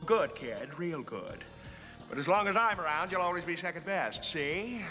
good, kid, real good. But as long as I'm around, you'll always be second best, see?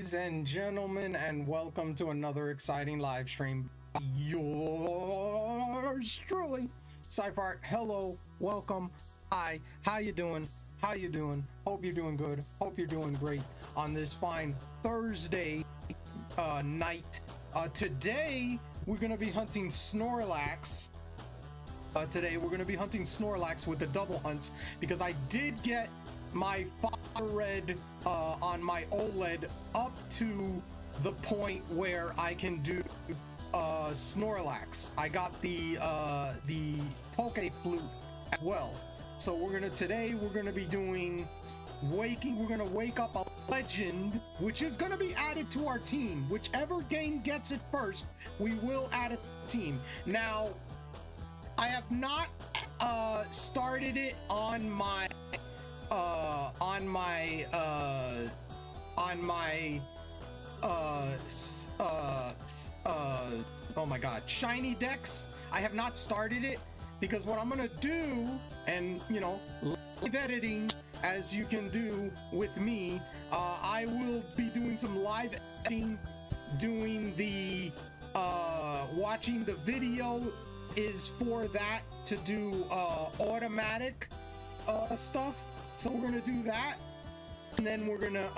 Ladies and gentlemen, and welcome to another exciting live stream. Yours truly, Cyphart. Hello, welcome. Hi, how you doing? How you doing? Hope you're doing good. Hope you're doing great on this fine Thursday night. Today we're gonna be hunting Snorlax. Today we're gonna be hunting Snorlax with the double hunts because I did get my fire red on my OLED up to the point where I can do Snorlax. I got the Poke Flute as well. So we're gonna be doing we're gonna wake up a legend, which is gonna be added to our team. Whichever game gets it first, we will add it to the team. Now, I have not started it on my oh my god, shiny decks. I have not started it because what I'm gonna do, and you know, live editing as you can do with me, I will be doing some live editing, doing the watching the video is for that to do automatic stuff. So we're gonna do that, and then we're gonna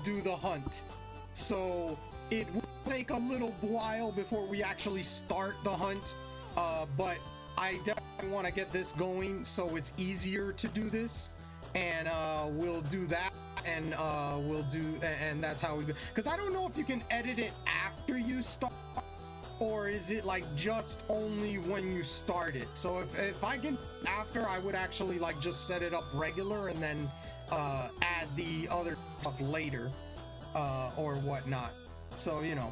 do the hunt. So it will take a little while before we actually start the hunt, but I definitely want to get this going so it's easier to do this, and we'll do that, and and that's how we go. Because I don't know if you can edit it after you start, or is it like just only when you start it. So if I can after, I would actually like just set it up regular and then add the other stuff later or whatnot. So you know,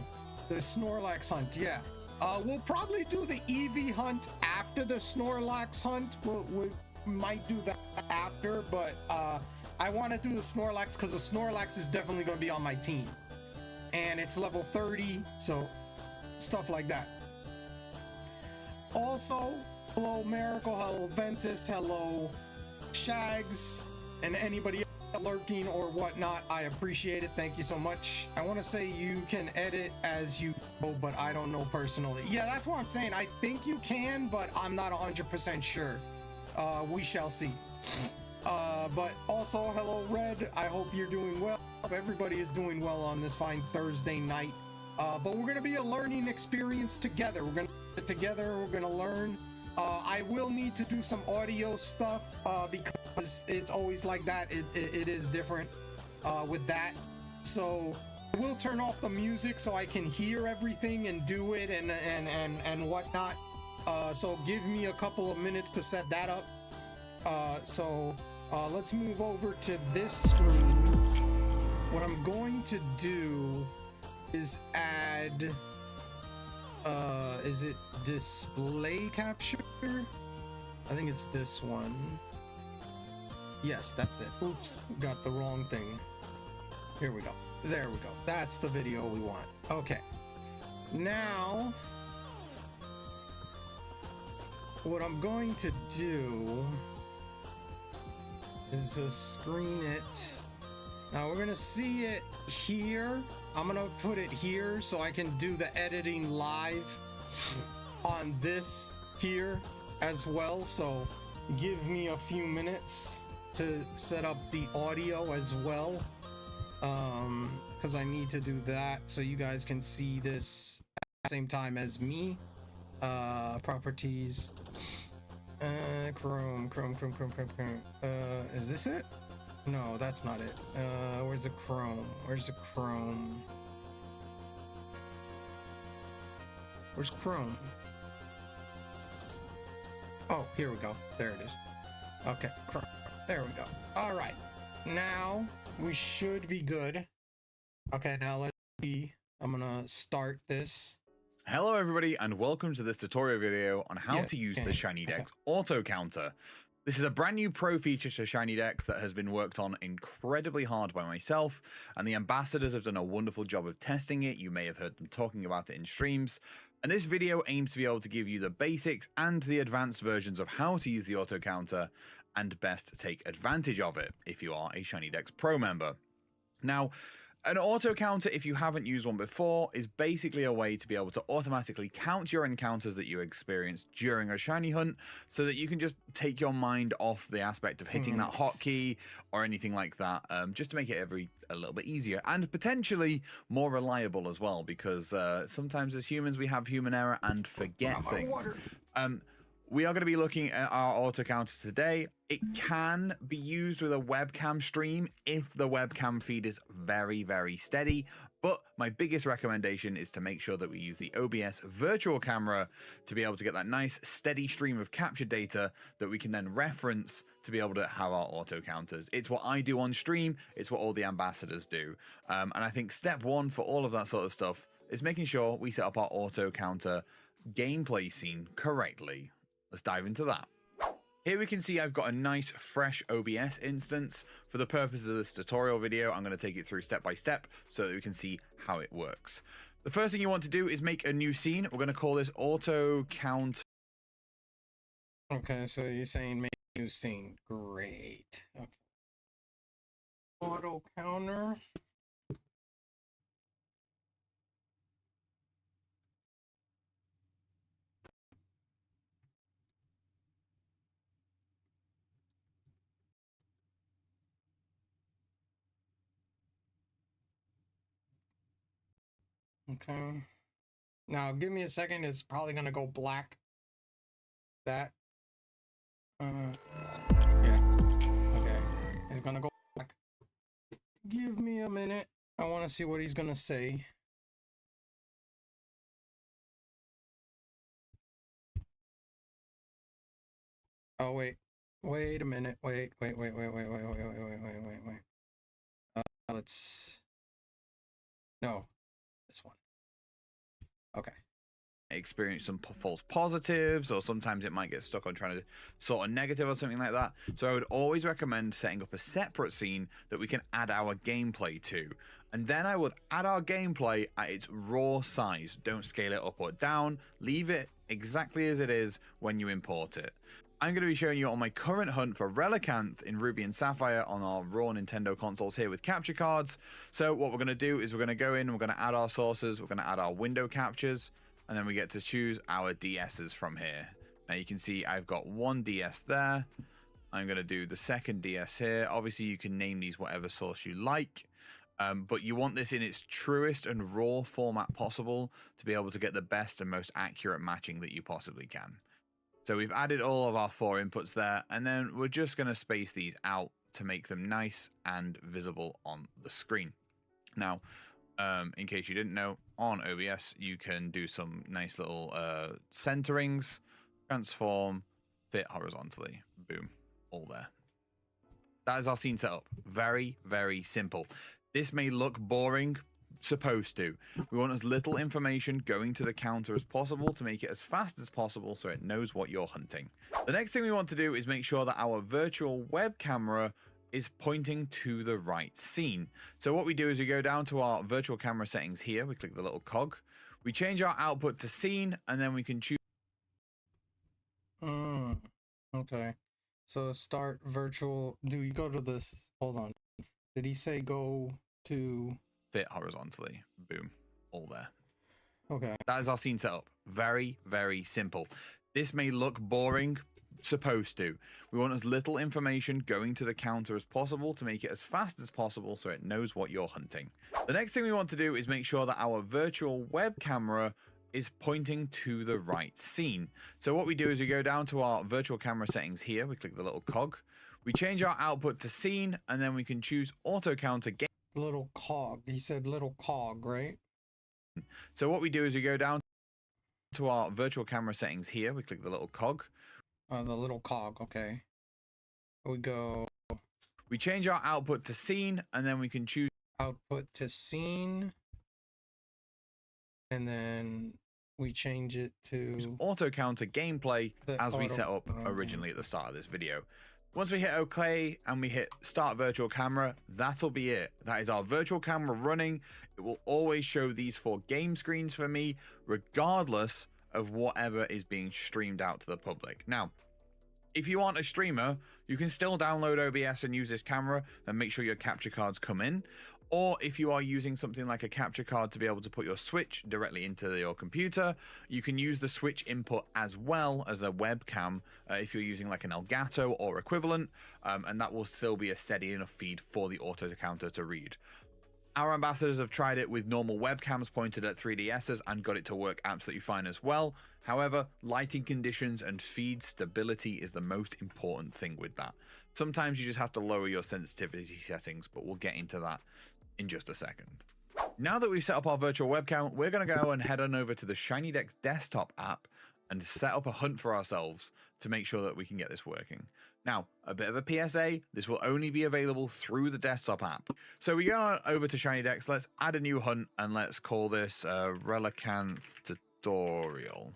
the Snorlax hunt, yeah. We'll probably do the Eevee hunt after the Snorlax hunt. We might do that after, but I want to do the Snorlax because the Snorlax is definitely going to be on my team, and it's level 30, so stuff like that. Also, hello Miracle, hello Ventus, hello Shags, and anybody else lurking or whatnot. I appreciate it. Thank you so much. I want to say you can edit as you go, but I don't know personally. Yeah, that's what I'm saying. I think you can, but I'm not 100% sure. We shall see. But also, hello Red. I hope you're doing well. Everybody is doing well on this fine Thursday night. But we're gonna be a learning experience together. We're gonna get together, we're gonna learn. I will need to do some audio stuff because it's always like that. It is different with that. So we'll turn off the music so I can hear everything and do it and whatnot. So give me a couple of minutes to set that up. So let's move over to this screen. What I'm going to do is add is it display capture? I think it's this one. Yes, that's it. Oops, got the wrong thing. Here we go. There we go. That's the video we want. Okay. Now what I'm going to do is screen it. Now we're gonna see it here. I'm gonna put it here so I can do the editing live on this here as well. So give me a few minutes to set up the audio as well, because I need to do that so you guys can see this at the same time as me. Properties, Chrome. Is this it? No, that's not it. Where's the Chrome? Where's Chrome? Oh, here we go. There it is. Okay, Chrome. There we go. All right. Now we should be good. Okay, now let's see. I'm gonna start this. Hello everybody and welcome to this tutorial video on how to use the Shiny Dex auto counter. This is a brand new pro feature to Shiny Dex that has been worked on incredibly hard by myself, and the ambassadors have done a wonderful job of testing it. You may have heard them talking about it in streams, and this video aims to be able to give you the basics and the advanced versions of how to use the auto counter and best take advantage of it if you are a Shiny Dex Pro member. Now, an auto counter, if you haven't used one before, is basically a way to be able to automatically count your encounters that you experience during a shiny hunt, so that you can just take your mind off the aspect of hitting that hotkey or anything like that, just to make it a little bit easier and potentially more reliable as well, because sometimes as humans we have human error and forget things. We are going to be looking at our auto counters today. It can be used with a webcam stream if the webcam feed is very, very steady. But my biggest recommendation is to make sure that we use the OBS virtual camera to be able to get that nice steady stream of captured data that we can then reference to be able to have our auto counters. It's what I do on stream. It's what all the ambassadors do. And I think step one for all of that sort of stuff is making sure we set up our auto counter gameplay scene correctly. Let's dive into that. Here we can see I've got a nice fresh OBS instance. For the purposes of this tutorial video, I'm going to take it through step by step so that we can see how it works. The first thing you want to do is make a new scene. We're going to call this auto count. Okay, so you're saying make a new scene. Great. Okay. Auto counter. Okay. Now give me a second. It's probably gonna go black. That. Yeah. Okay. It's gonna go black. Give me a minute. I want to see what he's gonna say. Oh wait. Wait a minute. Wait. Let's. No. This one. Okay. Experience some false positives, or sometimes it might get stuck on trying to sort a negative or something like that. So I would always recommend setting up a separate scene that we can add our gameplay to. And then I would add our gameplay at its raw size. Don't scale it up or down. Leave it exactly as it is when you import it. I'm going to be showing you on my current hunt for Relicanth in Ruby and Sapphire on our raw Nintendo consoles here with capture cards. So what we're going to do is we're going to go in, we're going to add our sources, we're going to add our window captures, and then we get to choose our DSs from here. Now you can see I've got one DS there. I'm going to do the second DS here. Obviously you can name these whatever source you like, but you want this in its truest and raw format possible to be able to get the best and most accurate matching that you possibly can. So we've added all of our 4 inputs there, and then we're just going to space these out to make them nice and visible on the screen. Now, in case you didn't know, on OBS, you can do some nice little centerings, transform, fit horizontally. Boom, all there. That is our scene setup. Very, very simple. This may look boring. Supposed to. We want as little information going to the counter as possible to make it as fast as possible so it knows what you're hunting. The next thing we want to do is make sure that our virtual web camera is pointing to the right scene. So what we do is we go down to our virtual camera settings here, we click the little cog, we change our output to scene, and then we can choose. Okay. So start virtual. Do you go to this? Hold on. Did he say go to fit horizontally? Boom, all there. Okay. That is our scene setup. Very, very simple. This may look boring. Supposed to. We want as little information going to the counter as possible to make it as fast as possible so it knows what you're hunting. The next thing we want to do is make sure that our virtual web camera is pointing to the right scene. So what we do is we go down to our virtual camera settings here, we click the little cog, we change our output to scene, and then we can choose auto counter game. Little cog. He said little cog, right? So what we do is we go down to our virtual camera settings here, we click the little cog. The little cog, okay. We go. We change our output to scene, and then we can choose output to scene. And then we change it to auto counter gameplay as we set up originally at the start of this video. Once we hit OK and we hit start virtual camera, that'll be it. That is our virtual camera running. It will always show these 4 game screens for me, regardless of whatever is being streamed out to the public. Now, If you aren't a streamer, you can still download OBS and use this camera and make sure your capture cards come in. Or if you are using something like a capture card to be able to put your Switch directly into your computer, you can use the Switch input as well as a webcam if you're using like an Elgato or equivalent, and that will still be a steady enough feed for the auto counter to read. Our ambassadors have tried it with normal webcams pointed at 3DSs and got it to work absolutely fine as well. However, lighting conditions and feed stability is the most important thing with that. Sometimes you just have to lower your sensitivity settings, but we'll get into that in just a second. Now that we've set up our virtual webcam, we're going to go and head on over to the ShinyDex desktop app and set up a hunt for ourselves to make sure that we can get this working. Now, a bit of a PSA, this will only be available through the desktop app. So we go on over to ShinyDex, let's add a new hunt, and let's call this Relicanth Tutorial.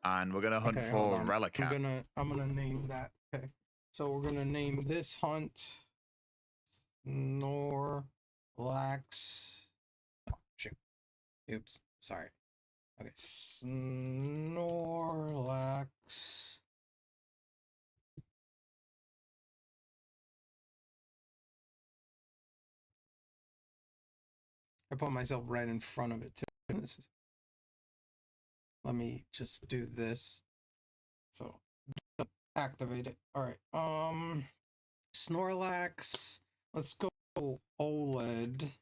And we're going to hunt for Relicanth. I'm gonna name that. Okay. So we're going to name this hunt Snorlax. Oh, shoot. Oops. Sorry. Okay. Snorlax. I put myself right in front of it too. Let me just do this. So activate it. All right. Snorlax. Let's go OLED.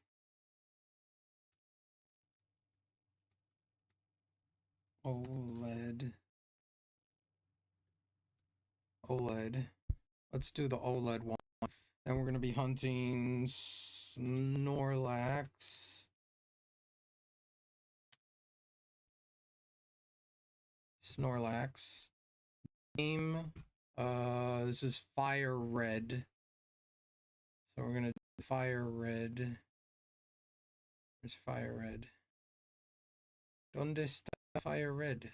OLED. Let's do the OLED one. Then we're gonna be hunting Snorlax. Name. This is Fire Red. So we're gonna do Fire Red. There's Fire Red. ¿Dónde está Fire Red?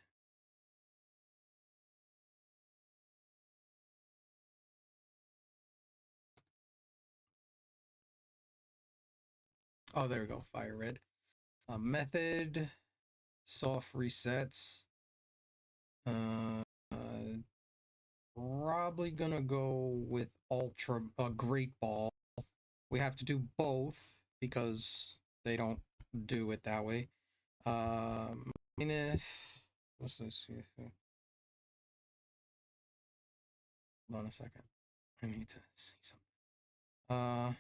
Oh, there we go. Fire Red. Method. Soft resets. Probably gonna go with Ultra Great Ball. We have to do both because they don't do it that way. Minus. What's this? Hold on a second. I need to see something.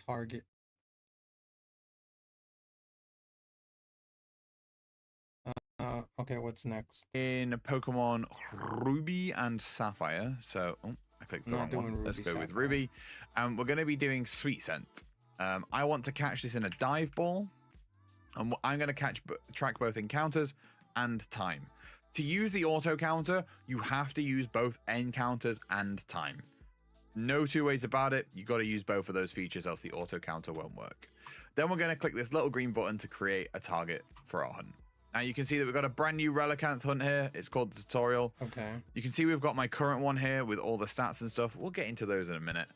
Target. Okay, what's next? In Pokemon Ruby and Sapphire. So, I clicked the wrong one. Let's go with Ruby. We're going to be doing Sweet Scent. I want to catch this in a dive ball. And I'm going to track both encounters and time. To use the auto counter, you have to use both encounters and time. No two ways about it. You got to use both of those features, else the auto counter won't work. Then we're going to click this little green button to create a target for our hunt. Now you can see that we've got a brand new Relicanth hunt here. It's called the tutorial. Okay. You can see we've got my current one here with all the stats and stuff. We'll get into those in a minute.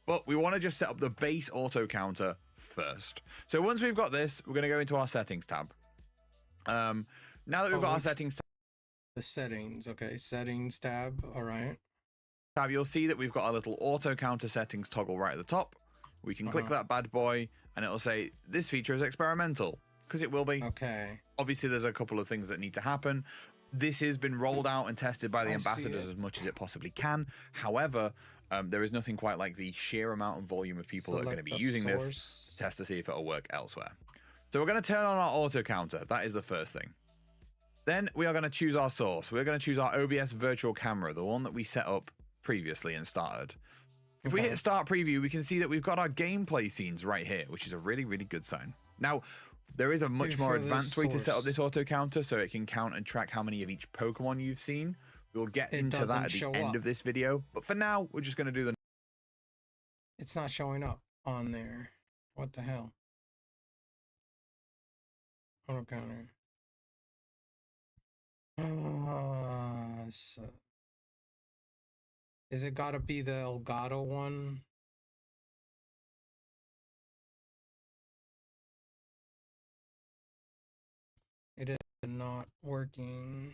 But we want to just set up the base auto counter first. So once we've got this, we're going to go into our settings tab. Now that we've got our settings tab. The settings, okay. Settings tab, all right. You'll see that we've got a little auto counter settings toggle right at the top. We can click that bad boy and it'll say this feature is experimental. Because it will be. Okay. Obviously, there's a couple of things that need to happen. This has been rolled out and tested by the ambassadors as much as it possibly can. However, there is nothing quite like the sheer amount of volume of people that are going to be using this to test to see if it'll work elsewhere. So we're going to turn on our auto counter. That is the first thing. Then we are going to choose our source. We're going to choose our OBS virtual camera, the one that we set up previously and started. If we hit start preview, we can see that we've got our gameplay scenes right here, which is a really, really good sign. Now, there is a much more advanced way to set up this auto counter so it can count and track how many of each Pokemon you've seen. We'll get into that at the end of this video. But for now, we're just going to do the... It's not showing up on there. What the hell? Auto counter. So is it gotta be the Elgato one? It is not working.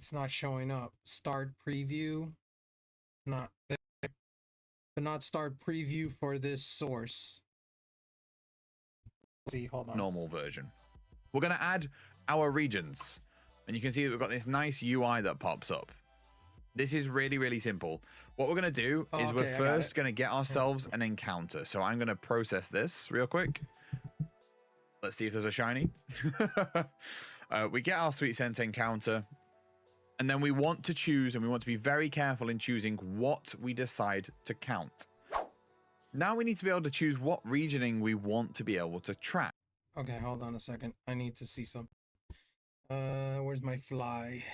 It's not showing up. Start preview. Not there. But not start preview for this source. See, hold on. Normal version. We're going to add our regions. And you can see that we've got this nice UI that pops up. This is really, really simple. What we're going to do is we're first going to get ourselves an encounter. So I'm going to process this real quick. Let's see if there's a shiny. We get our Sweet Sense encounter. And then we want to choose, and we want to be very careful in choosing what we decide to count. Now we need to be able to choose what regioning we want to be able to track. Okay, hold on a second. I need to see some. Where's my fly?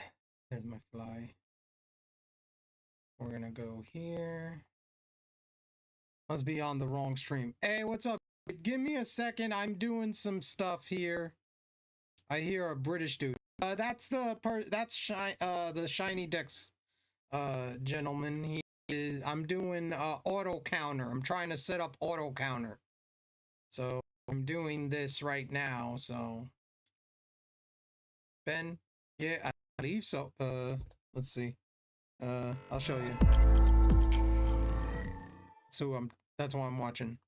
There's my fly. We're gonna go here. Must be on the wrong stream. Hey, what's up? Give me a second. I'm doing some stuff here. I hear a British dude. That's the Shiny Dex gentleman. He is. I'm doing auto counter. I'm trying to set up auto counter. So I'm doing this right now. So Ben, yeah, I believe so. Let's see. I'll show you. So that's what I'm watching.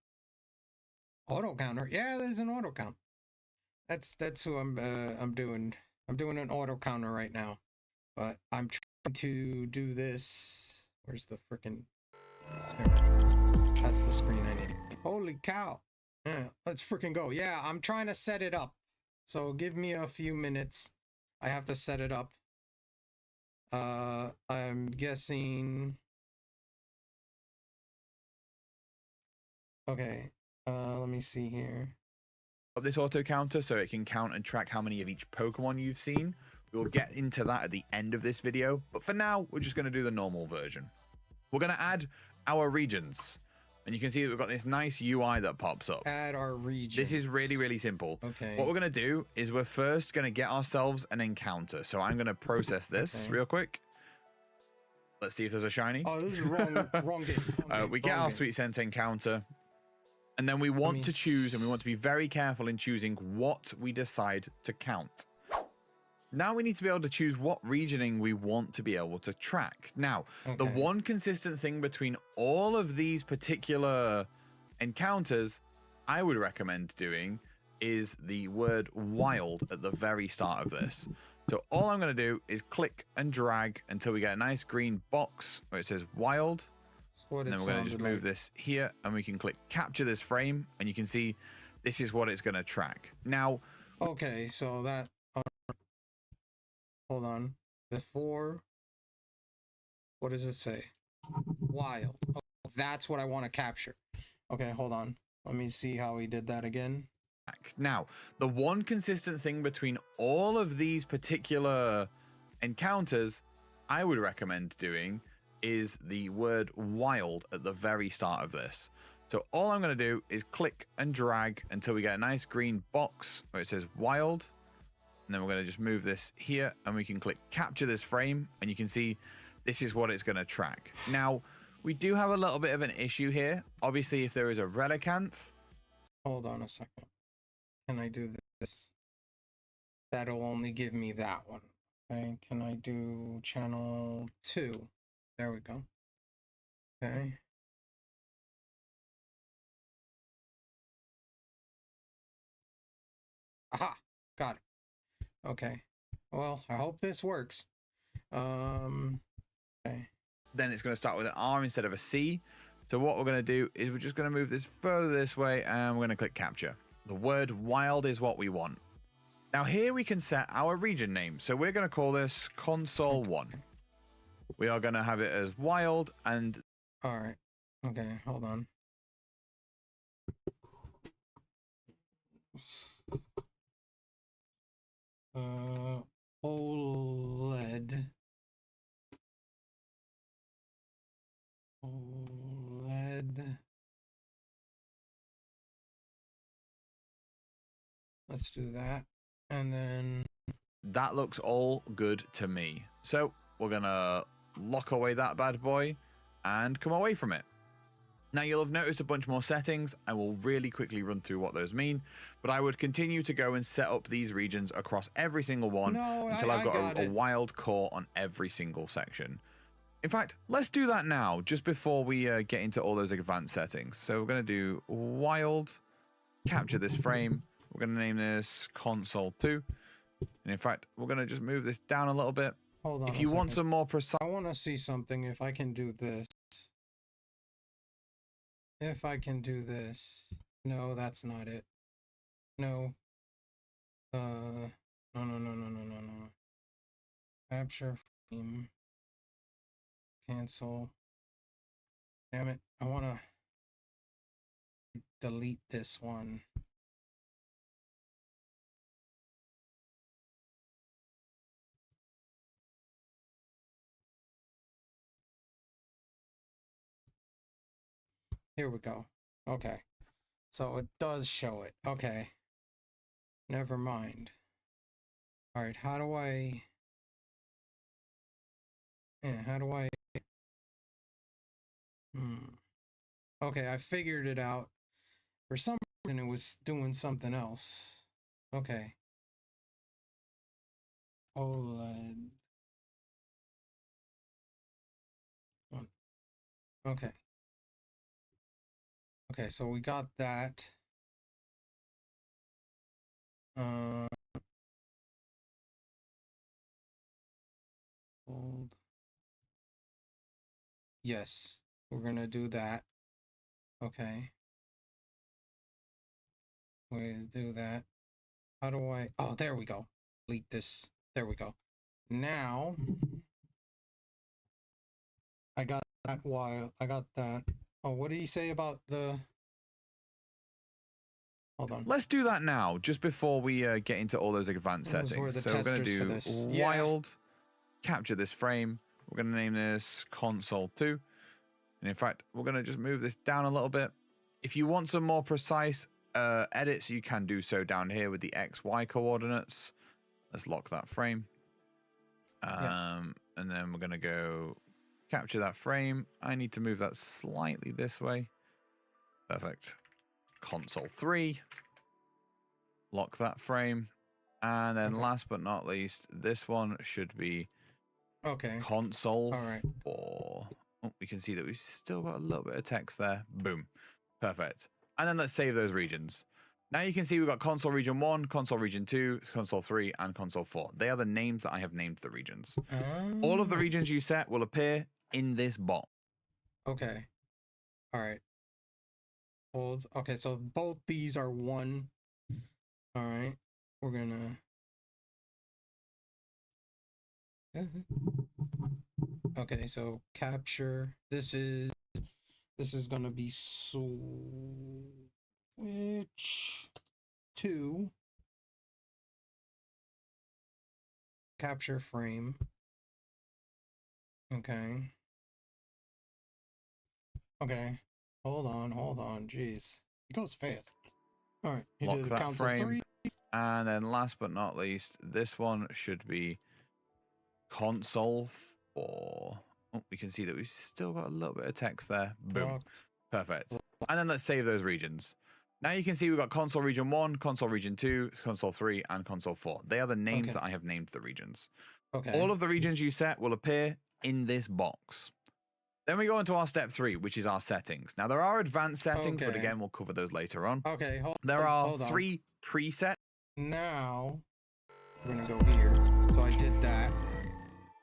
Auto counter. Yeah, there's an auto count. That's who I'm doing. I'm doing an auto counter right now. But I'm trying to do this. Where's the freaking? That's the screen I need. Holy cow. Yeah, let's freaking go. Yeah, I'm trying to set it up. So give me a few minutes. I have to set it up. I'm guessing. Okay. Let me see here. Of this auto counter so it can count and track how many of each Pokemon you've seen. We'll get into that at the end of this video, but for now we're just going to do the normal version. We're going to add our regions, and you can see that we've got this nice UI that pops up. Add our regions. This is really, really simple. Okay. What we're going to do is we're first going to get ourselves an encounter. So I'm going to process this real quick. Let's see if there's a shiny. Oh, this is wrong game. We get our Sweet Sense encounter. And then we want to choose, and we want to be very careful in choosing what we decide to count. Now we need to be able to choose what regioning we want to be able to track. Now, the one consistent thing between all of these particular encounters I would recommend doing is the word wild at the very start of this. So all I'm going to do is click and drag until we get a nice green box where it says wild. And then we're going to just move this here, and we can click capture this frame, and you can see this is what it's going to track. Now, okay, so that hold on. Before, what does it say? Wild. Oh, that's what I want to capture. Okay, hold on. Let me see how he did that again. Now, the one consistent thing between all of these particular encounters I would recommend doing is the word wild at the very start of this. So all I'm going to do is click and drag until we get a nice green box where it says wild. And then we're going to just move this here, and we can click capture this frame, and you can see this is what it's going to track. Now, we do have a little bit of an issue here. Obviously, if there is a relicanth. Hold on a second. Can I do this? That'll only give me that one. Okay, can I do channel 2? There we go. Okay. Aha! Got it. Okay. Well, I hope this works. Okay. Then it's going to start with an R instead of a C. So what we're going to do is we're just going to move this further this way, and we're going to click capture. The word wild is what we want. Now here we can set our region name. So we're going to call this console 1. We are going to have it as wild, and all right. Okay, hold on. OLED. Let's do that. And then that looks all good to me. So we're going to lock away that bad boy and come away from it. Now, you'll have noticed a bunch more settings. I will really quickly run through what those mean, but I would continue to go and set up these regions across every single one until I've got a wild core on every single section. In fact, let's do that now, just before we get into all those advanced settings. So we're going to do wild, capture this frame. We're going to name this console 2. And in fact, we're going to just move this down a little bit. Hold on. If you want some more precise... I want to see something if I can do this. If I can do this. No, that's not it. No. No. Capture frame. Cancel. Damn it. I want to delete this one. Here we go. Okay. So it does show it. Okay. Never mind. All right. How do I... Yeah, how do I... Okay, I figured it out. For some reason, it was doing something else. Okay. OLED. Okay. Okay, so we got that. Hold. Yes, we're gonna do that. Okay. We do that. How do I... Oh, there we go. Delete this. There we go. Now, I got that while I got that. Oh, what did he say about the... Hold on. Let's do that now, just before we get into all those advanced settings. So we're going to do wild, capture this frame. We're going to name this console 2. And in fact, we're going to just move this down a little bit. If you want some more precise edits, you can do so down here with the XY coordinates. Let's lock that frame. And then we're going to go capture that frame. I need to move that slightly this way. Perfect. Console 3. Lock that frame. And then last but not least, this one should be console 4. Oh, we can see that we've still got a little bit of text there. Boom. Perfect. And then let's save those regions. Now you can see we've got console region 1, console region 2, console 3, and console 4. They are the names that I have named the regions. All of the regions you set will appear in this box. Okay. All right. Hold. Okay, so both these are 1. All right. We're gonna... Okay, so capture. This is gonna be switch to capture frame. Okay. Okay. Hold on. Jeez. It goes fast. All right. You Lock that frame. 3. And then last but not least, this one should be console 4. Oh, we can see that we've still got a little bit of text there. Boom. Locked. Perfect. And then let's save those regions. Now you can see we've got console region 1, console region 2, console 3, and console 4. They are the names that I have named the regions. Okay. All of the regions you set will appear in this box. Then we go into our step 3, which is our settings. Now there are advanced settings, but again, we'll cover those later on. Okay. There are 3 presets. Now we're gonna go here. So I did that.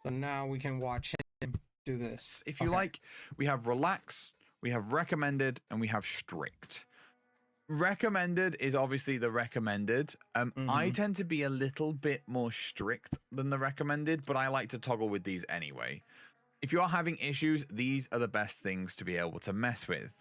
So now we can watch him do this. If you like, we have relax, we have recommended, and we have strict. Recommended is obviously the recommended. I tend to be a little bit more strict than the recommended, but I like to toggle with these anyway. If you are having issues, these are the best things to be able to mess with.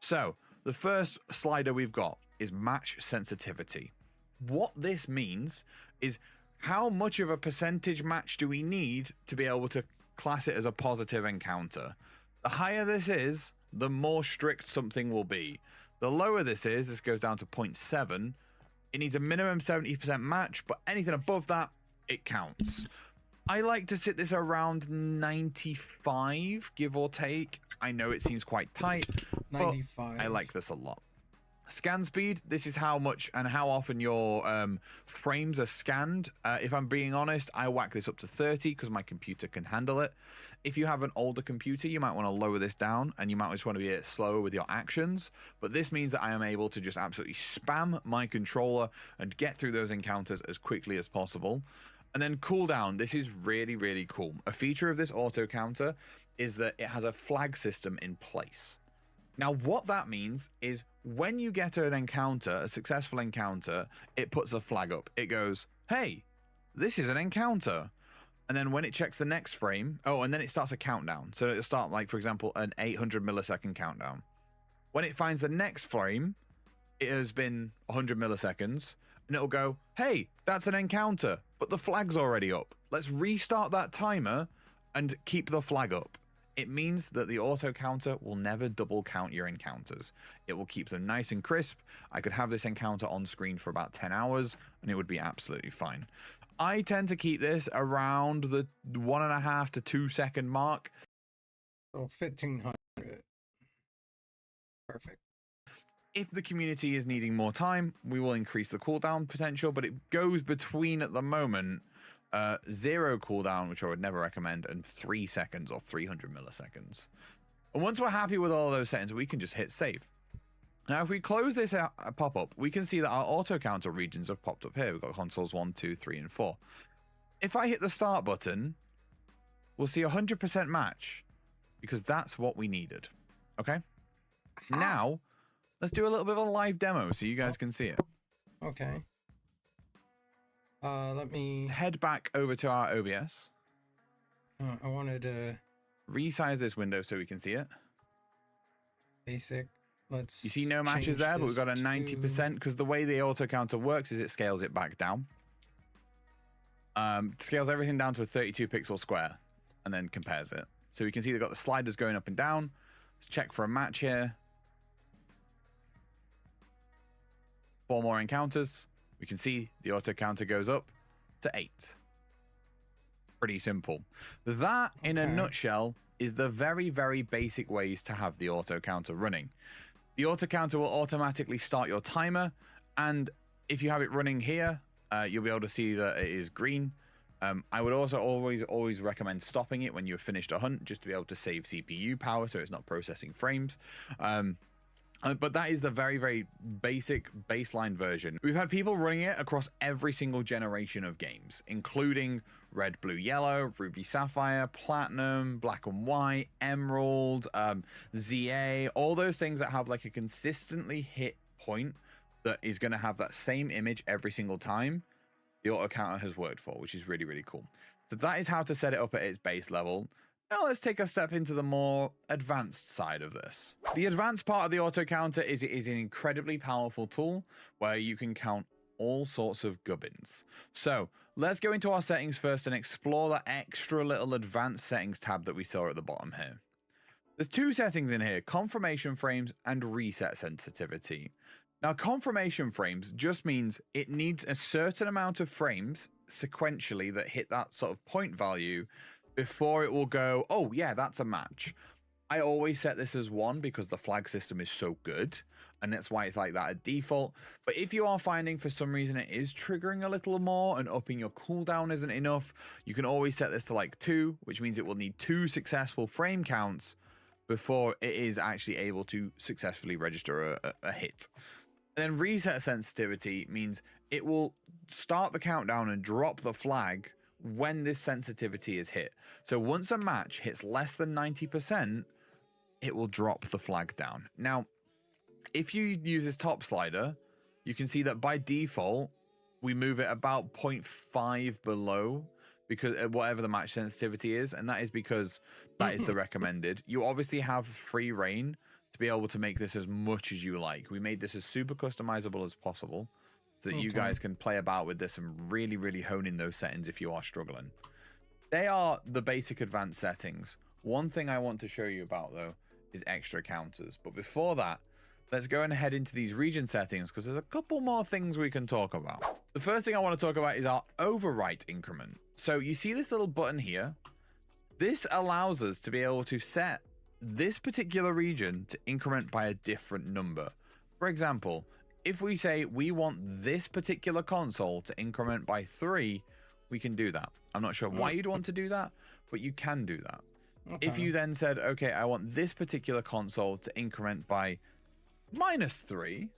So the first slider we've got is match sensitivity. What this means is how much of a percentage match do we need to be able to class it as a positive encounter. The higher this is, the more strict something will be. The lower this is, this goes down to 0.7. It needs a minimum 70% match, but anything above that, it counts. I like to sit this around 95, give or take. I know it seems quite tight, but 95. I like this a lot. Scan speed, this is how much and how often your frames are scanned. If I'm being honest, I whack this up to 30 because my computer can handle it. If you have an older computer, you might want to lower this down, and you might just want to be a bit slower with your actions. But this means that I am able to just absolutely spam my controller and get through those encounters as quickly as possible. And then cooldown, this is really, really cool. A feature of this auto counter is that it has a flag system in place. Now, what that means is when you get an encounter, a successful encounter, it puts a flag up. It goes, hey, this is an encounter. And then when it checks the next frame, oh, and then it starts a countdown. So it'll start, like, for example, an 800 millisecond countdown. When it finds the next frame, it has been 100 milliseconds, and it'll go, hey, that's an encounter, but the flag's already up. Let's restart that timer and keep the flag up. It means that the auto counter will never double count your encounters. It will keep them nice and crisp. I could have this encounter on screen for about 10 hours and it would be absolutely fine. I tend to keep this around the 1.5 to 2 second mark. So 1500. Perfect. If the community is needing more time, we will increase the cooldown potential, but it goes between at the moment 0 cooldown, which I would never recommend, and 3 seconds or 300 milliseconds. And once we're happy with all of those settings, we can just hit save. Now, if we close this pop-up, we can see that our auto counter regions have popped up here. We've got consoles 1, 2, 3, and 4. If I hit the start button, we'll see 100% match because that's what we needed. Okay. Now, let's do a little bit of a live demo so you guys can see it. Okay. Let me head back over to our OBS. I wanted to resize this window so we can see it. Basic. Let's. You see no matches there, but we've got a 90% because the way the auto counter works is it scales it back down. Scales everything down to a 32 pixel square and then compares it. So we can see they've got the sliders going up and down. Let's check for a match here. 4 more encounters. We can see the auto counter goes up to 8. Pretty simple. That, in a nutshell, is the very, very basic ways to have the auto counter running. The auto counter will automatically start your timer, and if you have it running here, you'll be able to see that it is green. I would also always recommend stopping it when you've finished a hunt, just to be able to save CPU power so it's not processing frames. But that is the very, very basic baseline version. We've had people running it across every single generation of games, including Red, Blue, Yellow, Ruby, Sapphire, Platinum, Black and White, Emerald, ZA, all those things that have like a consistently hit point that is going to have that same image every single time. The auto counter has worked for, which is really, really cool. So that is how to set it up at its base level. Now let's take a step into the more advanced side of this. The advanced part of the auto counter is it is an incredibly powerful tool where you can count all sorts of gubbins. So let's go into our settings first and explore that extra little advanced settings tab that we saw at the bottom here. There's 2 settings in here, confirmation frames and reset sensitivity. Now, confirmation frames just means it needs a certain amount of frames sequentially that hit that sort of point value before it will go, oh yeah, that's a match. I always set this as 1 because the flag system is so good, and that's why it's like that at default. But if you are finding for some reason it is triggering a little more and upping your cooldown isn't enough, you can always set this to like 2, which means it will need 2 successful frame counts before it is actually able to successfully register a hit. And then reset sensitivity means it will start the countdown and drop the flag when this sensitivity is hit. So once a match hits less than 90%, it will drop the flag down. Now, if you use this top slider, you can see that by default, we move it about 0.5 below because whatever the match sensitivity is, and that is because that is the recommended. You obviously have free reign to be able to make this as much as you like. We made this as super customizable as possible so that you guys can play about with this and really, really hone in those settings if you are struggling. They are the basic advanced settings. One thing I want to show you about, though, is extra counters. But before that, let's go and head into these region settings because there's a couple more things we can talk about. The first thing I want to talk about is our overwrite increment. So you see this little button here? This allows us to be able to set this particular region to increment by a different number. For example, if we say we want this particular console to increment by 3, we can do that. I'm not sure why you'd want to do that, but you can do that. Okay. If you then said, okay, I want this particular console to increment by -3,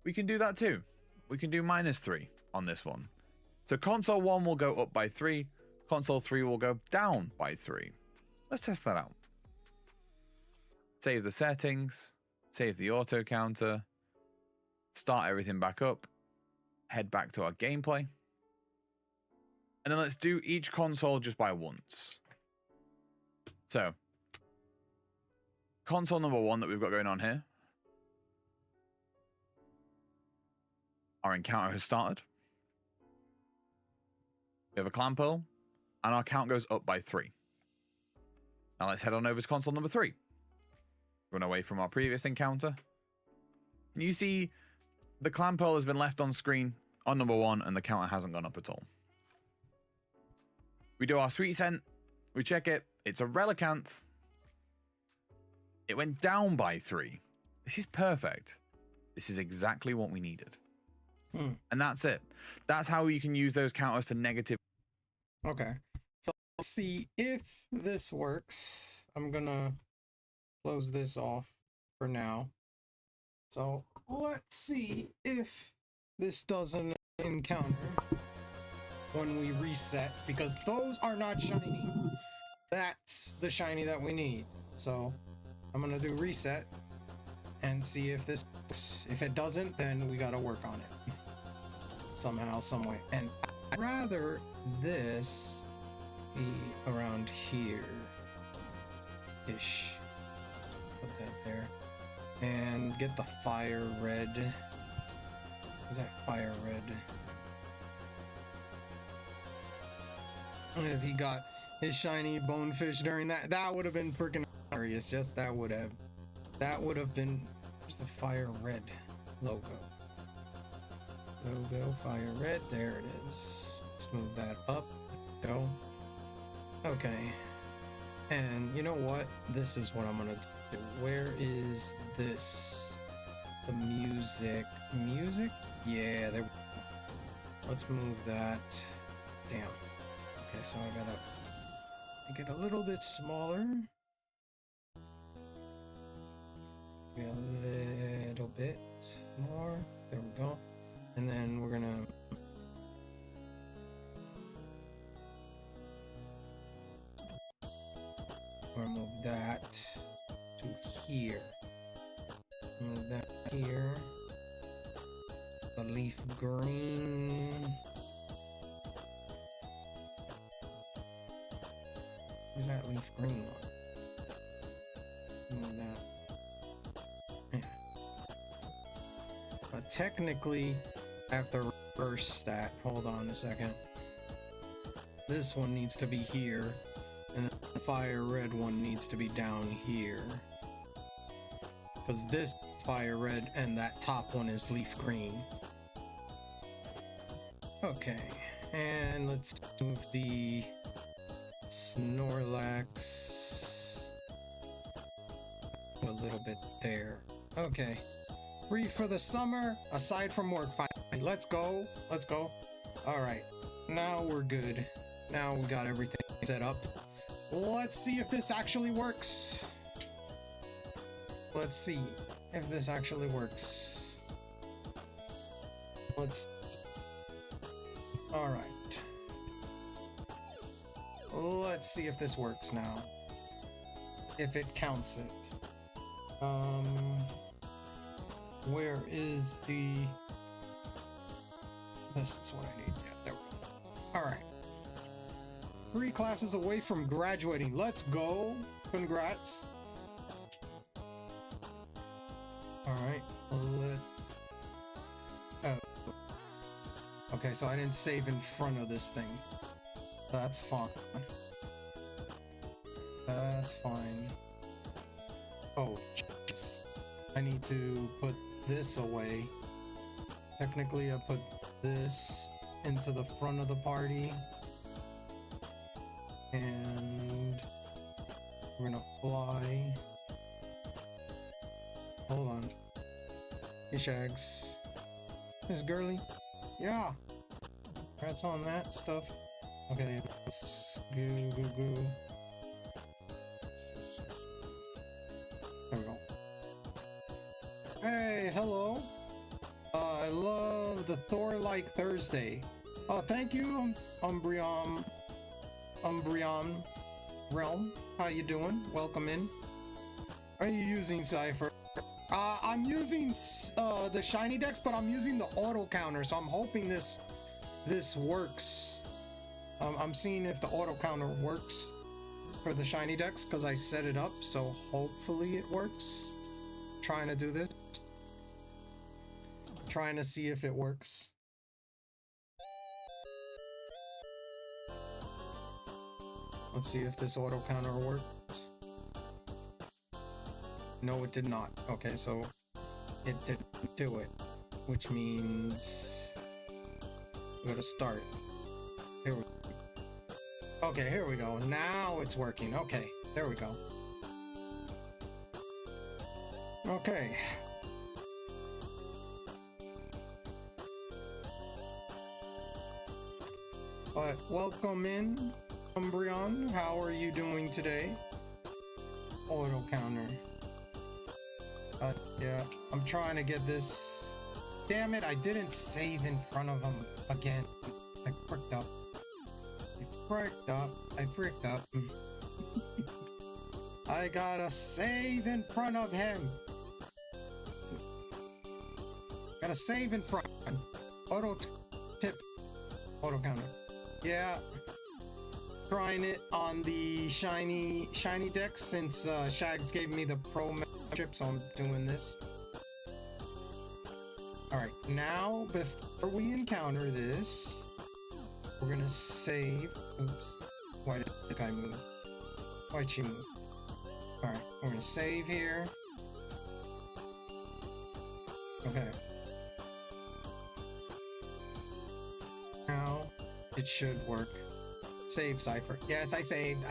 we can do that too. We can do -3 on this one. So console 1 will go up by 3, console 3 will go down by 3. Let's test that out. Save the settings, save the auto counter, start everything back up, head back to our gameplay. And then let's do each console just by once. So, console number 1 that we've got going on here. Our encounter has started. We have a clan pearl, and our count goes up by 3. Now let's head on over to console number 3. Run away from our previous encounter. And you see the clan pearl has been left on screen on number 1, and the counter hasn't gone up at all. We do our sweet scent. We check it. It's a relicanth. It went down by 3. This is perfect. This is exactly what we needed. And that's it. That's how you can use those counters to negative. Okay. So let's see if this works. I'm gonna close this off for now. So let's see if this doesn't encounter when we reset, because those are not shiny. That's the shiny that we need. So I'm gonna do reset and see if this works. If it doesn't, then we gotta work on it somehow, some way. And I'd rather this be around here ish. Put that there and get the fire red. Is that fire red? If he got his shiny bonefish during that, that would have been freaking hilarious. Just that would have been. Where's the fire red logo? Logo, fire red, there it is. Let's move that up. Go. Okay. And you know what? This is what I'm gonna do. Where is this? The music. Music? Yeah, there. Let's move that. Damn. Okay, so I gotta make it a little bit smaller. A little bit more. There we go. And then we're gonna move that to here. Move that here. The leaf green. Where's that leaf green one? Move that. Yeah. Technically, I have to reverse that. Hold on a second. This one needs to be here, and the fire red one needs to be down here. Because this is fire red, and that top one is leaf green. Okay, and let's move the Snorlax a little bit there. Okay. Free for the summer, aside from work. Finally. Let's go. Let's go. All right. Now we're good. Now we got everything set up. Let's see if this actually works. Let's see if this actually works. All right. Let's see if this works now. If it counts it. Where is the... This is what I need. Yeah, there we go. Alright. 3 classes away from graduating. Let's go. Congrats. Alright. Oh. Okay, so I didn't save in front of this thing. That's fine. That's fine. Oh, jeez. I need to put this away. Technically, I put this into the front of the party. And We're gonna fly. Hold on. Hey, Shags. This girly? Yeah. Congrats on that stuff. Okay, let's go. There we go. Hey, hello. I love the Thor-like Thursday. Oh, thank you, Umbreon Realm. How you doing? Welcome in. Are you using Cypher? I'm using the shiny decks, but I'm using the auto counter, so I'm hoping this works. I'm seeing if the auto counter works for the shiny decks because I set it up, so hopefully it works. Trying to do this. Trying to see if it works. Let's see if this auto counter works. No, it did not. Okay, so it didn't do it, which means we gotta start. Here we go. Okay, here we go. Now it's working. Okay, there we go. Okay. But welcome in, Umbreon. How are you doing today? Auto counter. Yeah, I'm trying to get this. Damn it, I didn't save in front of him again. I fricked up. I fricked up. I gotta save in front of him. Gotta save in front. Auto tip. Auto counter. Yeah. Trying it on the shiny deck since Shags gave me the pro membership, so I'm doing this. Alright, now before we encounter this, we're gonna save. Oops. Why did the guy move? Why'd she move? Alright, we're gonna save here. Okay. Now it should work. Save Cypher. Yes, I saved.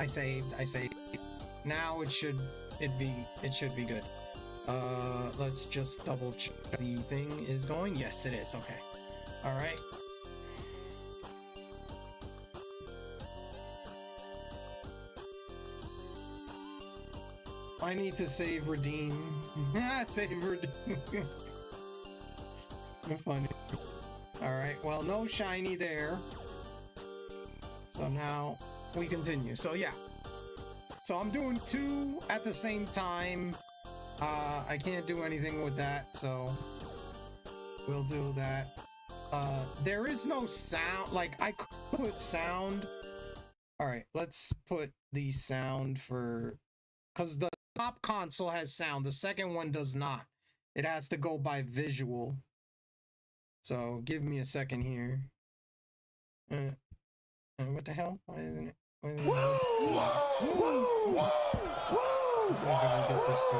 Now it should be good. Let's just double check the thing is going. Yes, it is. Okay. All right. I need to save redeem. Save redeem. Funny. All right. Well, no shiny there. So now we continue. So yeah. So I'm doing two at the same time. I can't do anything with that, so we'll do that. There is no sound. Like, I could put sound. All right, let's put the sound for, because the top console has sound. The second one does not. It has to go by visual. So give me a second here. What the hell? Why isn't it? Why isn't it? Let's see if I can get this to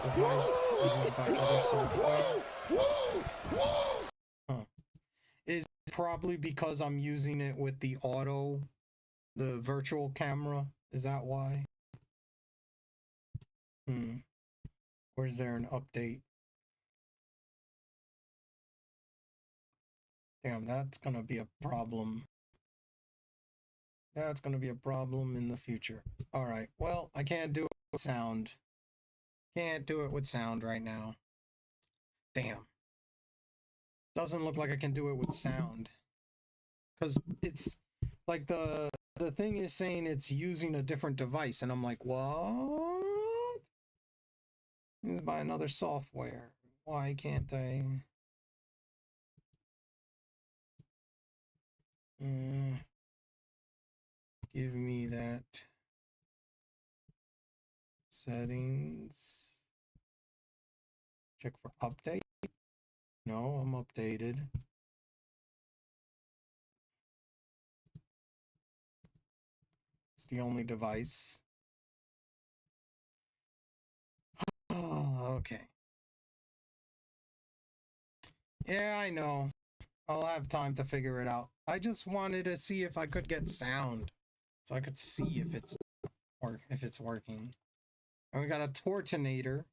device to by other software. Huh. Is probably because I'm using it with the virtual camera. Is that why? Or is there an update? Damn, that's gonna be a problem. That's gonna be a problem in the future. Alright, well, I can't do it with sound. Can't do it with sound right now. Damn. Doesn't look like I can do it with sound. Because it's like the thing is saying it's using a different device, and I'm like, what? It's by another software. Why can't I? Give me that. Settings. Check for update. No, I'm updated. It's the only device. Oh, okay. Yeah, I know. I'll have time to figure it out. I just wanted to see if I could get sound. So I could see if it's or if it's working. And we got a Tortinator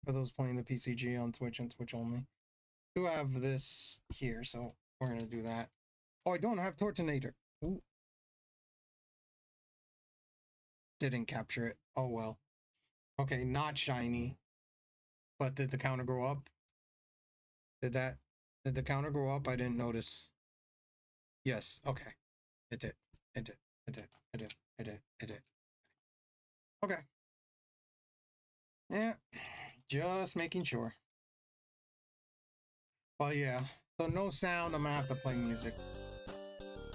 for those playing the PCG on Twitch and Twitch only. Do have this here, so we're gonna do that. Oh, I don't have Tortinator. Ooh. Didn't capture it. Oh well. Okay, not shiny. But did the counter go up? Did the counter go up? I didn't notice. Yes, okay. It did. It did. It did. It did. It did. It did. Okay. Yeah. Just making sure. But yeah. So no sound, I'm gonna have to play music.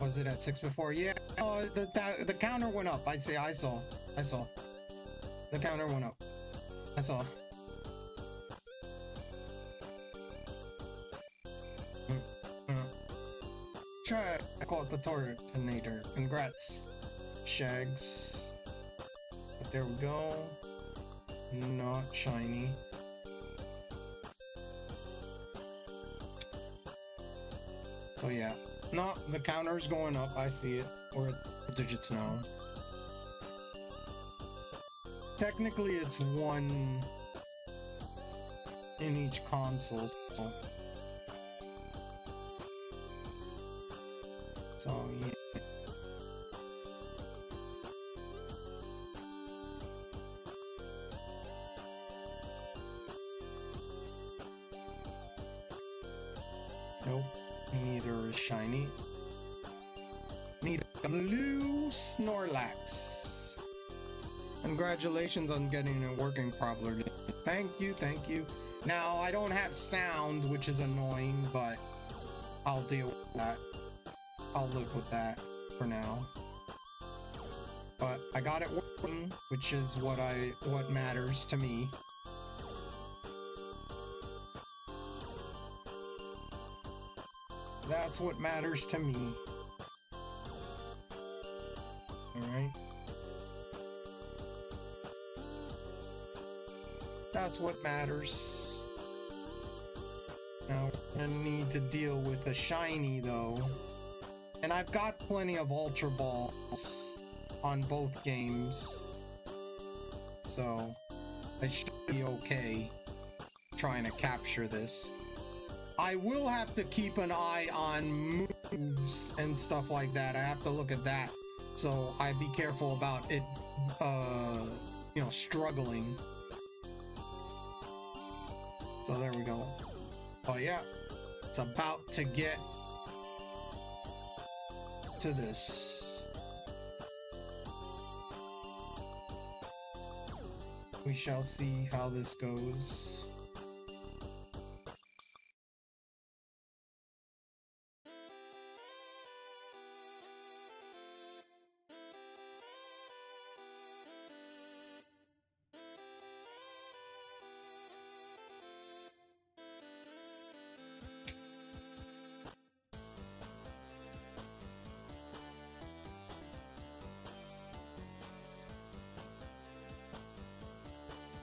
Was it at 6 before? Yeah. Oh, the counter went up. I saw. The counter went up. I saw. Try. I call it the Tortinator. Congrats, Shags. But there we go. Not shiny. So yeah. No, the counter's going up. I see it. We're at the digits now. Technically, it's one in each console. So yeah. Nope. Neither is shiny. Need a blue Snorlax. Congratulations on getting it working properly. Thank you, thank you. Now, I don't have sound, which is annoying, but I'll deal with that. I'll live with that for now. But I got it working, which is what matters to me. That's what matters to me. Alright. That's what matters. Now, we're gonna need to deal with a shiny, though. And I've got plenty of Ultra Balls on both games. So, I should be okay trying to capture this. I will have to keep an eye on moves and stuff like that. I have to look at that. So I be careful about it, you know, struggling. So there we go. Oh yeah, it's about to get to this. We shall see how this goes.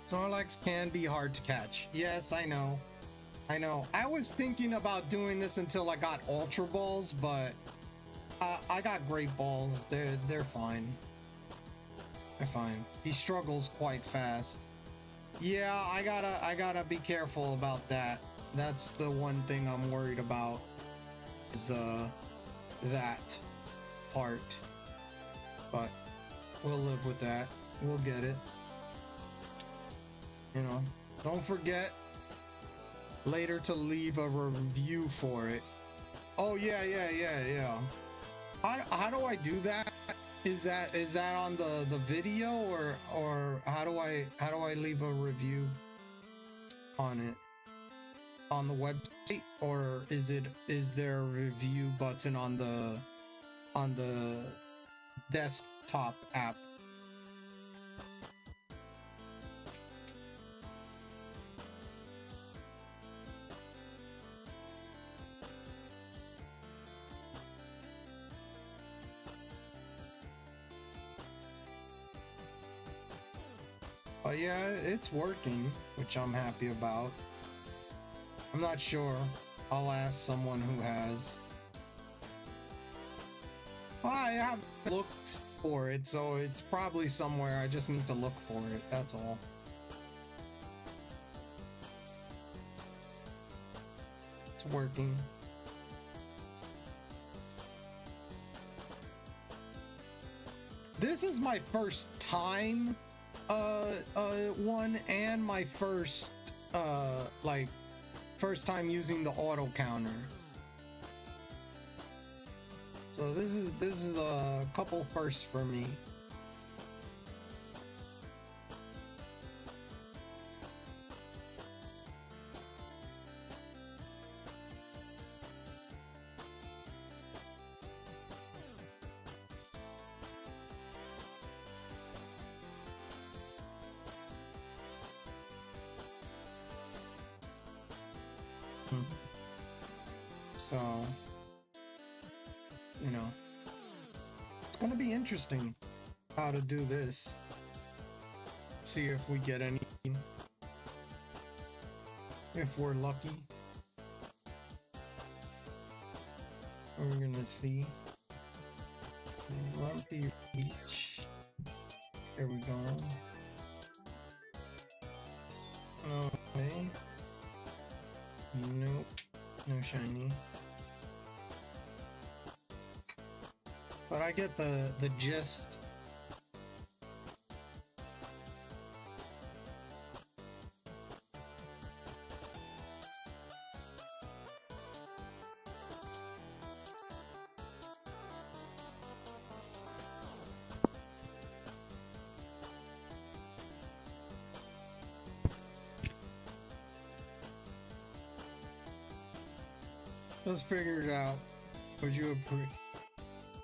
Snorlax can be hard to catch. Yes, I know. I know. I was thinking about doing this until I got Ultra Balls, but I got Great Balls. They're fine. They're fine. He struggles quite fast. Yeah, I gotta be careful about that. That's the one thing I'm worried about. Is that part. But we'll live with that. We'll get it. You know, don't forget later to leave a review for it. Oh yeah. How do I do that? Is that on the video or how do I leave a review on it on the website, or is there a review button on the desktop app? But yeah, it's working, which I'm happy about. I'm not sure. I'll ask someone who has. I haven't looked for it, so it's probably somewhere. I just need to look for it, that's all. It's working. This is my first time one, and my first like first time using the auto counter. So this is a couple firsts for me. So, you know, it's gonna be interesting how to do this. See if we get any, if we're lucky. We're gonna see. Lumpy Reach. There we go. Okay. Nope. No shiny. But I get the gist. Let's figure it out. Would you approve it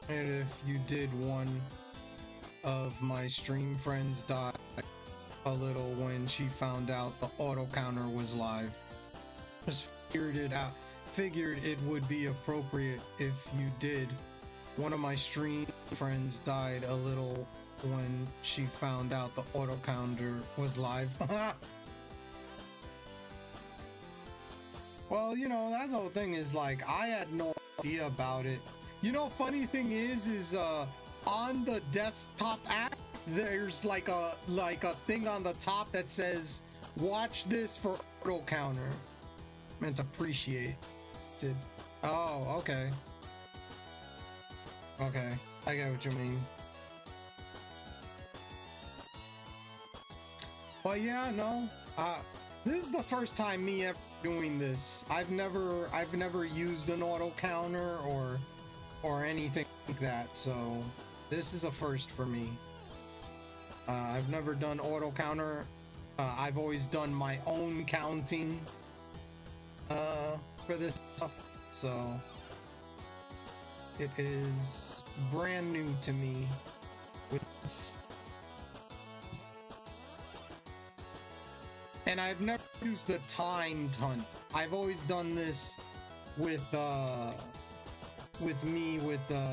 if you did one of my stream friends die a little when she found out the auto counter was live? Just figured it out. Figured it would be appropriate if you did. One of my stream friends died a little when she found out the auto counter was live. Well, you know, that whole thing is like, I had no idea about it. You know, funny thing is on the desktop app, there's like a thing on the top that says, watch this for auto counter. Meant appreciate. Did. Oh, okay. Okay, I get what you mean. But yeah, no, this is the first time me ever doing this. I've never used an auto counter or anything like that, so this is a first for me. I've never done auto counter. I've always done my own counting for this stuff, so it is brand new to me with this. And I've never used the timed hunt. I've always done this with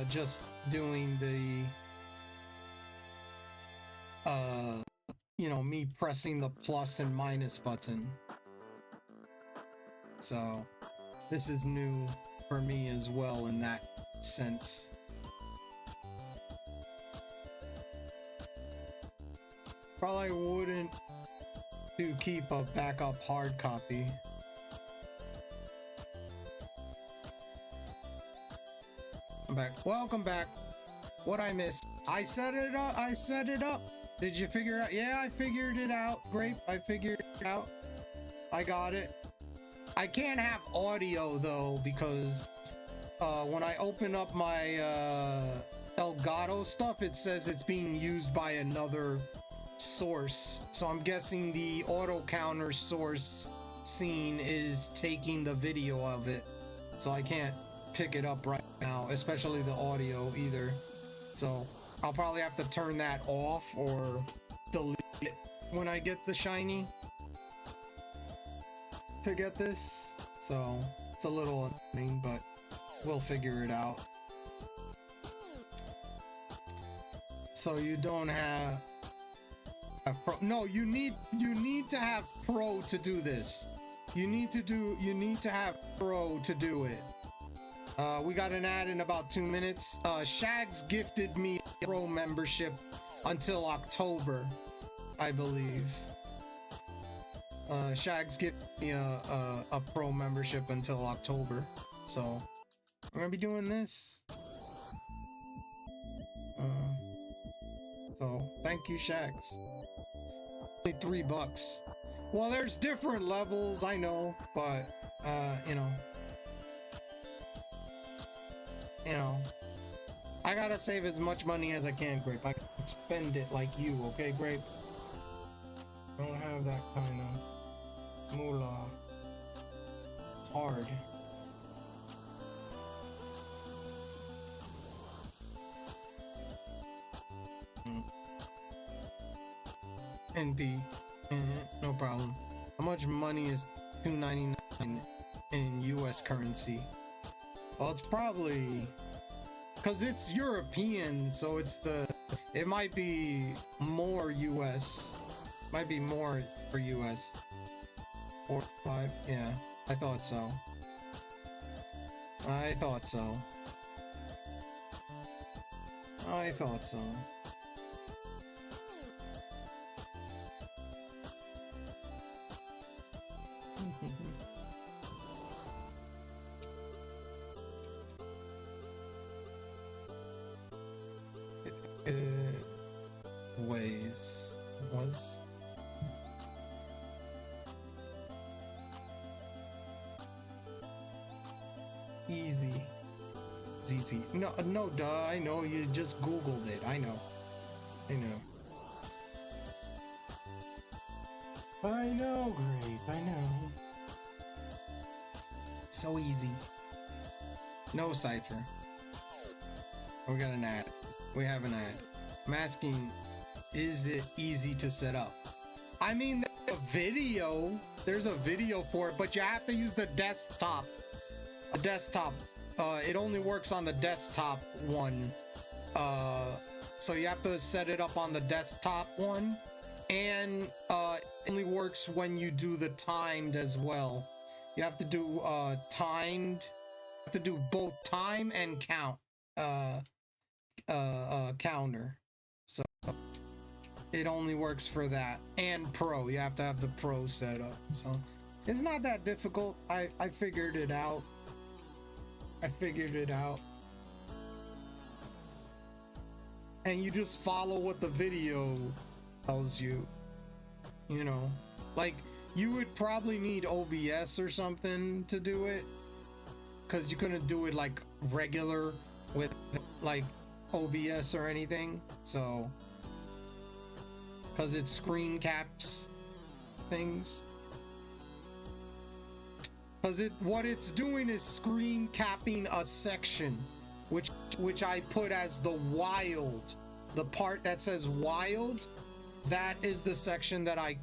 just doing the you know, me pressing the plus and minus button. So this is new for me as well in that sense. Probably wouldn't to keep a backup hard copy. I'm back. Welcome back. What I missed? I set it up. I set it up. Did you figure it out? Yeah, I figured it out. Great. I figured it out. I got it. I can't have audio though because when I open up my Elgato stuff, it says it's being used by another source, so I'm guessing the auto counter source scene is taking the video of it, so I can't pick it up right now, especially the audio either. So I'll probably have to turn that off or delete it when I get the shiny to get this. So it's a little annoying, but we'll figure it out. So you don't have Pro. No, you need to have Pro to do this. You need to have Pro to do it. We got an ad in about 2 minutes. Shags gifted me a pro membership until October, I believe. Shags gifted me a pro membership until October. So, I'm gonna be doing this. So, thank you, Shags. Only $3. Well, there's different levels, I know, but, you know, I gotta save as much money as I can, Grape. I can spend it like you, okay, Grape? I don't have that kind of moolah. It's hard. NP. No problem. How much money is $2.99 in US currency? Well, it's probably because it's European, so it might be more US. Might be more for US. 4, 5, yeah, I thought so. I thought so. I thought so. Ways was easy. It's easy. No, duh. I know you just Googled it. I know. Grape. I know. So easy. No cipher. We got an ad. We have an ad. I'm asking, is it easy to set up? I mean, there's a video for it, but you have to use the desktop. A desktop. It only works on the desktop one. So you have to set it up on the desktop one. And it only works when you do the timed as well. You have to do timed. You have to do both time and count. Counter. So it only works for that. And pro. You have to have the pro set up. So it's not that difficult. I figured it out. And you just follow what the video tells you. You know, like you would probably need OBS or something to do it, because you couldn't do it like regular with like OBS or anything. So because it screen caps things. Because what it's doing is screen capping a section, which I put as the wild. The part that says wild, that is the section that I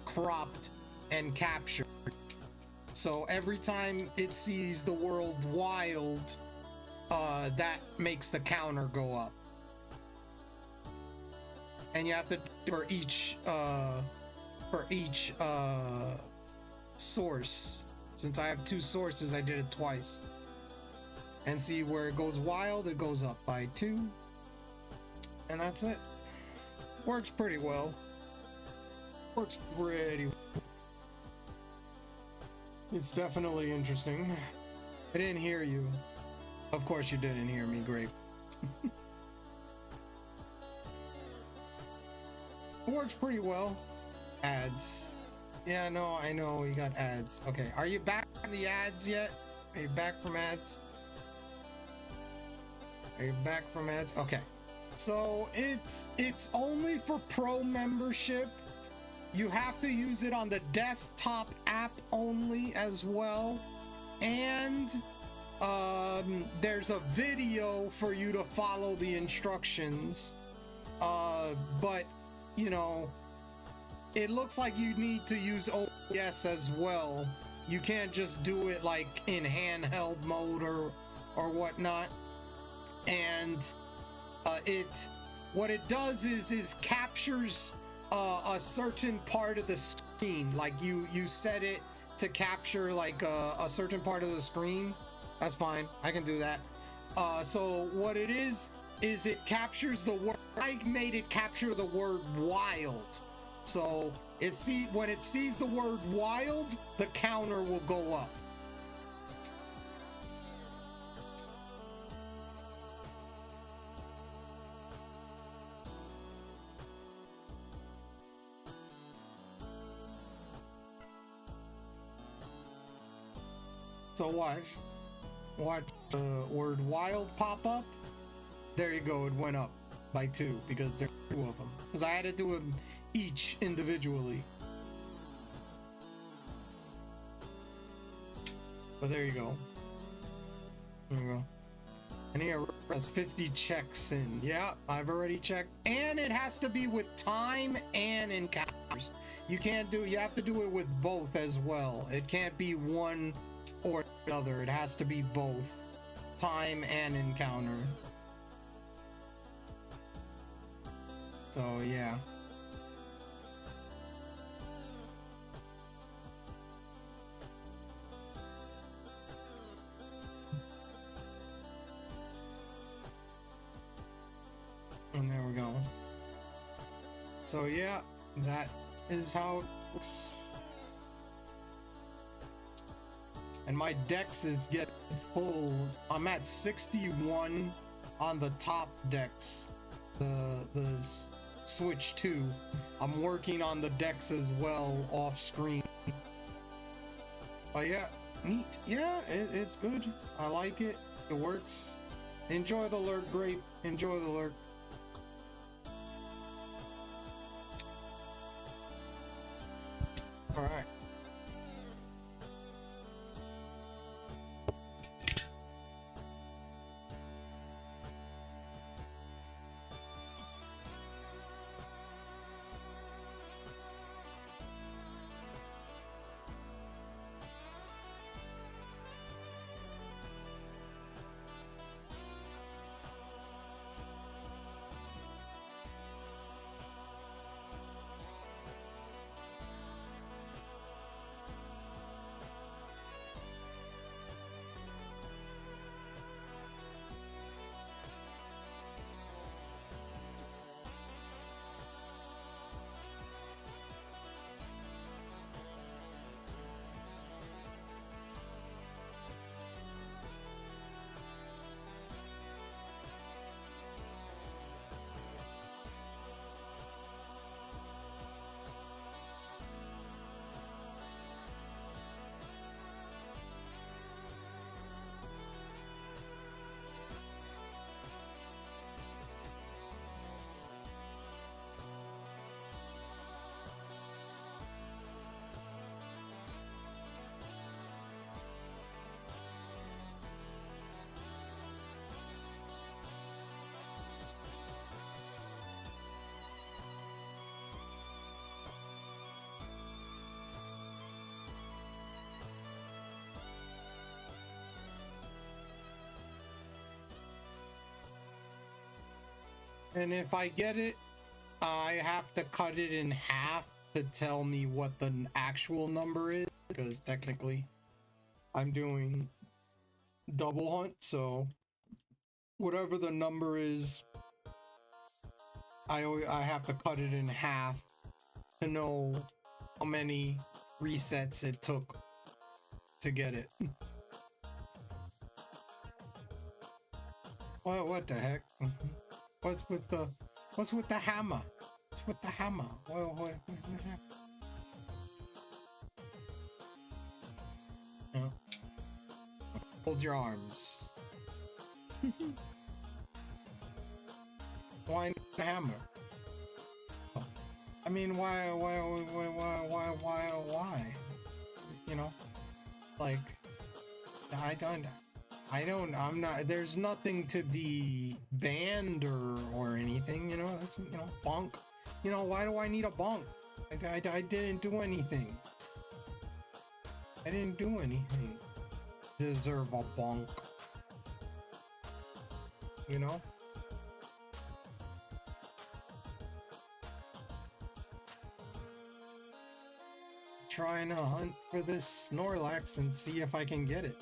cropped and captured. So every time it sees the word wild, that makes the counter go up. And you have to for each source. Since I have 2 sources, I did it twice. And see where it goes wild, it goes up by 2. And that's it. Works pretty well. It's definitely interesting. I didn't hear you. Of course you didn't hear me, Grape. It works pretty well. Ads. Yeah, no, I know you got ads. Okay, are you back from the ads yet? Are you back from ads? Okay. So it's only for pro membership. You have to use it on the desktop app only as well. And there's a video for you to follow the instructions. But you know, it looks like you need to use OBS as well. You can't just do it like in handheld mode or whatnot. And what it does is captures a certain part of the screen. Like you set it to capture like a certain part of the screen, That's fine. I can do that. So what it is it captures the word. I made it capture the word wild. So when it sees the word wild, the counter will go up. So watch the word wild pop up. There you go, it went up by 2 because there are 2 of them. Because I had to do them each individually. But there you go. There you go. And here has 50 checks in. Yeah, I've already checked. And it has to be with time and encounters. You have to do it with both as well. It can't be one or the other. It has to be both time and encounter. So yeah. And there we go. So yeah, that is how it looks. And my dex is getting full. I'm at 61 on the top dex. The Switch 2. I'm working on the dex as well off screen. But yeah, neat. Yeah, it's good. I like it. It works. Enjoy the lurk, Grape. Enjoy the lurk. All right. And if I get it, I have to cut it in half to tell me what the actual number is, because technically I'm doing double hunt, so whatever the number is, I have to cut it in half to know how many resets it took to get it. What the heck? What's with the hammer? What's with the hammer? What happened? Oh. Hold your arms. Why the hammer? Oh. I mean, why? You know, like, I'm not, there's nothing to be banned or anything, you know, that's, you know, bonk. You know, why do I need a bonk? I didn't do anything. I didn't do anything. Deserve a bonk. You know? Trying to hunt for this Snorlax and see if I can get it.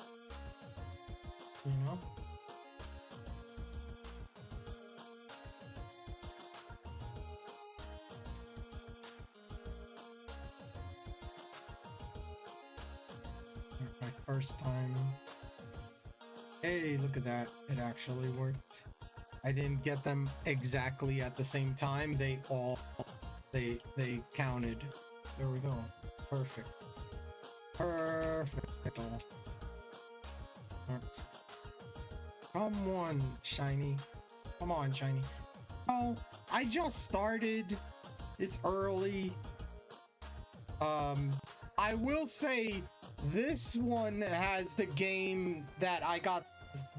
My first time. Hey, look at that. It actually worked. I didn't get them exactly at the same time. They counted. There we go. Perfect. Perfect. Come on, shiny. Come on, shiny. Oh, I just started. It's early. I will say this one has the game that I got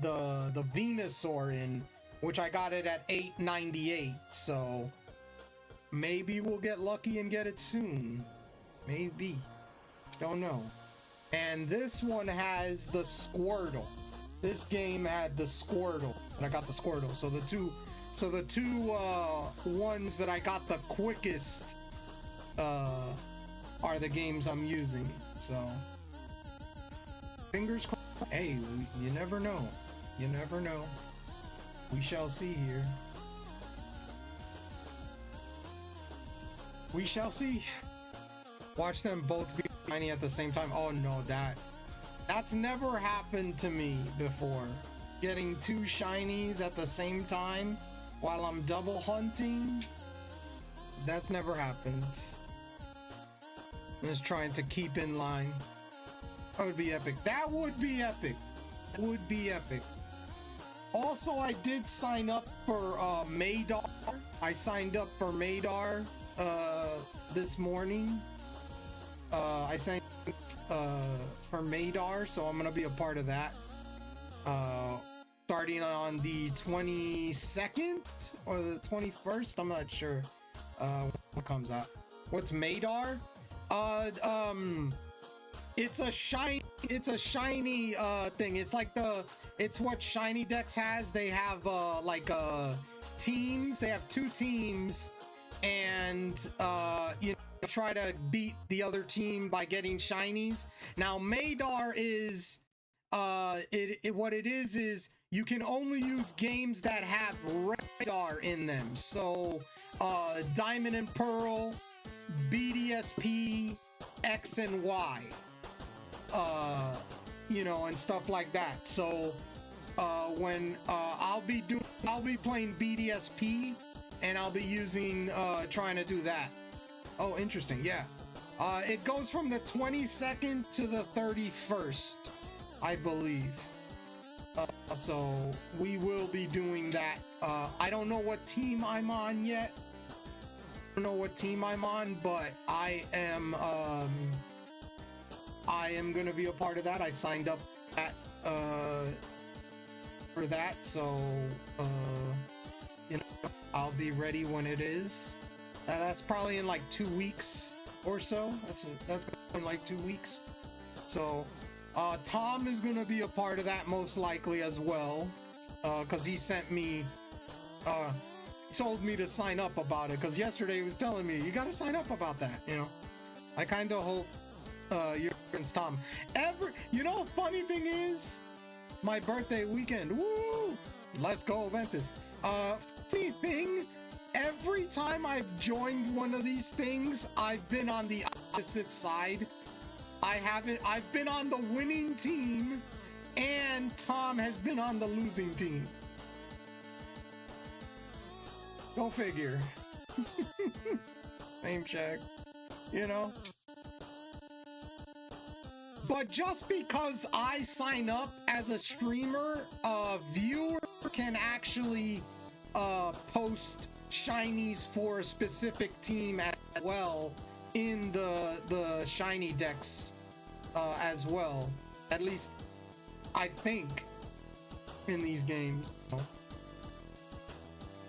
the Venusaur in, which I got it at $8.98. So maybe we'll get lucky and get it soon. Maybe. Don't know. And this one has the Squirtle. This game had the Squirtle, and I got the Squirtle. So the two ones that I got the quickest are the games I'm using. So fingers crossed. Hey, you never know. You never know. We shall see here. We shall see. Watch them both be shiny at the same time. Oh no, that's never happened to me before. Getting two shinies at the same time while I'm double hunting. That's never happened. I'm just trying to keep in line. That would be epic. That would be epic. That would be epic. Also, I did sign up for Madar. I signed up for Madar this morning. I signed for Madar, so I'm gonna be a part of that. Starting on the 22nd or the 21st, I'm not sure what comes out. What's Madar? It's a shiny thing. It's like it's what Shiny Dex has. They have teams. They have two teams, and you know, try to beat the other team by getting shinies. Now Madar is what it is you can only use games that have radar in them. So Diamond and Pearl, BDSP, X and Y, you know, and stuff like that. So when I'll be playing BDSP, and I'll be using trying to do that. Oh, interesting. Yeah, it goes from the 22nd to the 31st, I believe. So we will be doing that. I don't know what team I'm on yet. I don't know what team I'm on, but I am gonna be a part of that. I signed up for that, so you know, I'll be ready when it is. That's probably in like 2 weeks or so. That's in like 2 weeks. So Tom is gonna be a part of that most likely as well, because he sent me told me to sign up about it, because yesterday he was telling me you gotta sign up about that. You know, I kind of hope your friend's Tom. You know, funny thing is, my birthday weekend. Woo! Let's go, Ventus. Funny thing, every time I've joined one of these things, I've been on the opposite side. I've been on the winning team, and Tom has been on the losing team. Go figure. Same shag, you know? But just because I sign up as a streamer, a viewer can actually post shinies for a specific team as well in the shiny decks as well. At least I think in these games.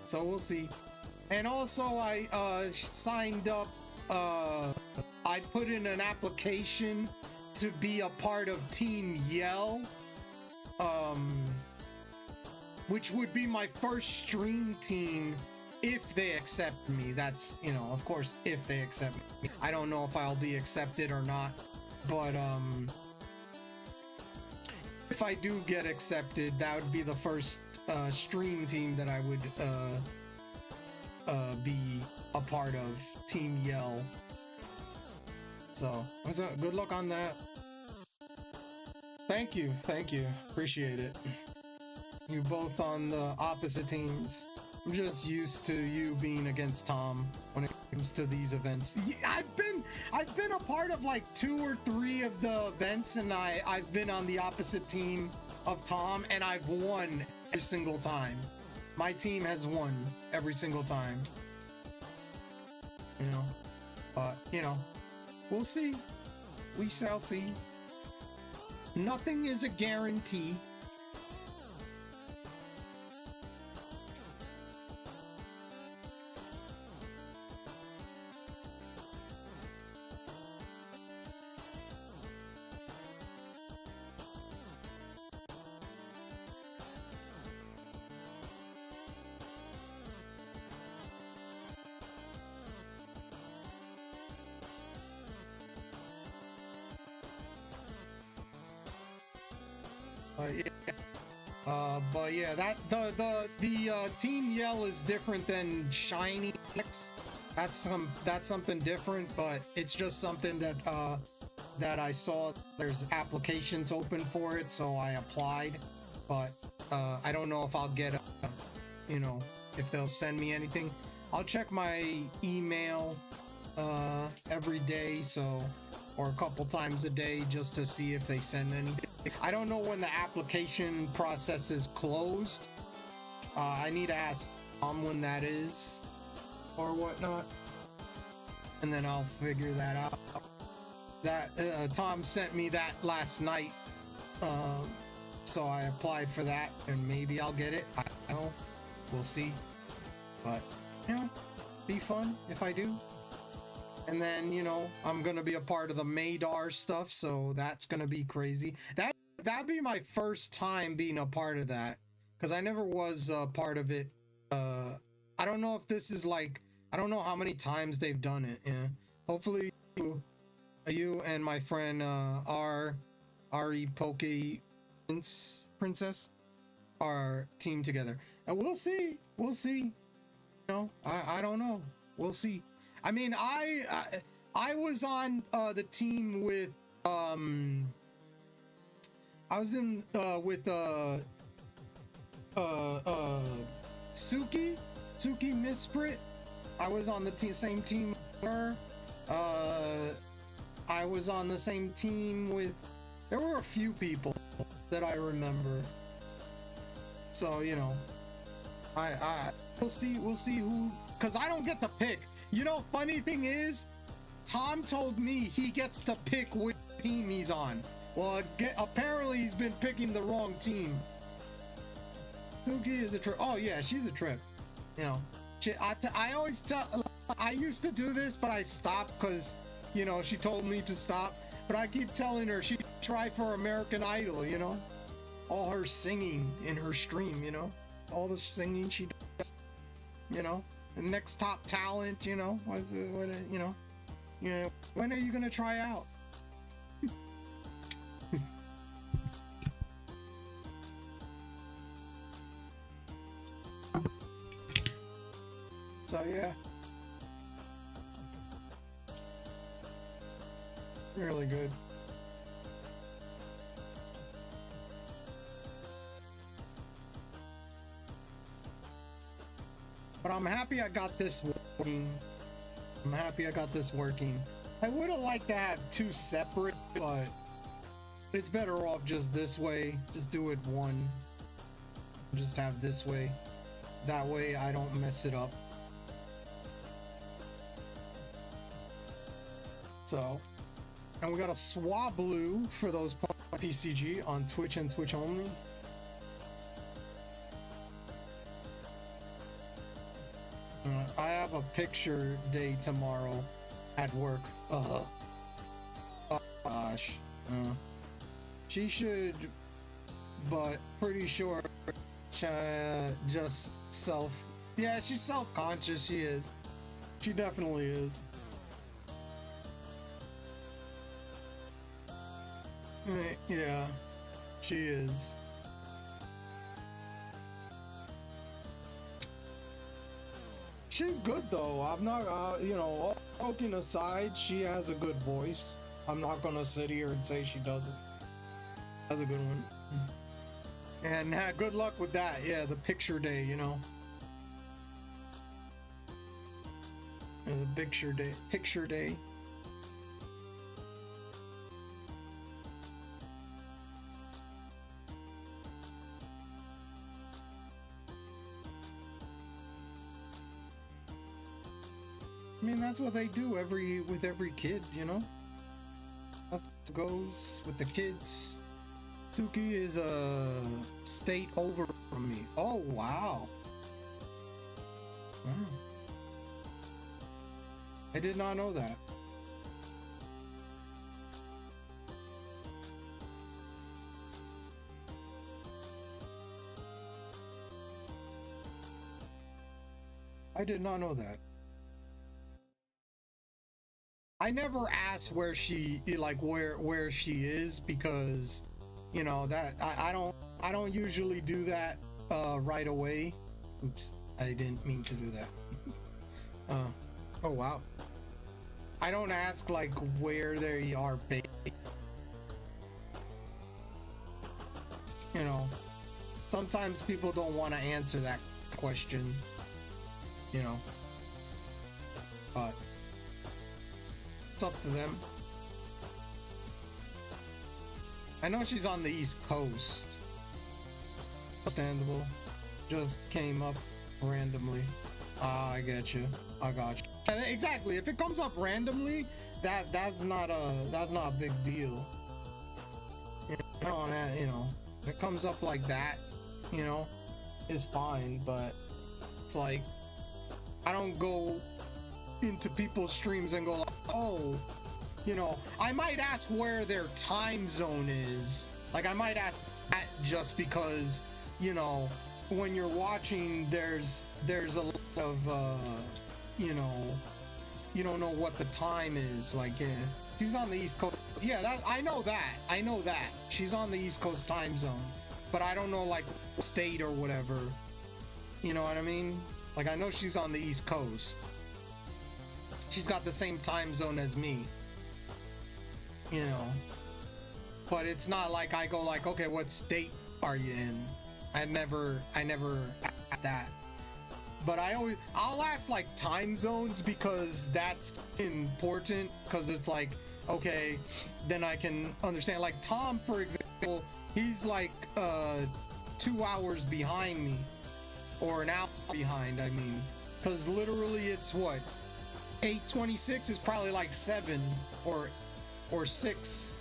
So we'll see. And also I signed up, I put in an application to be a part of Team Yell, which would be my first stream team if they accept me. That's, you know, of course, if they accept me. I don't know if I'll be accepted or not, but if I do get accepted, that would be the first stream team that I would be a part of, Team Yell. So good luck on that. Thank you, appreciate it. You both on the opposite teams. I'm just used to you being against Tom when it comes to these events. I've been a part of like 2 or 3 of the events, and I've been on the opposite team of Tom, and I've won every single time. My team has won every single time. You know, but you know, we'll see. We shall see. Nothing is a guarantee. But yeah, that the team yell is different than shiny X. That's something different, but it's just something that I saw. There's applications open for it, so I applied. But I don't know if I'll get you know, if they'll send me anything. I'll check my email every day, so, or a couple times a day, just to see if they send anything. I don't know when the application process is closed. I need to ask Tom when that is or whatnot, and then I'll figure that out. That Tom sent me that last night, so I applied for that, and maybe I'll get it. I don't know. We'll see. But you know, be fun if I do. And then, you know, I'm gonna be a part of the Madar stuff, so that's gonna be crazy. That'd be my first time being a part of that, because I never was a part of it. I don't know if this is like, I don't know how many times they've done it. Yeah, hopefully you and my friend Ari Poke Princess are team together, and we'll see. You know, I don't know. We'll see. I mean, I was on the team with I was in with Suki Misprit. I was on the same team with her. I was on the same team with, there were a few people that I remember. So, you know, we'll see who, because I don't get to pick. You know, funny thing is, Tom told me he gets to pick which team he's on. Well, apparently he's been picking the wrong team. Suki is a trip. Oh yeah, she's a trip. You know, I always tell. I used to do this, but I stopped because, you know, she told me to stop. But I keep telling her she tried for American Idol. You know, all her singing in her stream. You know, all the singing she does. You know, the next top talent. You know, you know, when are you gonna try out? So yeah, really good. But I'm happy I got this working. I would have liked to have 2 separate, but it's better off just this way. Just do it one. Just have this way. That way I don't mess it up. So, and we got a Swablu for those PCG on Twitch and Twitch only. I have a picture day tomorrow at work. Oh gosh. She should, but pretty sure just yeah, she's self-conscious. She is. She definitely is. Yeah, she is. She's good though. I'm not, you know, all joking aside, she has a good voice. I'm not gonna sit here and say she doesn't. That's a good one. And good luck with that. Yeah, the picture day, you know. The picture day. Picture day. I mean, that's what they do with every kid, you know? That's how it goes with the kids. Suki is a state over from me. Oh, wow. I did not know that. I did not know that. I never asked where she where she is because, you know, that I don't usually do that right away. Oops, I didn't mean to do that. Oh wow. I don't ask like where they are based. You know, sometimes people don't want to answer that question, you know, but it's up to them. I know she's on the East Coast. Understandable. Just came up randomly. I get you. I got you. Exactly. If it comes up randomly, that's not a big deal. You know, if it comes up like that, you know, it's fine. But it's like I don't go into people's streams and go like, oh, you know, I might ask where their time zone is. Like I might ask that just because, you know, when you're watching, there's a lot of you know, you don't know what the time is. Like, yeah, she's on the East Coast. Yeah, I know that she's on the East Coast time zone, but I don't know like state or whatever. You know what I mean? Like I know she's on the East Coast. She's got the same time zone as me. You know, but it's not like I go like, okay, what state are you in? I never asked that. But I'll ask like time zones because that's important, because it's like, okay, then I can understand. Like Tom, for example, he's like 2 hours behind me, or an hour behind, I mean, because literally it's what, 8:26 is probably like 7 or 6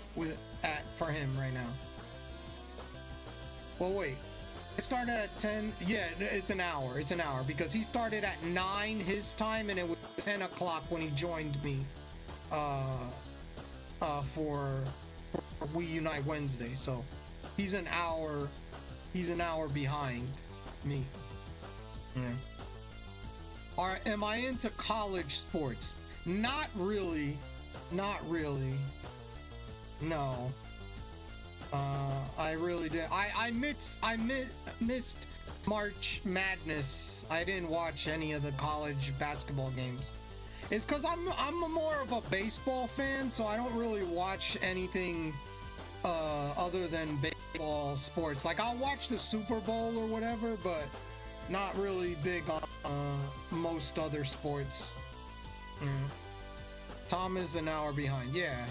for him right now. Well, wait. It started at 10. Yeah, it's an hour. It's an hour because he started at 9 his time, and it was 10 o'clock when he joined me for We Unite Wednesday. So he's an hour behind me. Yeah. Am I into college sports? Not really. Not really. No. I really did. I missed March Madness. I didn't watch any of the college basketball games. It's because I'm more of a baseball fan, so I don't really watch anything other than baseball sports. Like I'll watch the Super Bowl or whatever, but not really big on most other sports. Tom is an hour behind. Yeah.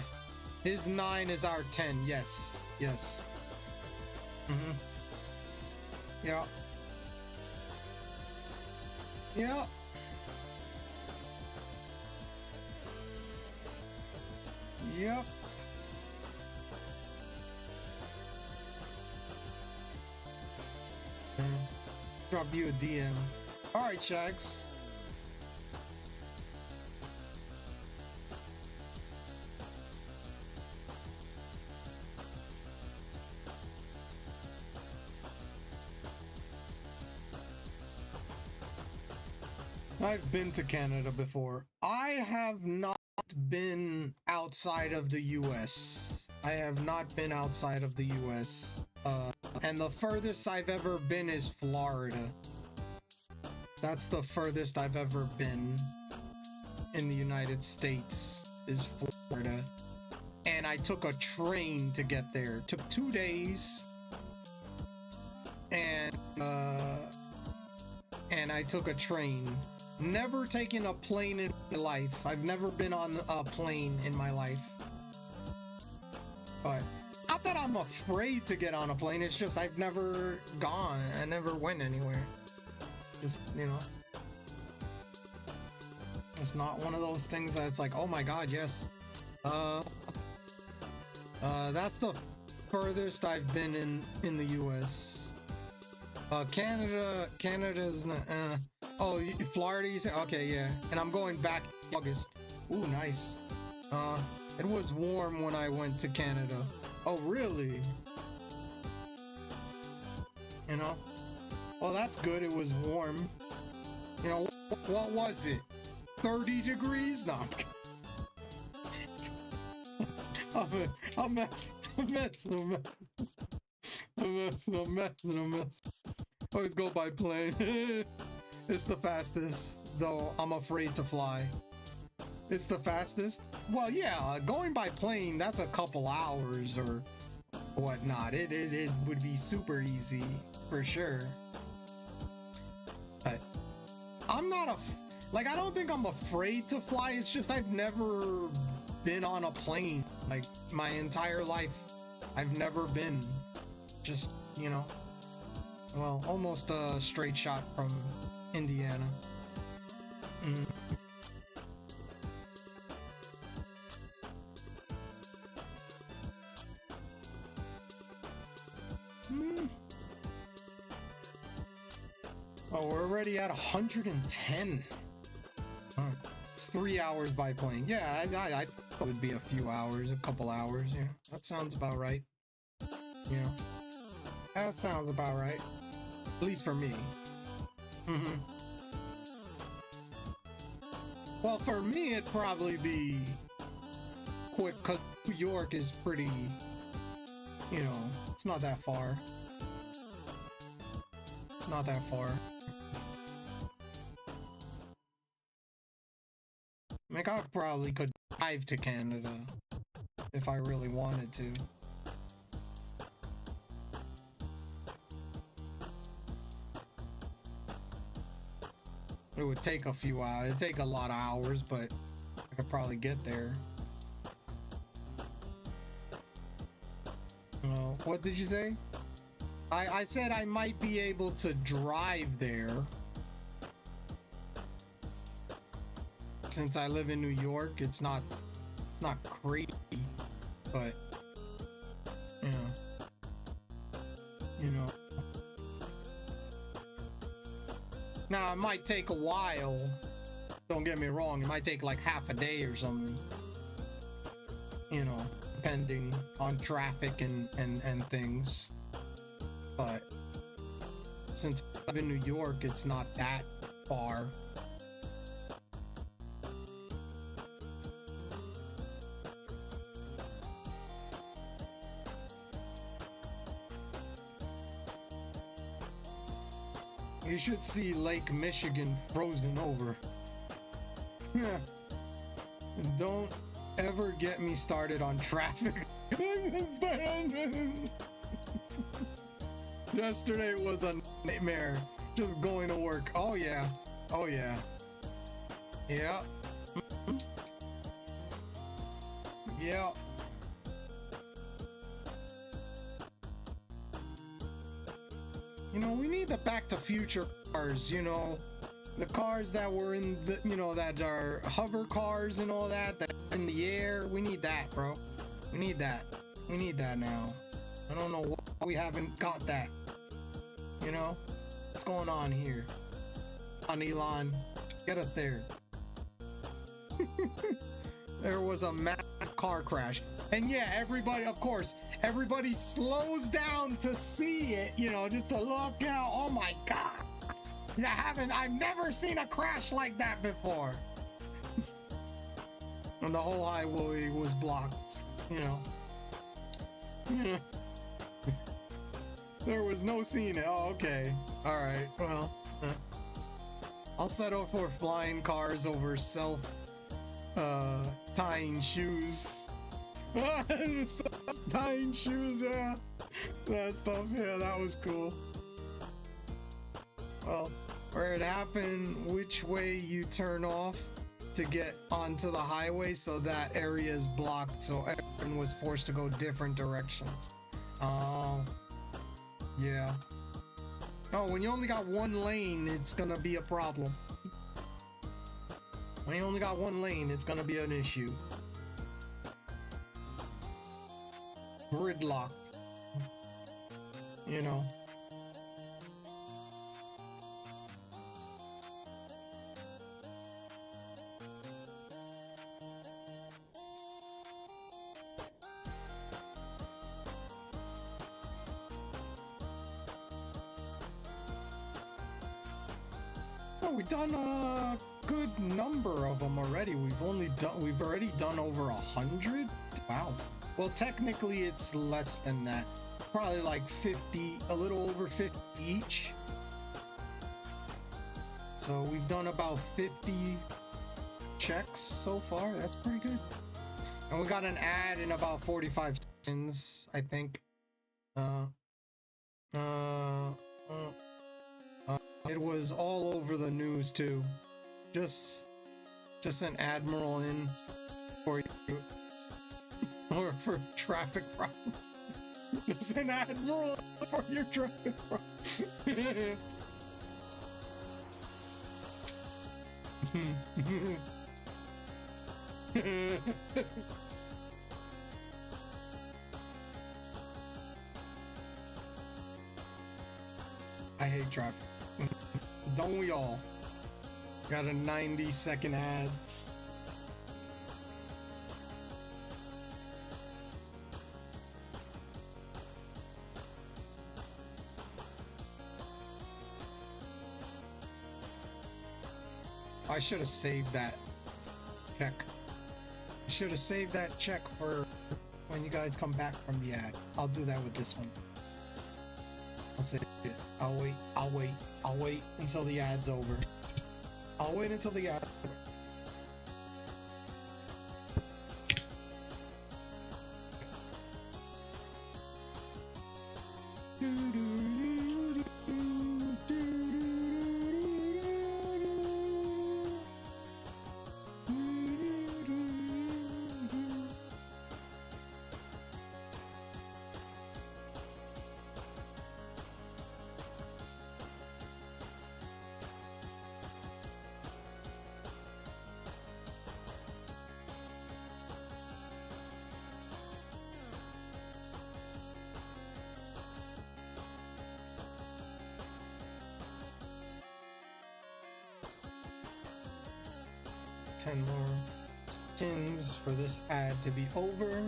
His 9 is our 10. Yes. Yes. Yeah. Yeah. Yep. Drop you a DM. All right, Shags. I've been to Canada before. I have not been outside of the US. I have not been outside of the US. And the furthest I've ever been is Florida. That's the furthest I've ever been in the United States, is Florida. and I took a train to get there. It took 2 days, and I took a train. Never taken a plane in my life. I've never been on a plane in my life. But not that I'm afraid to get on a plane, it's just I've never gone. I never went anywhere. Just, you know. It's not one of those things that's like, oh my god, yes. That's the furthest I've been in the US. Canada's not, oh, Florida, you say? Okay, yeah. And I'm going back in August. Ooh, nice. It was warm when I went to Canada. Oh, really? You know? Well, that's good. It was warm. You know, what was it? 30 degrees? No. I'm messing. Always go by plane. It's the fastest, though I'm afraid to fly. It's the fastest? Well, yeah, going by plane, that's a couple hours or whatnot. It would be super easy, for sure. But I'm not like, I don't think I'm afraid to fly. It's just I've never been on a plane, like, my entire life. I've never been. Just, you know, well, almost a straight shot from Indiana. Oh, we're already at 110. It's 3 hours by plane. Yeah, I thought it would be a few hours, a couple hours. Yeah, that sounds about right. Yeah, that sounds about right. At least for me. Well, for me, it'd probably be quick, because New York is pretty, you know, it's not that far. It's not that far. Like, I probably could drive to Canada if I really wanted to. It would take a few hours. It'd take a lot of hours, but I could probably get there. What did you say? I said I might be able to drive there. Since I live in New York, it's not crazy, but you know. Now, it might take a while. Don't get me wrong, it might take like half a day or something. You know, depending on traffic and things. But since I live in New York, it's not that far. You should see Lake Michigan frozen over. Yeah. Don't ever get me started on traffic. Yesterday was a nightmare. Just going to work. Oh yeah. Oh yeah. Yeah. Yeah. You know, we need the Back to Future cars, you know, the cars that were in the, you know, that are hover cars and all that, that are in the air. We need that, bro. We need that. We need that now. I don't know why we haven't got that. You know, what's going on here? On Elon, get us there. There was a massive car crash. And yeah, everybody, of course, everybody slows down to see it, you know, just to look, you know, oh my god. I've never seen a crash like that before. And the whole highway was blocked, you know. Yeah. There was no seeing it. Oh, okay. Alright, well, I'll settle for flying cars over tying shoes. Tying shoes, yeah. That stuff, yeah, that was cool. Well, where it happened, which way you turn off to get onto the highway, so that area is blocked, so everyone was forced to go different directions. Oh, yeah. No, when you only got one lane, it's gonna be a problem. When you only got one lane, it's gonna be an issue. Gridlock. You know. Oh, we've done a good number of them already. We've already done over 100. Wow. Well, technically it's less than that. Probably like 50, a little over 50 each. So we've done about 50 checks so far. That's pretty good. And we got an ad in about 45 seconds, I think. It was all over the news too. Just an admiral in for you, or for traffic problems. Just an admiral for your traffic problems. I hate traffic. Don't we all? Got a 90-second ads. I should have saved that check. I should have saved that check for when you guys come back from the ad. I'll do that with this one. I'll save it. I'll wait until the ad's over. I'll wait until the ad's over. Ten more tins for this ad to be over.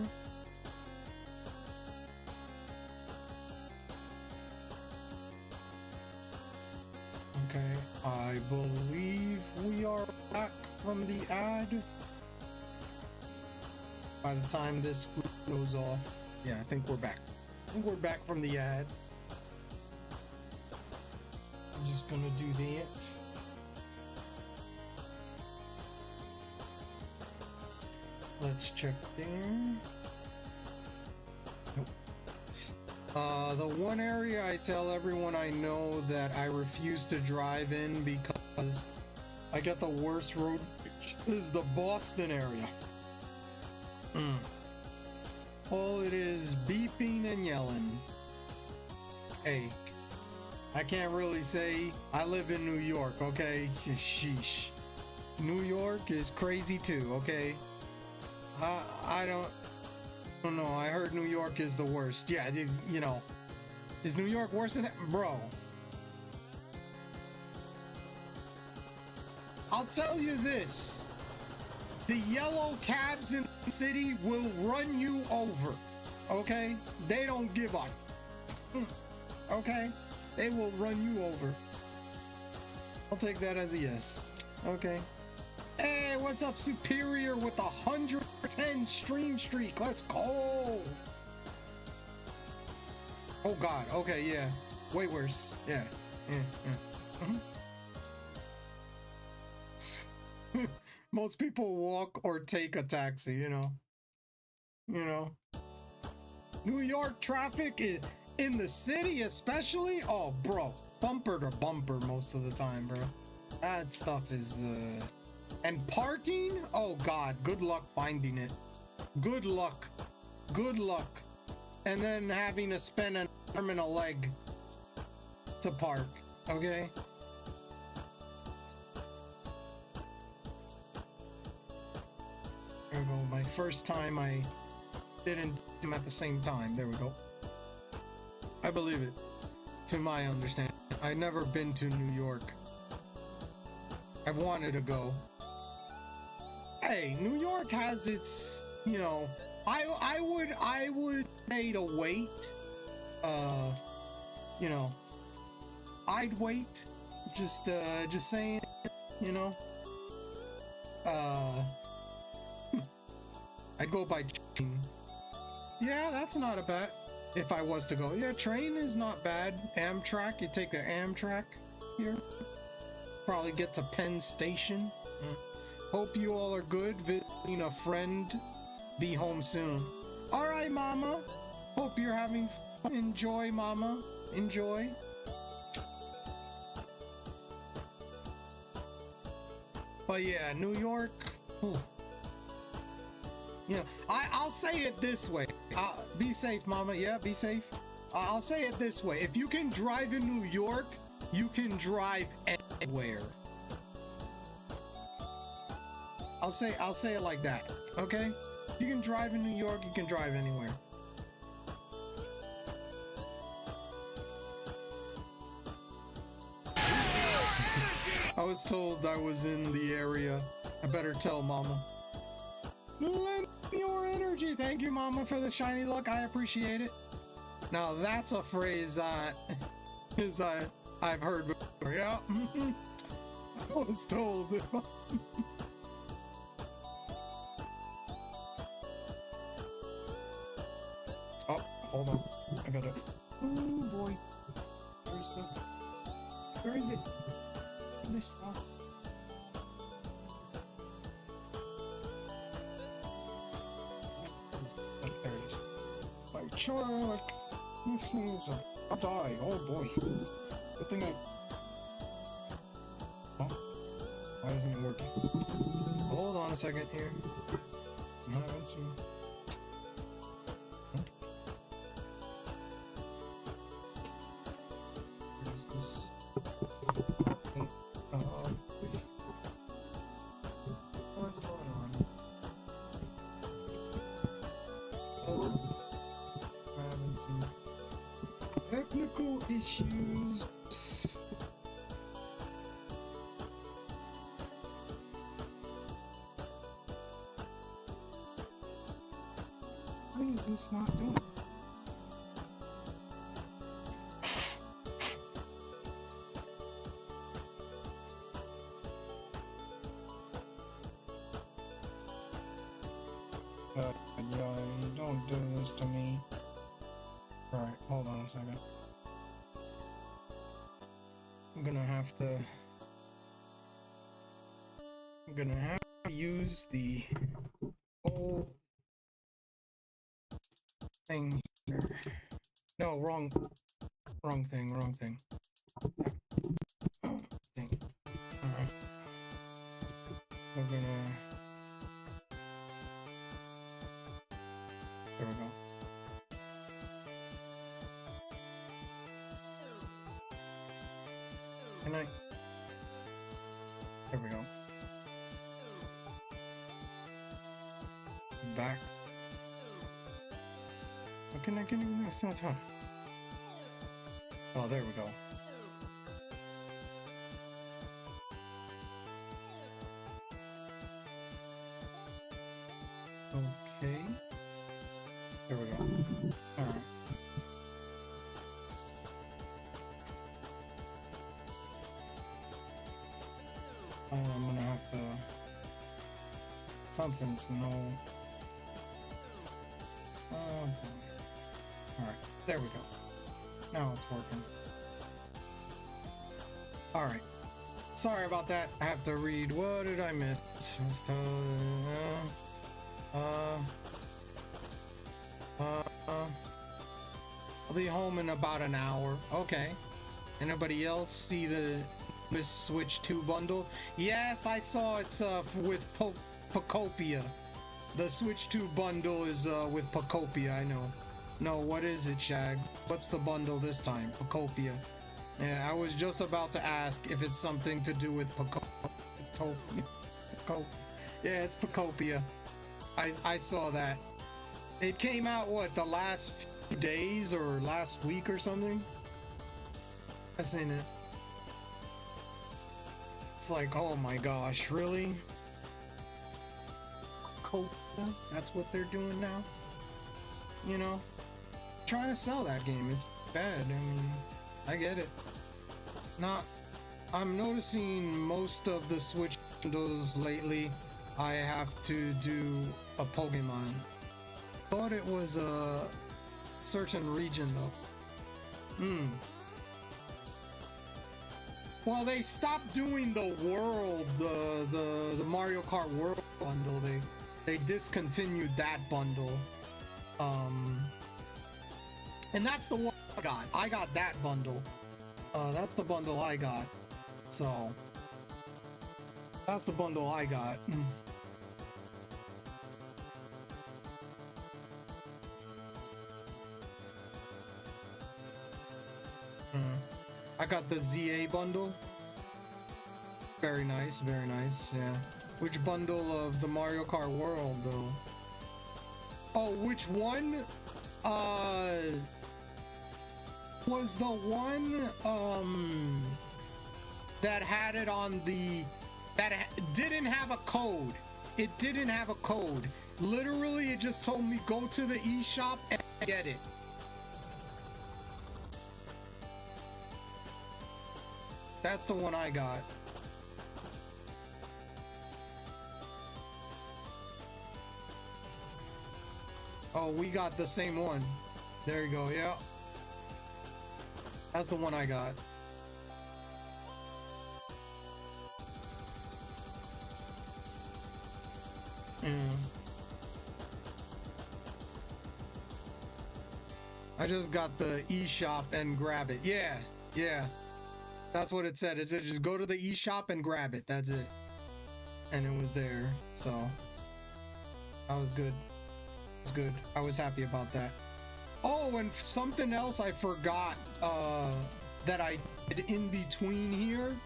Okay, I believe we are back from the ad. By the time this goes off, yeah, I think we're back. I think we're back from the ad. I'm just gonna do that. Let's check there. Nope. The one area I tell everyone I know that I refuse to drive in because I get the worst road rage is the Boston area. All it is beeping and yelling. Hey, I can't really say I live in New York, okay? Sheesh. New York is crazy too, okay? I don't know. I heard New York is the worst. Yeah, you know. Is New York worse than that? Bro. I'll tell you this. The yellow cabs in the city will run you over. Okay? They don't give up. Okay? They will run you over. I'll take that as a yes. Okay. Hey, what's up, Superior with 110 stream streak? Let's go. Oh God. Okay, yeah. Way worse. Yeah. Most people walk or take a taxi, you know. you know. New York traffic is in the city, especially. Oh, bro, bumper to bumper most of the time, bro. That stuff is. And parking. Oh God, good luck finding it. Good luck. Good luck. And then having to spend an arm and a leg to park. Okay. There we go. My first time I didn't do them at the same time. There we go. I believe it. To my understanding. I've never been to New York. I've wanted to go. Hey, New York has its, you know, I would say to wait. You know, I'd wait. Just saying, you know. I'd go by train. Yeah, that's not a bad. If I was to go, yeah, train is not bad. Amtrak, you take the Amtrak here. Probably get to Penn Station. Hope you all are good. Visiting a friend. Be home soon. All right, Mama. Hope you're having fun. Enjoy, Mama. Enjoy. But yeah, New York. Ooh. You know, I'll say it this way. Be safe, Mama. Yeah, be safe. I'll say it this way. If you can drive in New York, you can drive anywhere. I'll say it like that. Okay? You can drive in New York, you can drive anywhere. I was told I was in the area. I better tell Mama. Lend your energy. Thank you, Mama, for the shiny luck. I appreciate it. Now that's a phrase I've heard before. Yeah. I was told. Oh, hold on. I gotta. Oh boy. Where is it? Missed us. There it is. My child, this thing is a die. Oh boy. Good thing I. Oh, why isn't it working? Hold on a second here. I'm having some. Where's this? What's going on? Oh, I'm having some technical issues. Why is this not doing? Yeah, don't do this to me. Alright, hold on a second. I'm gonna have to use the whole thing here. No, wrong thing. Thing. Alright. We're gonna. There we go. Can I? There we go. Back. Can I get it? It's not time. Oh, there we go. Okay. There we go. Alright. I'm gonna have to. Something's no. Alright, there we go. Now it's working. Alright. Sorry about that. I have to read. What did I miss? I'll be home in about an hour. Okay. Anybody else see the Switch 2 bundle? Yes, I saw it's with Pocopia. The Switch 2 bundle is with Pocopia, I know. No, what is it, Shag? What's the bundle this time? Pocopia. Yeah, I was just about to ask if it's something to do with Pocopia. Yeah, it's Pocopia. I saw that. It came out, what, the last few days or last week or something? I've seen it. It's like, oh my gosh, really? Pocopia? That's what they're doing now? You know? Trying to sell that game, it's bad. I mean, I get it. I'm noticing most of the Switch bundles lately, I have to do a Pokemon. Thought it was a certain region though. Well, they stopped doing the world, the Mario Kart World bundle. They discontinued that bundle. And that's the one I got. I got that bundle. That's the bundle I got. So that's the bundle I got. I got the ZA bundle. Very nice, yeah. Which bundle of the Mario Kart World though? Oh, which one? Was the one that had it on the didn't have a code. It didn't have a code. Literally, it just told me go to the eShop and get it. That's the one I got. Oh, we got the same one. There you go, yeah. That's the one I got. I just got the eShop and grab it. Yeah. That's what it said. It said just go to the eShop and grab it. That's it. And it was there. So that was good. It's good. I was happy about that. Oh, and something else I forgot that I did in between here.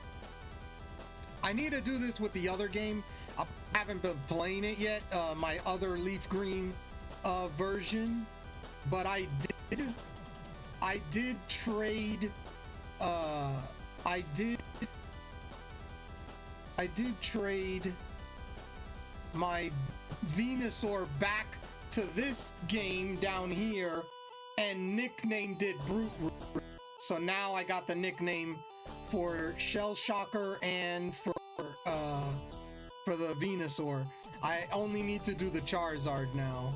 I need to do this with the other game. I haven't been playing it yet, my other Leaf Green version, but I did trade I did trade my Venusaur back to this game down here and nicknamed it Brute Root. So now I got the nickname for Shell Shocker and for the Venusaur. I only need to do the Charizard now.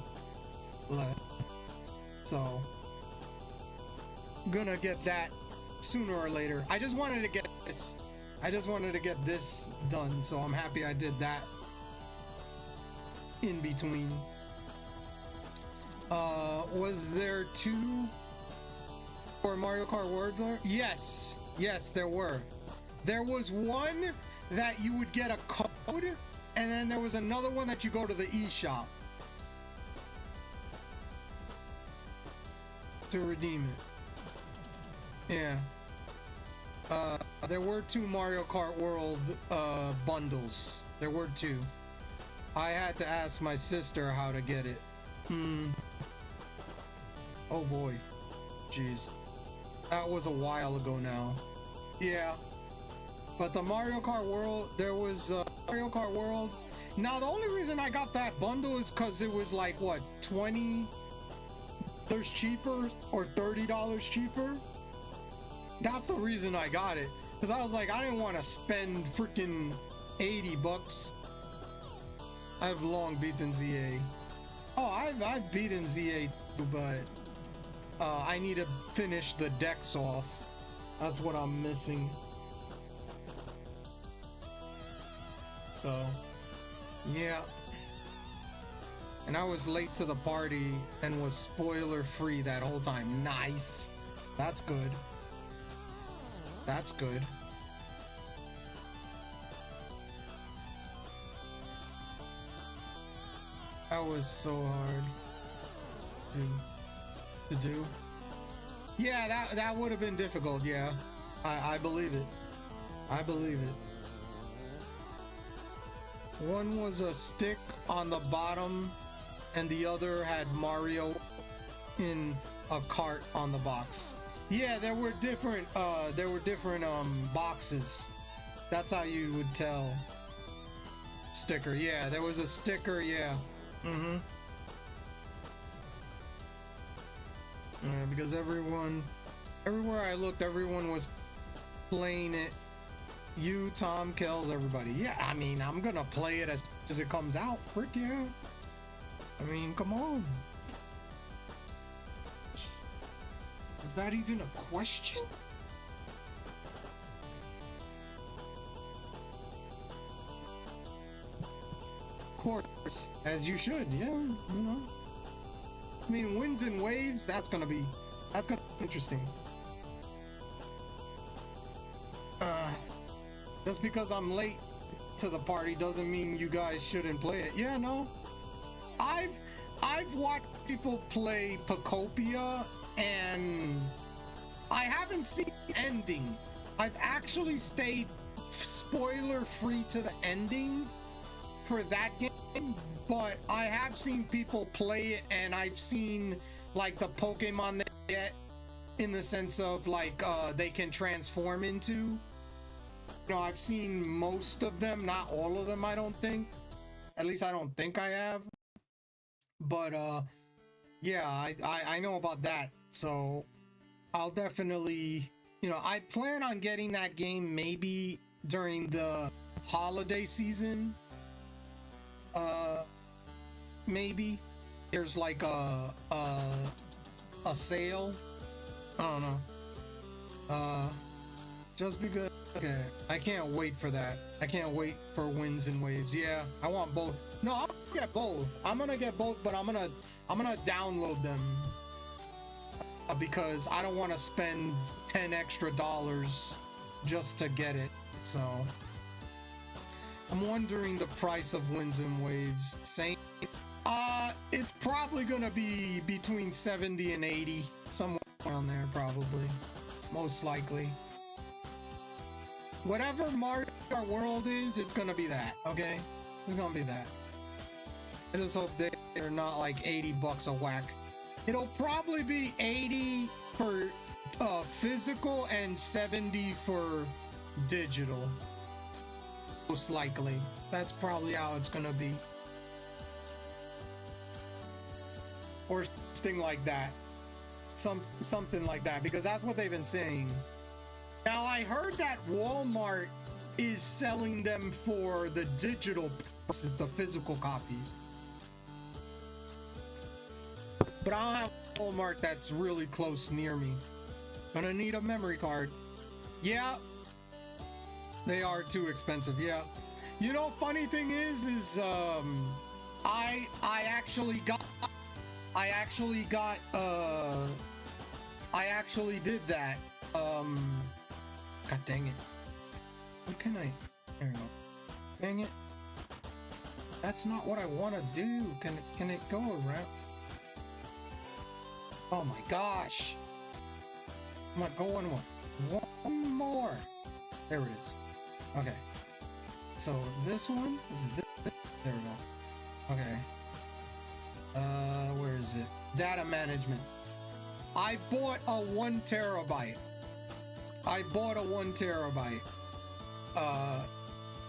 So gonna get that sooner or later. I just wanted to get this. I just wanted to get this done, so I'm happy I did that in between. Was there two for Mario Kart World? Yes, there were. There was one that you would get a code, and then there was another one that you go to the eShop to redeem it. Yeah. There were two Mario Kart World bundles. There were two. I had to ask my sister how to get it. Oh boy. Jeez. That was a while ago now. Yeah. But the Mario Kart World, there was Mario Kart World. Now the only reason I got that bundle is because it was like, what, $20 cheaper or $30 cheaper? That's the reason I got it. Because I was like, I didn't want to spend freaking $80. I've long beaten ZA. Oh, I've beaten ZA too, but I need to finish the decks off. That's what I'm missing. So, yeah. And I was late to the party and was spoiler free that whole time. Nice. That's good. That's good. That was so hard to do. Yeah, that would have been difficult. Yeah, I believe it. I believe it. One was a stick on the bottom, and the other had Mario in a cart on the box. Yeah, there were different boxes. That's how you would tell. Sticker. Yeah, there was a sticker. Yeah. Mm-hmm. Yeah, because everywhere I looked, everyone was playing it. You, Tom, Kells, everybody. Yeah, I mean, I'm gonna play it as soon as it comes out. Frick yeah. I mean, come on. Is that even a question? Of course, as you should, yeah, you know. I mean, winds and waves, that's gonna be interesting. Just because I'm late to the party doesn't mean you guys shouldn't play it. Yeah, no. I've watched people play Pacopia and I haven't seen the ending. I've actually stayed spoiler free to the ending for that game, but I have seen people play it and I've seen like the Pokemon they get in the sense of like they can transform into. You know, I've seen most of them, not all of them, I don't think. At least I don't think I have. But yeah, I know about that. So I'll definitely, you know, I plan on getting that game maybe during the holiday season. Maybe there's like a sale. I don't know. Just because. Okay, I can't wait for that. I can't wait for Winds and Waves. Yeah, I want both. No, I'm gonna get both. I'm gonna get both, but I'm gonna download them because I don't want to spend $10 extra just to get it. So I'm wondering the price of Winds and Waves. Same. It's probably gonna be between 70 and 80, somewhere around there, probably, most likely. Whatever Mario World is, it's gonna be that, okay? It's gonna be that. I just hope they're not like $80 a whack. It'll probably be 80 for physical and 70 for digital. Most likely. That's probably how it's gonna be. Or something like that. Something like that, because that's what they've been saying. Now, I heard that Walmart is selling them for the digital versus the physical copies. But I don't have a Walmart that's really close near me. Gonna need a memory card. Yeah. They are too expensive, yeah. You know, funny thing is I actually did that. God dang it. What can I... There we go. Dang it. That's not what I want to do. Can it go around? Oh my gosh. I'm gonna go one more. There it is. Okay. So this one is this. There we go. Okay. Where is it? Data management. I bought a 1 terabyte.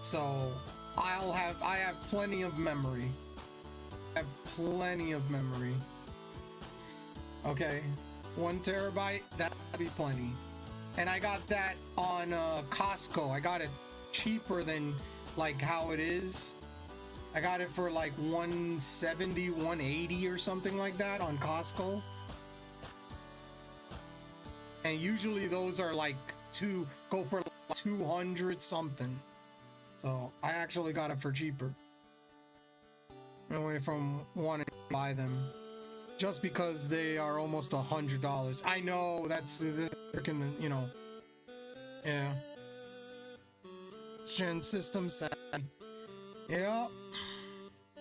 So I have plenty of memory. Okay, 1 terabyte, that'd be plenty. And I got that on Costco. I got it cheaper than like how it is. I got it for like 170, 180 or something like that on Costco. And usually those are like go for like 200 something. So I actually got it for cheaper. away from wanting to buy them. Just because they are almost $100. I know, that's the freaking, you know. Yeah. Gen system set. Yeah.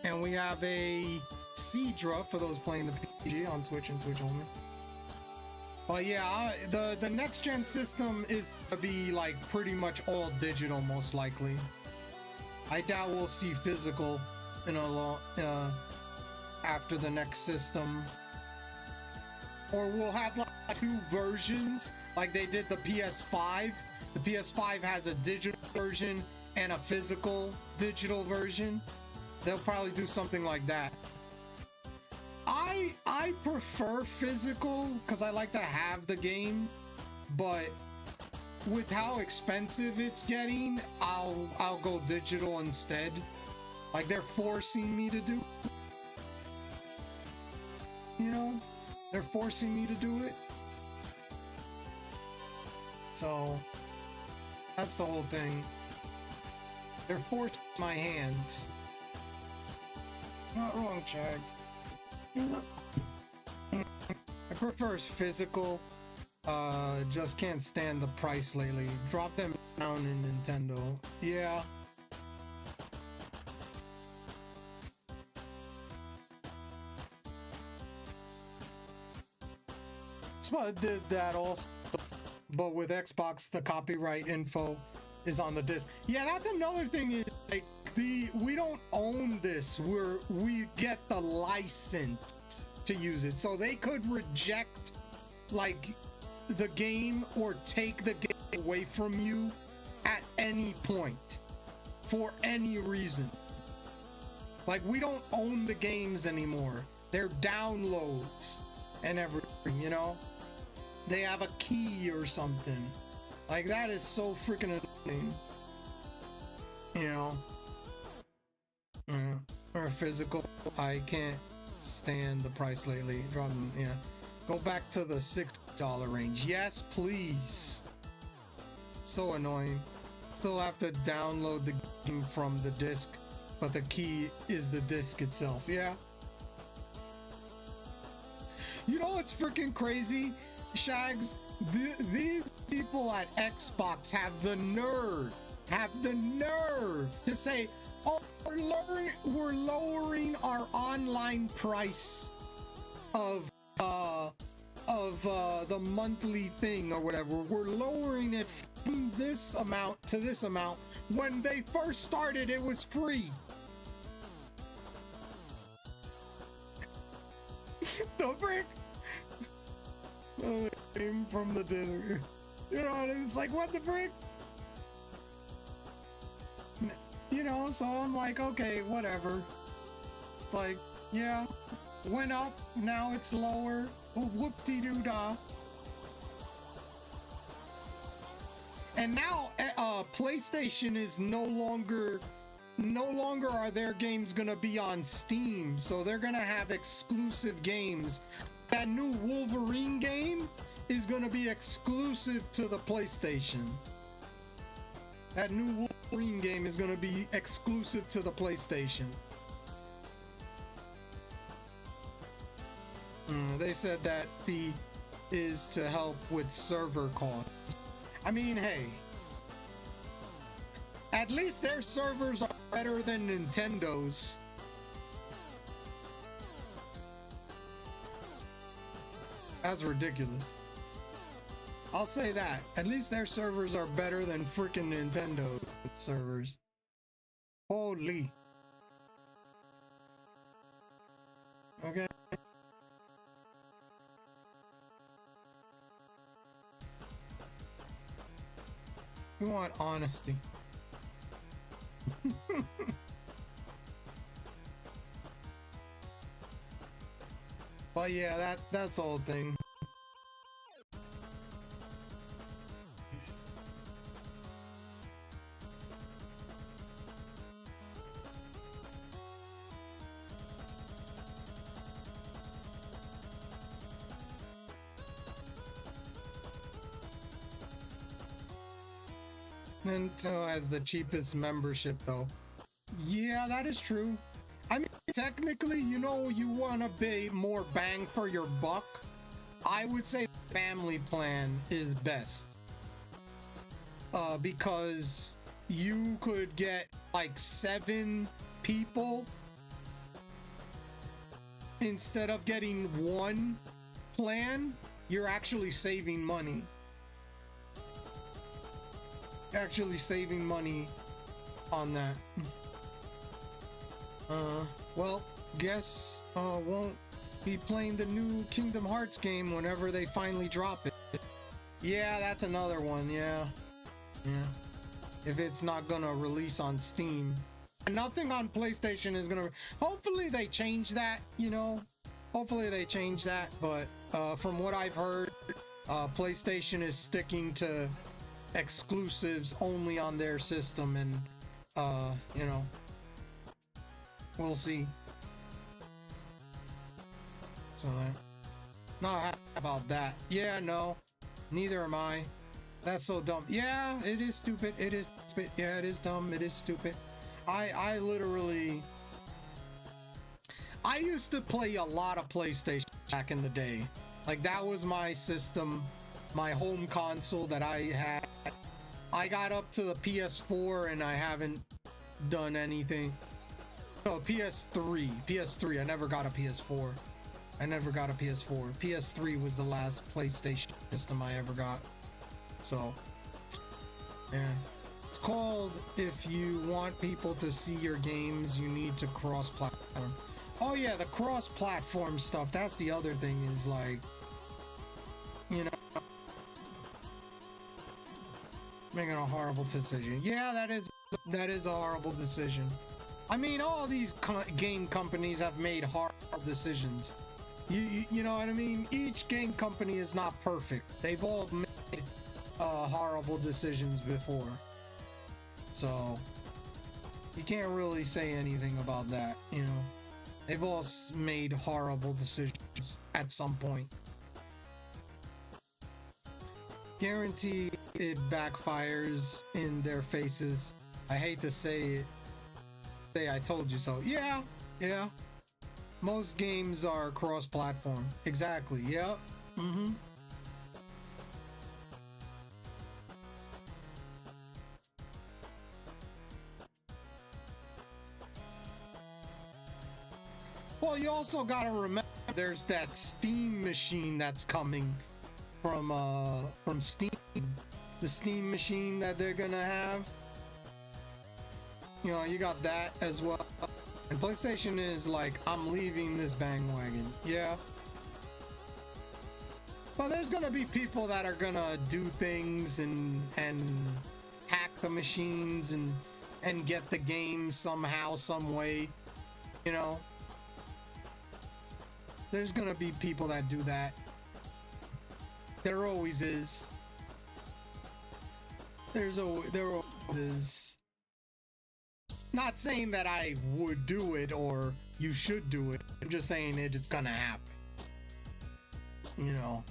And we have a Seadra for those playing the PG on Twitch and Twitch only. But yeah, the next gen system is to be like pretty much all digital, most likely. I doubt we'll see physical in a long after the next system, or we'll have like 2 versions, like they did the PS5. The PS5 has a digital version and a physical digital version. They'll probably do something like that. I prefer physical because I like to have the game, but with how expensive it's getting, I'll go digital instead. Like they're forcing me to do, you know, they're forcing me to do it. So that's the whole thing. They're forcing my hand. Not wrong, Chags. I prefer physical. Just can't stand the price lately. Drop them down in Nintendo. Yeah. Spot did that also, but with Xbox, the copyright info is on the disc. Yeah, that's another thing. Is like we don't own this. We get the license to use it, so they could reject like the game or take the game away from you at any point for any reason. Like we don't own the games anymore. They're downloads and everything, you know. They have a key or something. Like that is so freaking annoying. You know. Or physical. I can't stand the price lately. Yeah. Go back to the $6 range. Yes, please. So annoying. Still have to download the game from the disc, but the key is the disc itself. Yeah. You know what's freaking crazy, Shags? These people at Xbox have the nerve to say, oh, we're lowering our online price of the monthly thing or whatever. We're lowering it from this amount to this amount. When they first started, it was free. The brick. Oh, came from the dinner. You know, it's like, what the frick? You know, so I'm like, okay, whatever. It's like, yeah, went up, now it's lower. Oh, whoop-de-doo-dah. And now, PlayStation is no longer are their games gonna be on Steam, so they're gonna have exclusive games. That new Wolverine game is gonna be exclusive to the PlayStation. That new Wolverine game is gonna be exclusive to the PlayStation. They said that fee is to help with server costs. I mean, hey, at least their servers are better than Nintendo's. That's ridiculous. I'll say that. At least their servers are better than freaking Nintendo servers. Holy. Okay. We want honesty. But yeah, that's the whole thing. Nintendo has the cheapest membership though. Yeah, that is true. I mean, technically, you know, you want to pay more bang for your buck. I would say family plan is best. Because you could get like 7 people instead of getting one plan. You're actually saving money. Actually saving money on that. Well, guess won't be playing the new Kingdom Hearts game whenever they finally drop it. Yeah, that's another one. Yeah. If it's not gonna release on Steam. Nothing on PlayStation is gonna. Hopefully they change that, you know. Hopefully they change that, but from what I've heard, PlayStation is sticking to exclusives only on their system, and you know, we'll see. So not happy about that. Yeah, no, neither am I. That's so dumb. Yeah, it is stupid. It is stupid. Yeah, it is dumb. It is stupid. I literally, I used to play a lot of PlayStation back in the day. Like, that was my system, my home console that I had. I got up to the PS4 and I haven't done anything. No, PS3. I never got a PS4. PS3 was the last PlayStation system I ever got. So, yeah. It's called, if you want people to see your games, you need to cross-platform. Oh yeah, the cross-platform stuff, that's the other thing, is like, you know, making a horrible decision. Yeah, that is a horrible decision. I mean, all these game companies have made horrible decisions. You know what I mean? Each game company is not perfect. They've all made horrible decisions before. So, you can't really say anything about that, you know? They've all made horrible decisions at some point. Guarantee it backfires in their faces. I hate to say it. Say I told you so. Yeah. Most games are cross-platform. Exactly, yep. Well, you also gotta remember there's that Steam machine that's coming from Steam. The Steam machine that they're gonna have. You know, you got that as well. And PlayStation is like, I'm leaving this bandwagon. Yeah. Well, there's gonna be people that are gonna do things and hack the machines and get the game somehow, some way. You know. There's gonna be people that do that. There always is. There always is. Not saying that I would do it or you should do it. I'm just saying it is gonna happen. You know.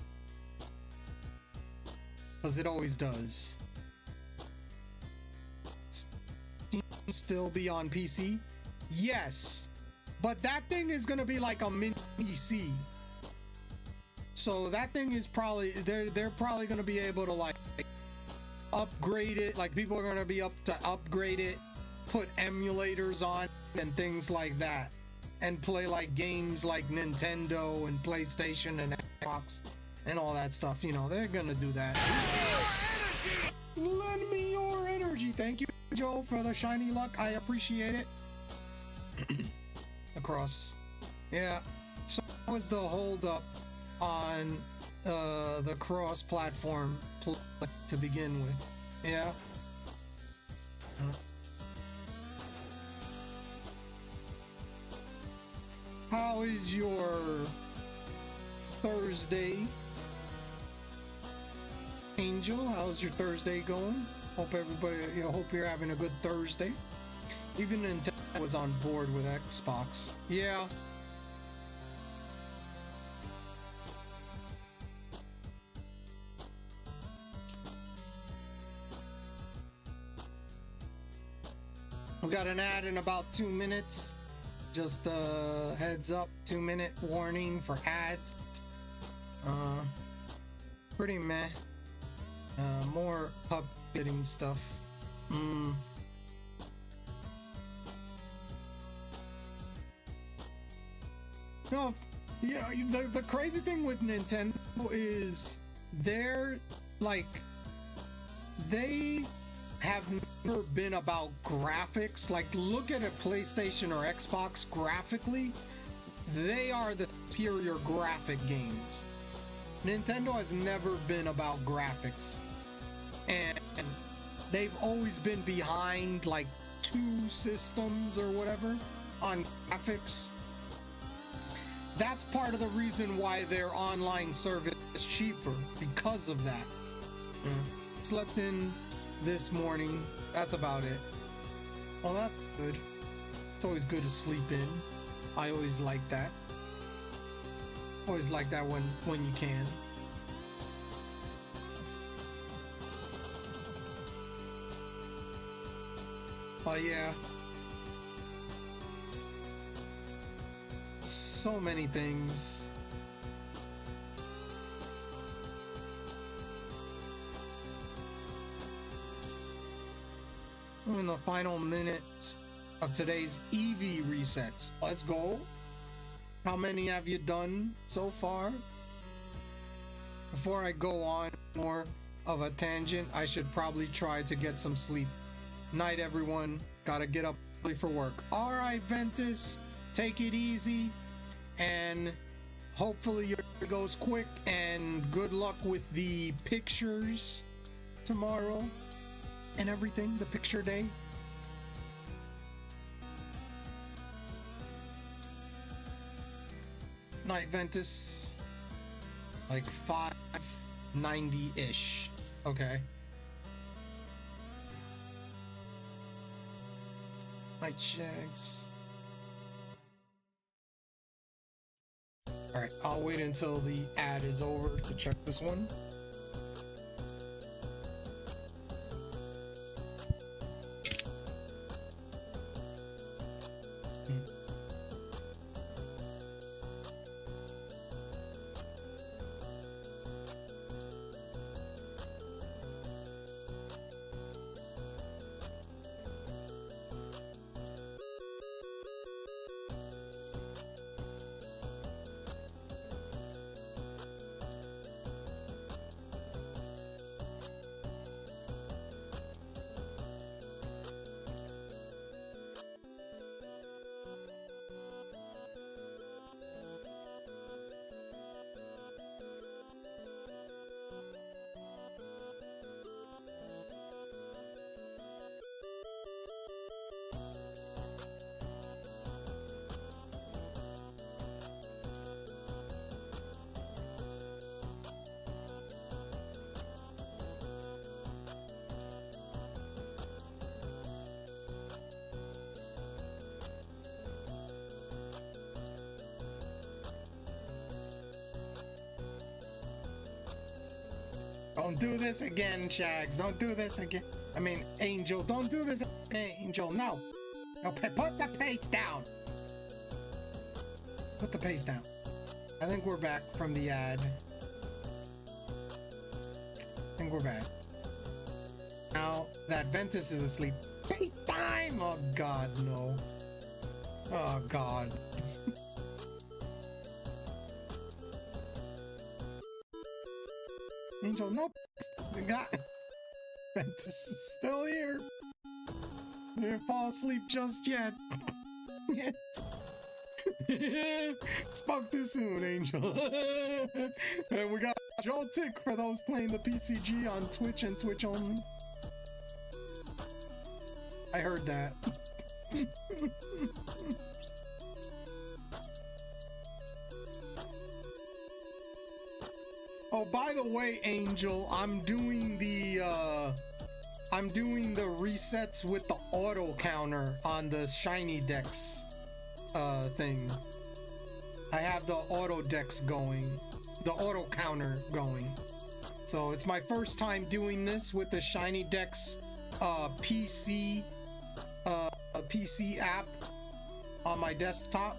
Because it always does. Still be on PC? Yes. But that thing is gonna be like a mini PC. So that thing is probably, they're probably gonna be able to like upgrade it. Like, people are gonna be up to upgrade it, put emulators on and things like that, and play like games like Nintendo and PlayStation and Xbox and all that stuff. You know, they're gonna do that. Lend me your energy. Thank you, Joe, for the shiny luck. I appreciate it. Across. Yeah. So that was the hold up on the cross-platform to begin with. Yeah. How is your Thursday? Angel, how's your Thursday going? Hope everybody, you know, hope you're having a good Thursday. Even Nintendo was on board with Xbox. Yeah. We got an ad in about 2 minutes. Just heads up, 2-minute warning for ads. Pretty meh. More pub getting stuff. No, you know, the crazy thing with Nintendo is they're like, they have never been about graphics. Like, look at a PlayStation or Xbox graphically, they are the superior graphic games. Nintendo has never been about graphics, and they've always been behind like 2 systems or whatever on graphics. That's part of the reason why their online service is cheaper, because of that. Slept in this morning, that's about it. Well, that's good. It's always good to sleep in. I always like that. Always like that when you can. But yeah. So many things. We're in the final minutes of today's EV resets. Let's go. How many have you done so far? Before I go on more of a tangent, I should probably try to get some sleep. Night, everyone. Gotta get up early for work. All right, Ventus, take it easy, and hopefully your day goes quick, and good luck with the pictures tomorrow and everything, the picture day. Night, Ventus. Like 5:90-ish. Okay. Night, Shags. Alright, I'll wait until the ad is over to check this one. Don't do this again, Shags. Don't do this again. I mean, Angel, don't do this again, Angel. No. No, put the pace down. Put the pace down. I think we're back from the ad. I think we're back. Now that Ventus is asleep. Pace time! Oh, God, no. Oh, God. Angel, nope. We got Ventus is still here. We didn't fall asleep just yet. Spoke too soon, Angel. And we got Joel Tick for those playing the PCG on Twitch and Twitch only. I heard that. Oh, by the way, Angel, I'm doing the resets with the auto counter on the shiny decks thing. I have the auto decks going, the auto counter going. So it's my first time doing this with the shiny decks PC app on my desktop.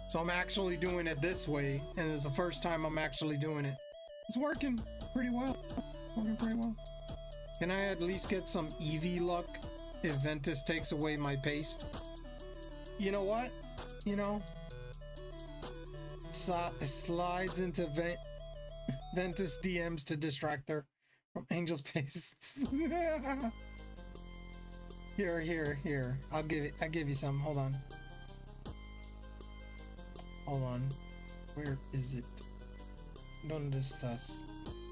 So I'm actually doing it this way, and it's the first time I'm actually doing it. It's working pretty well. Working pretty well. Can I at least get some Eevee luck if Ventus takes away my paste? You know what? You know, slides into Ventus DMs to distract her from Angel's pastes. Here. I'll give you some. Hold on. Where is it? Don't discuss.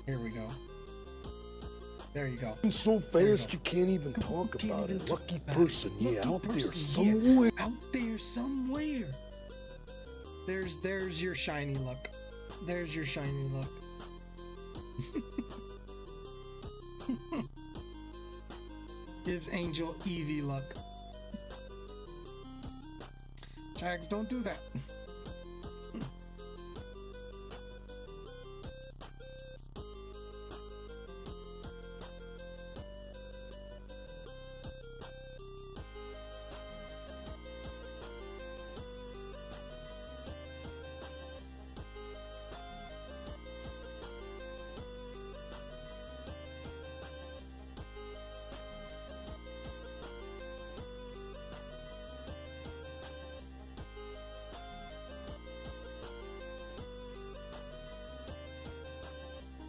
Here we go. There you go. So fast you can't even talk about it. Lucky person, yeah, out there somewhere. Out there somewhere. There's your shiny luck. There's your shiny luck. Gives Angel Eevee luck. Jags, don't do that.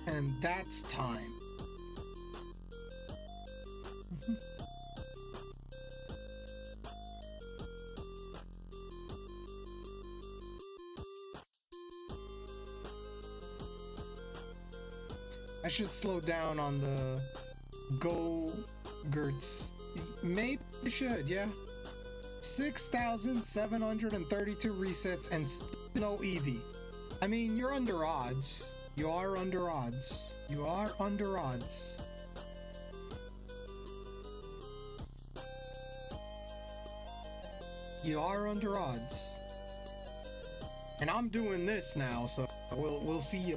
And that's time. I should slow down on the Go-Gurts. Maybe I should, yeah. 6,732 resets and no Eevee. I mean, you're under odds. You are under odds. You are under odds. You are under odds. And I'm doing this now, so we'll see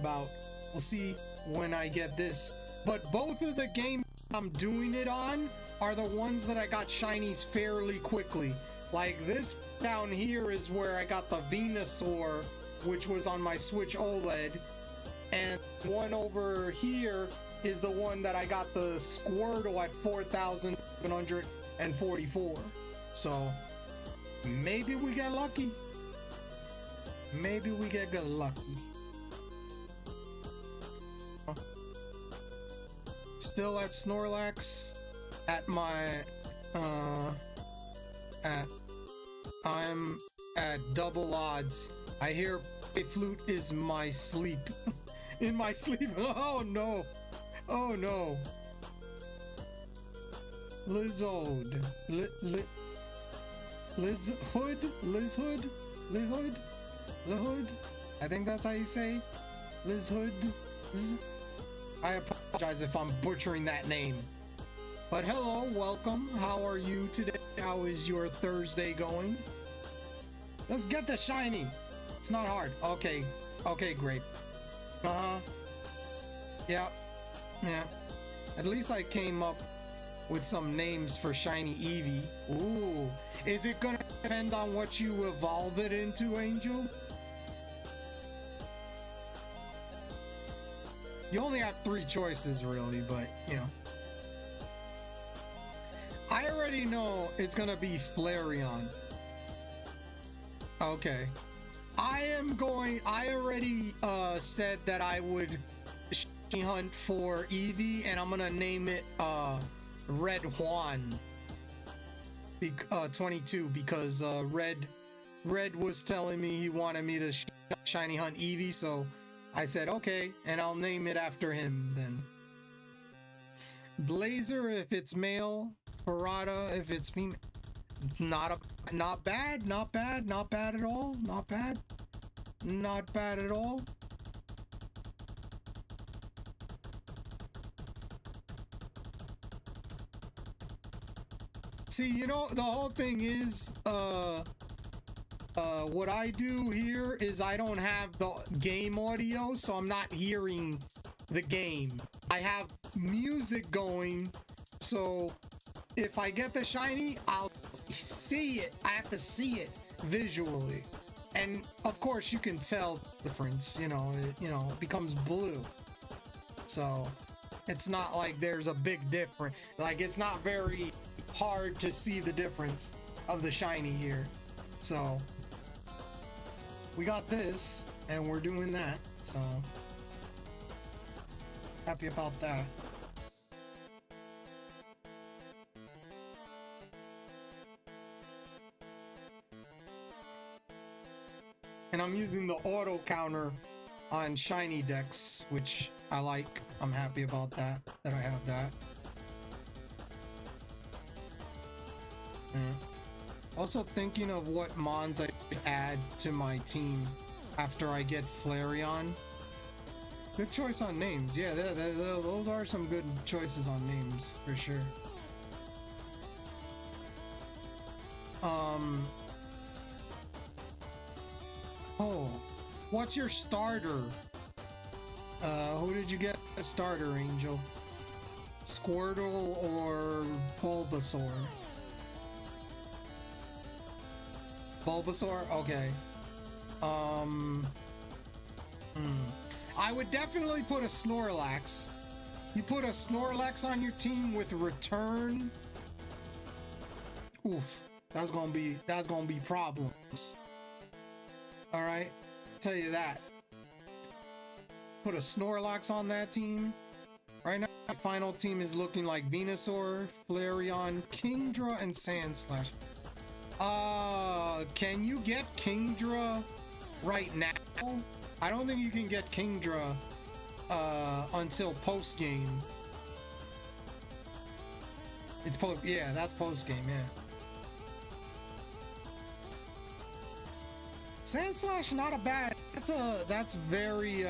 when I get this. But both of the games I'm doing it on are the ones that I got shinies fairly quickly. Like this down here is where I got the Venusaur, which was on my Switch OLED. And one over here is the one that I got the Squirtle at 4,744. So maybe we get lucky. Maybe we get lucky. Still at Snorlax. At my I'm at double odds. I hear a flute is my sleep. In my sleep. Oh no. Oh no. Lizard. Lizhood. I think that's how you say Lizhood. I apologize if I'm butchering that name. But hello, welcome. How are you today? How is your Thursday going? Let's get the shiny. It's not hard. Okay, great. Yeah. At least I came up with some names for shiny Eevee. Ooh. Is it gonna depend on what you evolve it into, Angel? You only have 3 choices, really, but, you know. I already know it's gonna be Flareon. Okay. I already said that I would hunt for Eevee, and I'm gonna name it Red Juan 22 because Red was telling me he wanted me to shiny hunt Eevee, so I said okay, and I'll name it after him then. Blazer if it's male, Parada if it's female. Not bad at all. Not bad at all. See, you know, the whole thing is, what I do here is I don't have the game audio, so I'm not hearing the game. I have music going, so if I get the shiny, I'll see it. I have to see it visually. And of course you can tell the difference, it becomes blue. So it's not like there's a big difference. Like, it's not very hard to see the difference of the shiny here. So we got this and we're doing that. So happy about that. And I'm using the auto counter on shiny decks, which I like. I'm happy about that I have that. Also thinking of what mons I should add to my team after I get Flareon. Good choice on names. Yeah, those are some good choices on names for sure. Oh, what's your starter? Who did you get a starter, Angel? Squirtle or Bulbasaur? Bulbasaur? Okay. I would definitely put a Snorlax. You put a Snorlax on your team with return. Oof. That's gonna be problems. Alright, tell you that. Put a Snorlax on that team. Right now, my final team is looking like Venusaur, Flareon, Kingdra, and Sandslash. Can you get Kingdra right now? I don't think you can get Kingdra until post game. It's yeah, that's post game, yeah. Sandslash, not a bad. That's a very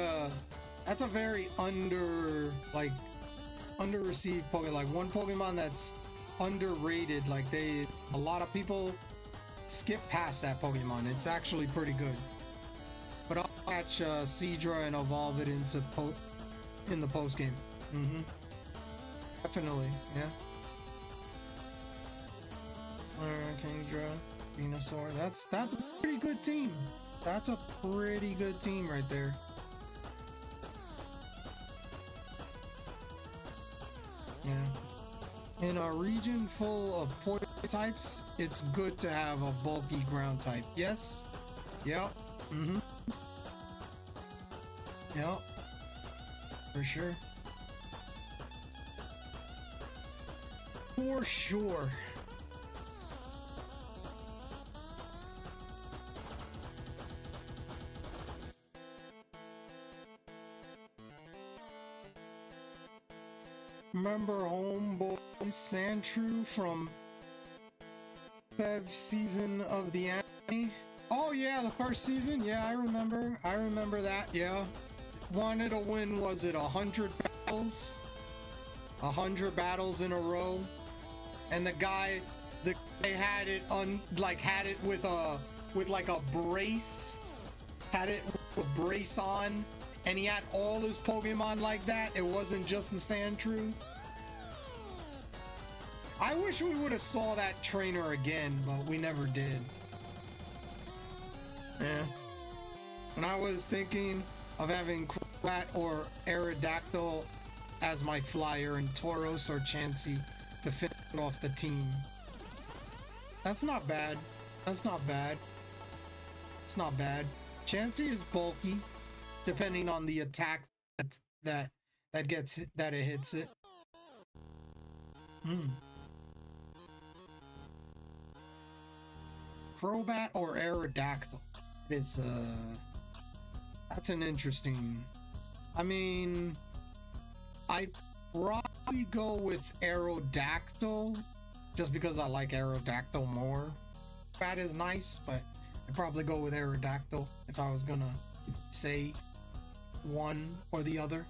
under-received Pokemon. Like, one Pokemon that's underrated. Like, a lot of people skip past that Pokemon. It's actually pretty good. But I'll catch Seadra and evolve it into in the post game. Definitely, yeah. Kingdra, Venusaur. That's a pretty good team. That's a pretty good team right there. Yeah. In a region full of poison types, it's good to have a bulky ground type. Yes. Yep. Yep. For sure. For sure. Remember homeboy Sandshrew from Bev season of the anime? Oh yeah, the first season? Yeah, I remember that, yeah. Wanted to win, was it 100 battles? 100 battles in a row? And the guy had it with a brace. Had it with a brace on. And he had all his Pokemon like that. It wasn't just the Sandshrew. I wish we would have saw that trainer again, but we never did. Yeah. When I was thinking of having Crobat or Aerodactyl as my flyer and Tauros or Chansey to finish off the team. That's not bad. That's not bad. It's not bad. Chansey is bulky, depending on the attack that it hits it. Crobat or Aerodactyl is that's an interesting. I mean, I'd probably go with Aerodactyl just because I like Aerodactyl more. Crobat is nice, but I'd probably go with Aerodactyl if I was gonna say one or the other.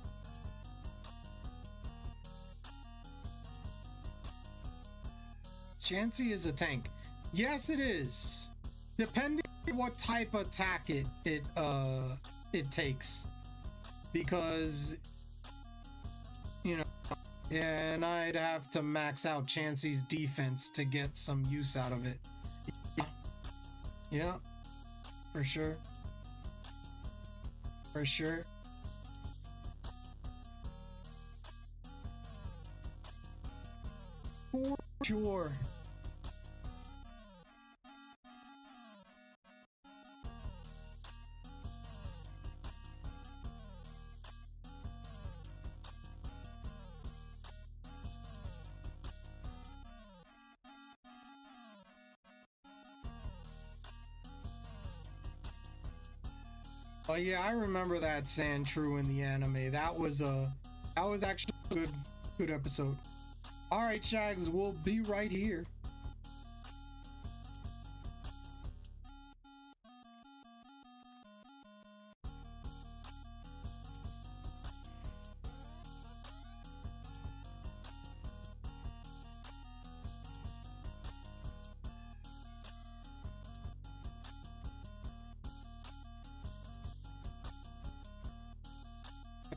Chansey is a tank. Yes, it is. Depending on what type of attack it takes, because Yeah, and I'd have to max out Chansey's defense to get some use out of it. Yeah, yeah, for sure. For sure. For sure. Oh yeah, I remember that Sandshrew in the anime. That was actually a good episode. All right, Shags, we'll be right here.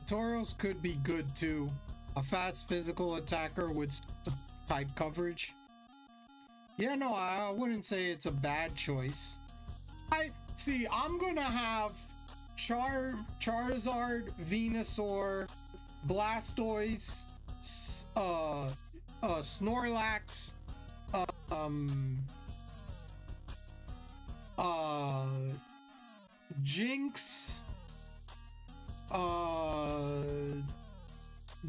Tauros could be good too. A fast physical attacker with type coverage. Yeah, no, I wouldn't say it's a bad choice. I'm gonna have Charizard, Venusaur, Blastoise, Snorlax, Jinx,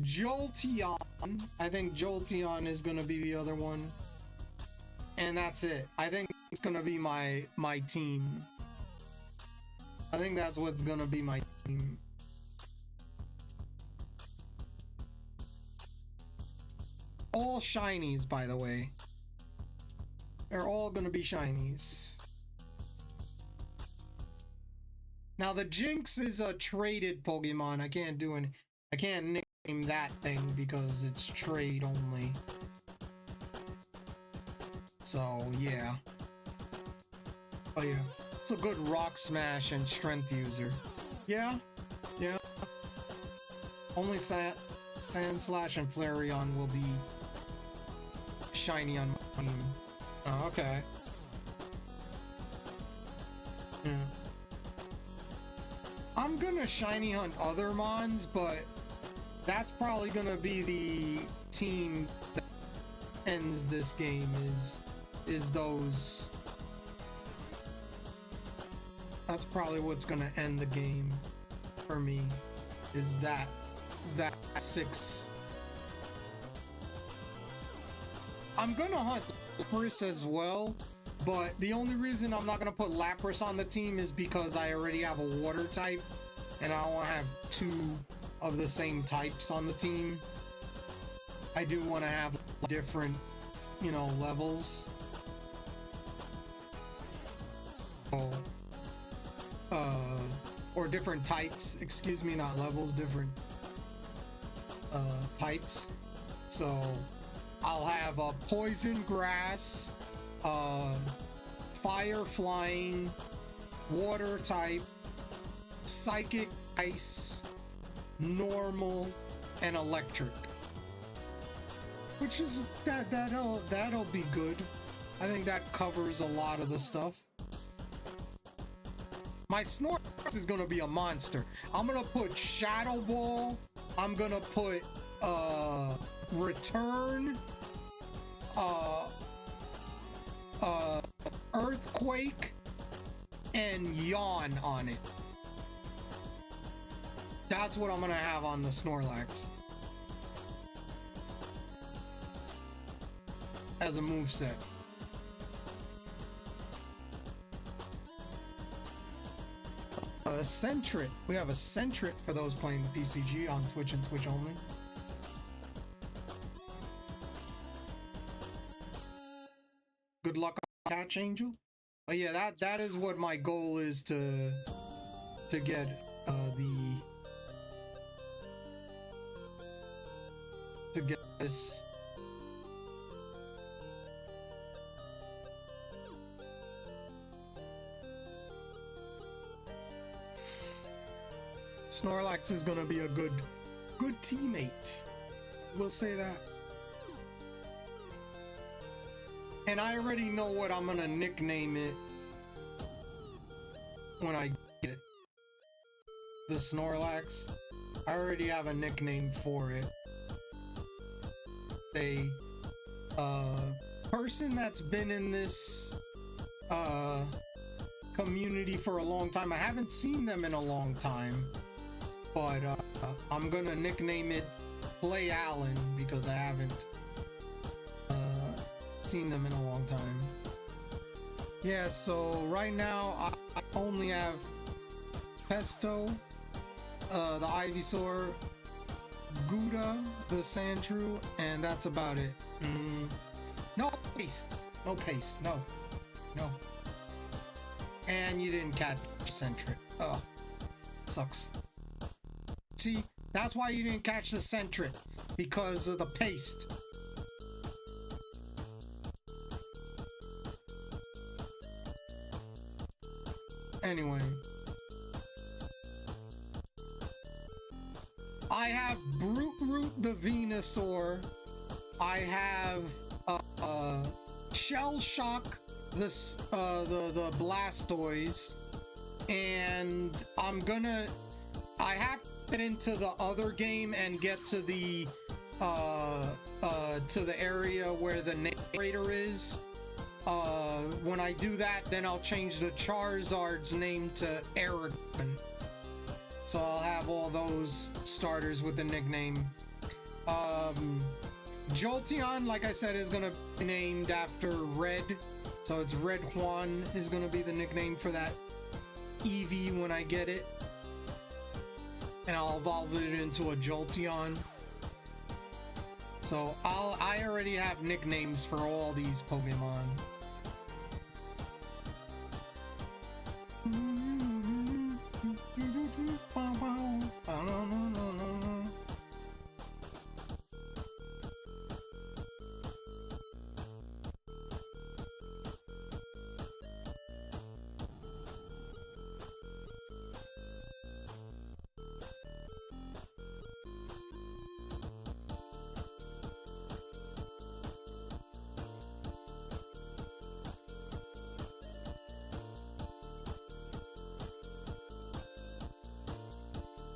Jolteon. I think Jolteon is gonna be the other one, and that's it. I think it's gonna be my team. I think that's what's gonna be my team. All shinies, by the way. They're all gonna be shinies. Now the Jinx is a traded Pokemon. I can't nickname that thing because it's trade only. So yeah. Oh yeah. It's a good Rock Smash and Strength user. Yeah. Yeah. Only Sandslash and Flareon will be shiny on my team. Oh, okay. Yeah. I'm gonna shiny hunt other mons, but that's probably gonna be the team that ends this game is those. That's probably what's gonna end the game for me, is that 6. I'm gonna hunt Lapras as well, but the only reason I'm not gonna put Lapras on the team is because I already have a water type, and I don't want to have 2 of the same types on the team. I do want to have different, levels. So, or different types, excuse me, not levels, different types. So I'll have a poison grass, fire flying, water type, psychic ice, normal, and electric. Which is that'll be good. I think that covers a lot of the stuff. My Snorlax is gonna be a monster. I'm gonna put Shadow Ball. I'm gonna put Return, Earthquake, and Yawn on it. That's what I'm gonna have on the Snorlax as a moveset. Sentret. We have a Sentret for those playing the PCG on Twitch and Twitch only. Good luck on Catch Angel. But yeah, that is what my goal is to get to get this. Snorlax is gonna be a good teammate. We'll say that. And I already know what I'm gonna nickname it when I get it. The Snorlax. I already have a nickname for it. A person that's been in this community for a long time. I haven't seen them in a long time, but I'm gonna nickname it Play Allen because I haven't seen them in a long time. Yeah, so right now I only have Pesto, the Ivysaur, Gouda, the Sandshrew, and that's about it. No paste. No paste. No. No. And you didn't catch Sentret. Oh. Sucks. See, that's why you didn't catch the Sentret. Because of the paste. Anyway. I have Brute Root the Venusaur. I have Shell Shock the Blastoise, and I have to get into the other game and get to the area where the narrator is. When I do that, then I'll change the Charizard's name to Aragon. So I'll have all those starters with the nickname. Jolteon, like I said, is gonna be named after Red. So it's Red Juan is gonna be the nickname for that Eevee when I get it. And I'll evolve it into a Jolteon. So I already have nicknames for all these Pokemon.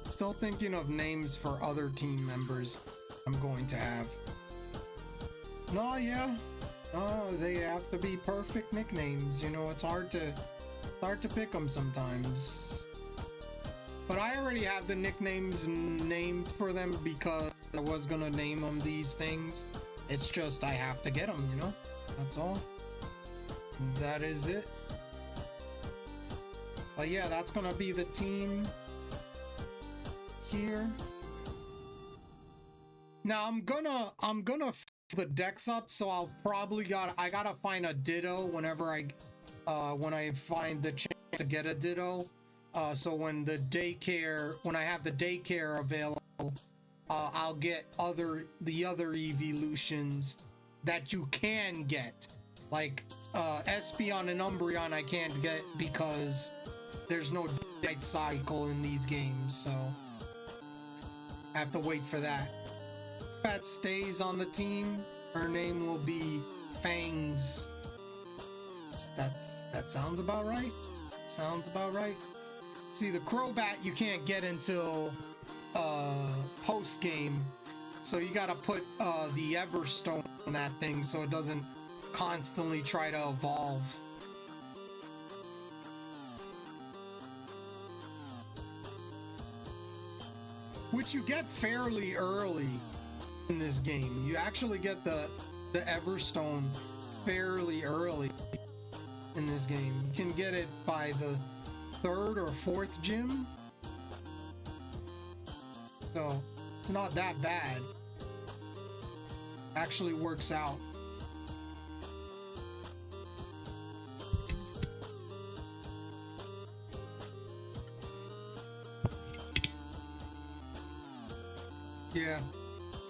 Still thinking of names for other team members I'm going to have. No, yeah. Oh, they have to be perfect nicknames. You know, it's hard to pick them sometimes. But I already have the nicknames named for them because I was gonna name them these things. It's just I have to get them, you know? That's all. That is it. But yeah, that's gonna be the team here. Now I'm gonna f the decks up, so I'll probably gotta find a Ditto whenever when I find the chance to get a Ditto. So when I have the daycare available, I'll get the other evolutions that you can get, like Espeon and Umbreon I can't get because there's no light cycle in these games, so I have to wait for that. If that stays on the team, her name will be Fangs. That sounds about right. Sounds about right. See, the Crobat you can't get until post game, so you gotta put the Everstone on that thing so it doesn't constantly try to evolve. Which you get fairly early in this game. You actually get the Everstone fairly early in this game. You can get it by the 3rd or 4th gym. So it's not that bad. Actually works out. Yeah,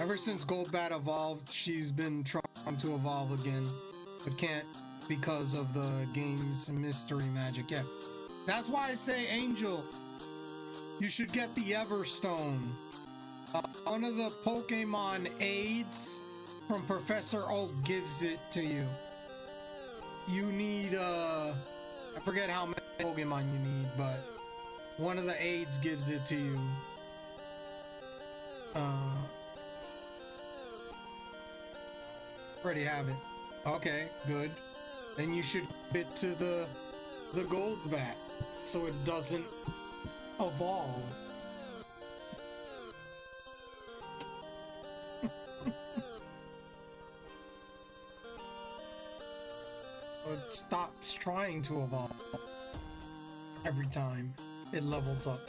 ever since Goldbat evolved, she's been trying to evolve again, but can't because of the game's mystery magic. Yeah, that's why I say, Angel, you should get the Everstone. One of the Pokemon aids from Professor Oak gives it to you. You need, I forget how many Pokemon you need, but one of the aids gives it to you. Already have it. Okay, good. Then you should give it to the gold bat so it doesn't evolve. It stops trying to evolve every time it levels up.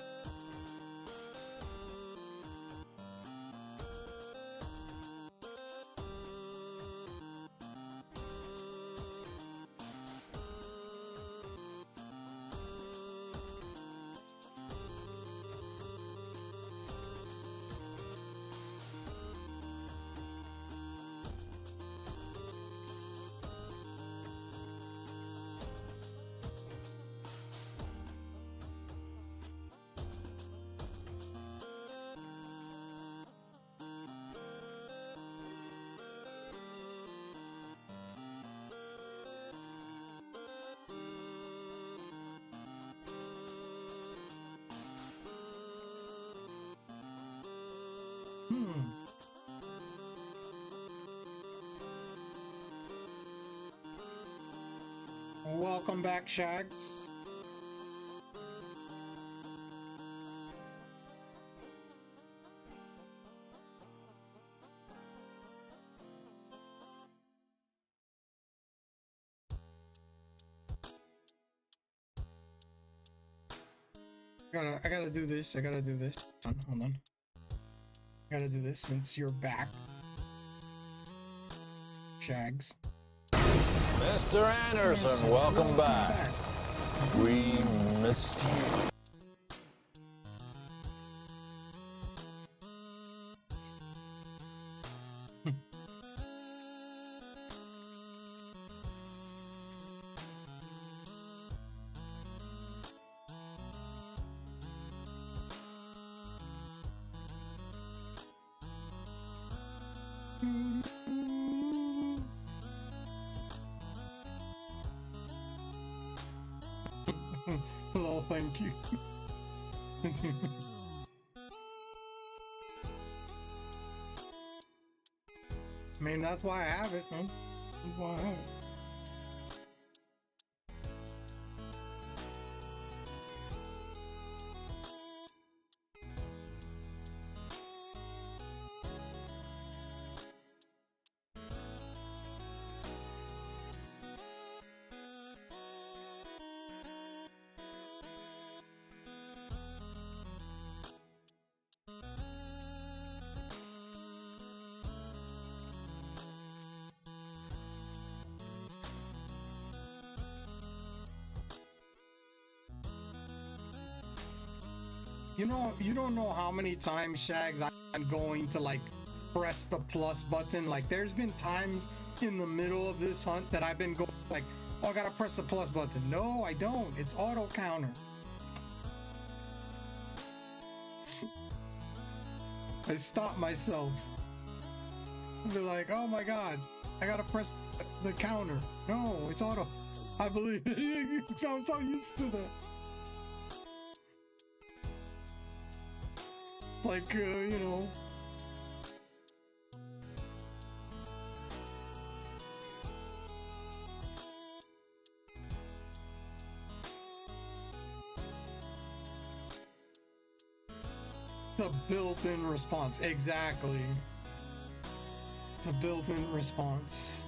Welcome back, Shags. I gotta do this. I gotta do this. Hold on. I gotta do this since you're back. Shags. Mr. Anderson, welcome back. We missed you. Oh, thank you. I mean, that's why I have it, man. That's why I have it. You don't know how many times, Shags, I'm going to like press the plus button. Like there's been times in the middle of this hunt that I've been going like, oh, I gotta press the plus button. No, I don't. It's auto counter. I stop myself. Be like, oh my god, I gotta press the counter. No, it's auto. I believe it. I'm so used to that. It's like, you know. The built-in response, exactly. It's a built-in response.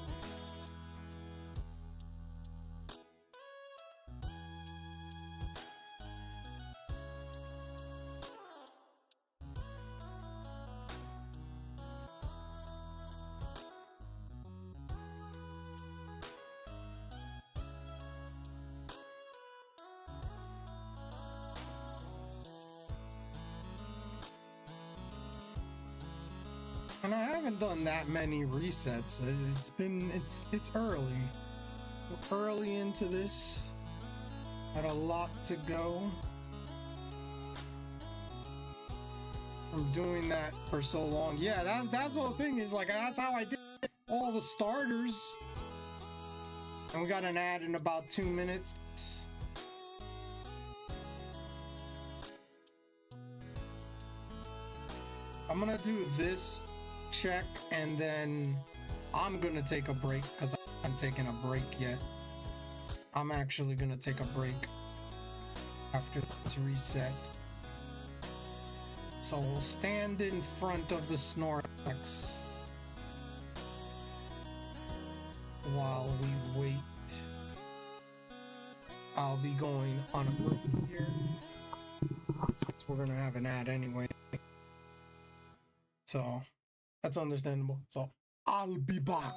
And I haven't done that many resets. It's early. We're early into this. Got a lot to go. from doing that for so long. Yeah, that's the whole thing, is like, that's how I did all the starters. And we got an ad in about 2 minutes. I'm gonna do this check, and then I'm gonna take a break, because I'm taking a break yet. I'm actually gonna take a break after this reset. So we'll stand in front of the Snorlax while we wait. I'll be going on a break here, since we're gonna have an ad anyway. So that's understandable. So I'll be back.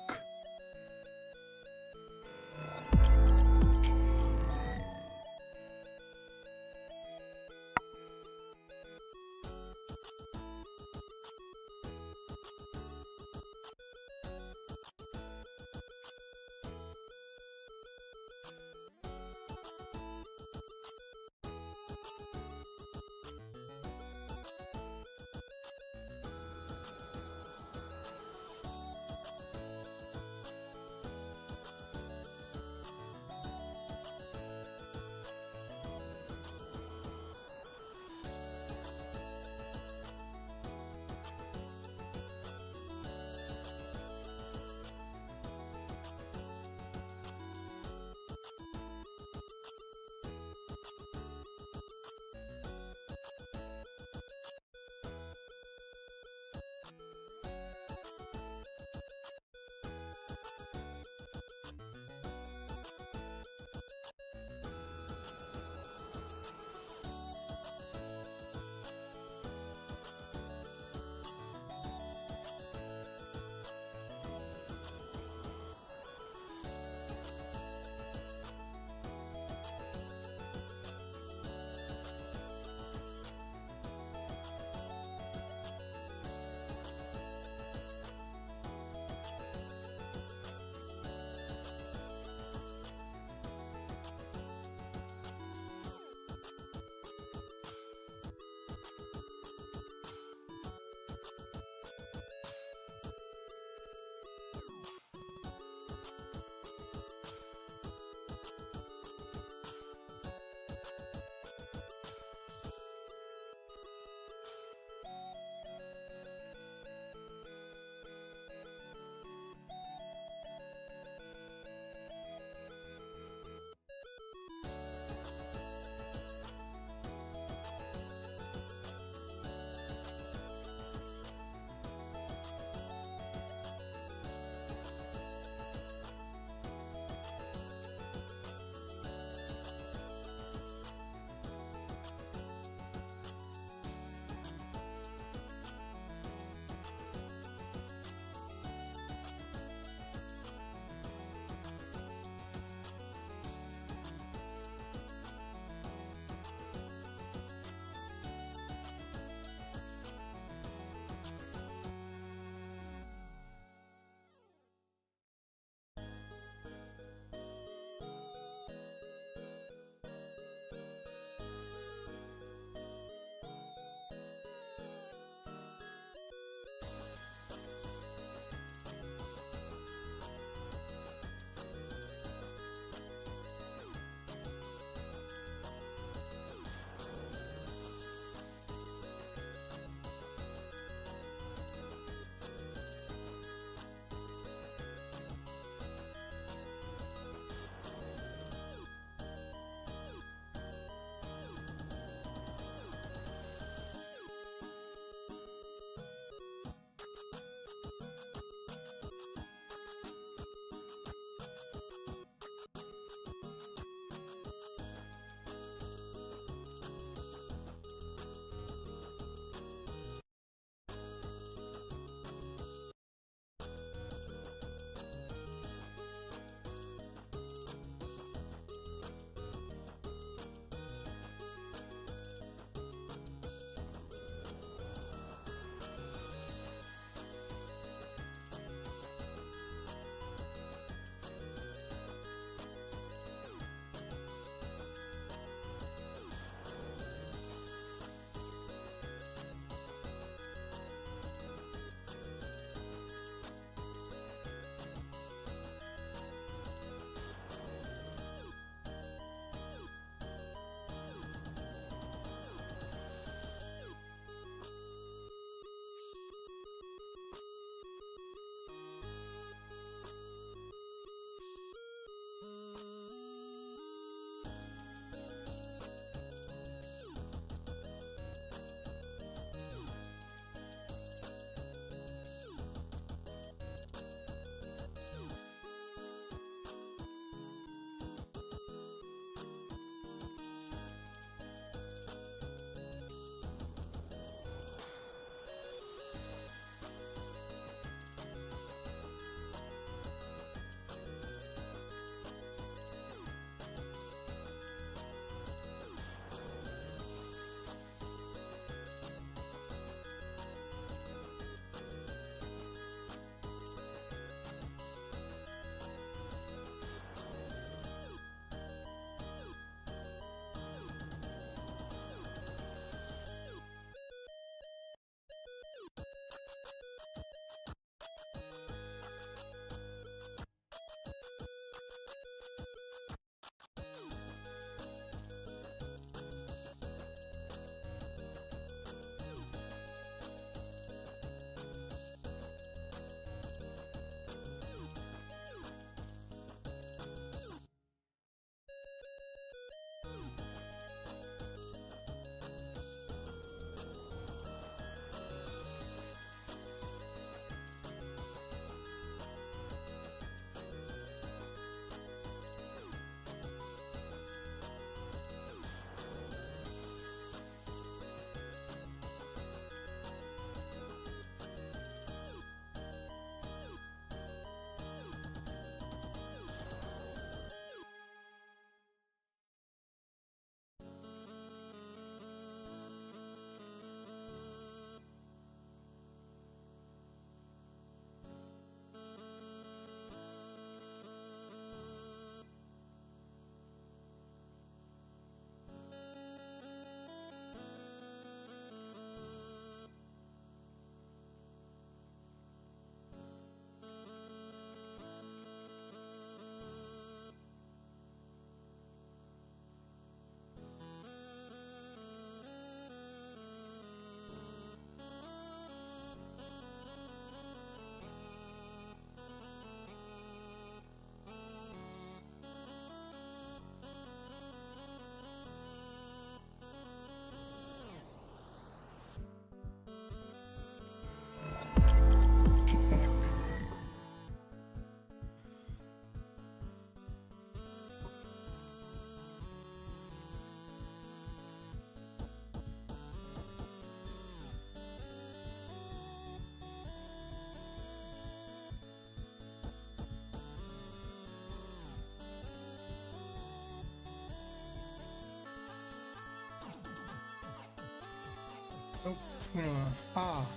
Oh,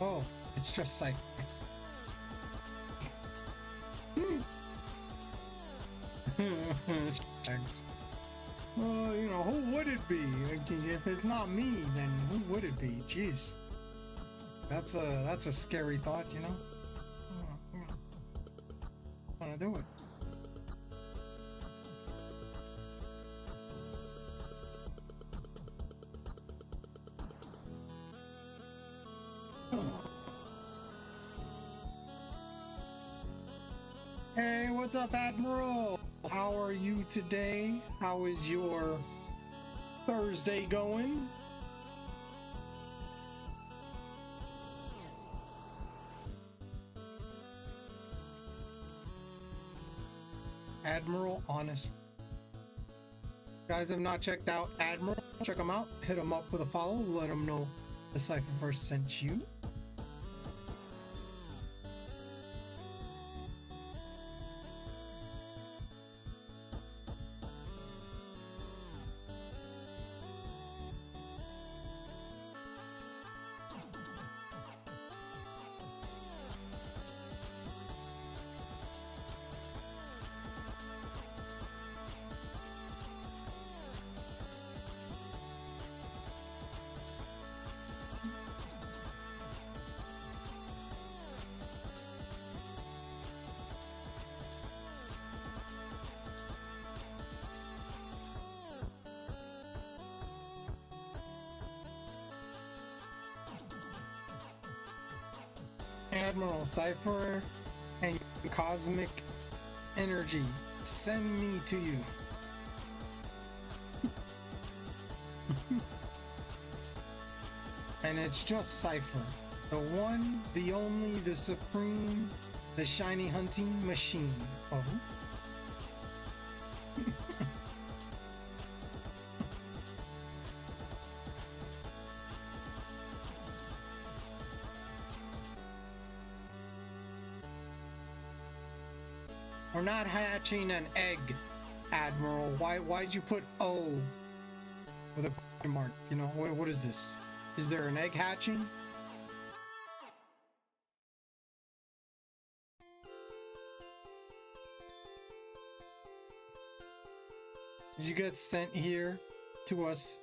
oh, it's just like. Thanks. Well, you know, who would it be? Like, if it's not me, then who would it be? Jeez, that's a scary thought, you know. I'm gonna do it. Hey, what's up, Admiral? How are you today? How is your Thursday going? Admiral, honest. Guys have not checked out Admiral, check him out. Hit him up with a follow. Let him know the Cypherverse sent you. Admiral Cypher and Cosmic Energy, send me to you. And it's just Cypher, the one, the only, the supreme, the shiny hunting machine. Oh. We're not hatching an egg, Admiral. Why'd you put O with a question mark? You know, what is this? Is there an egg hatching? Did you get sent here to us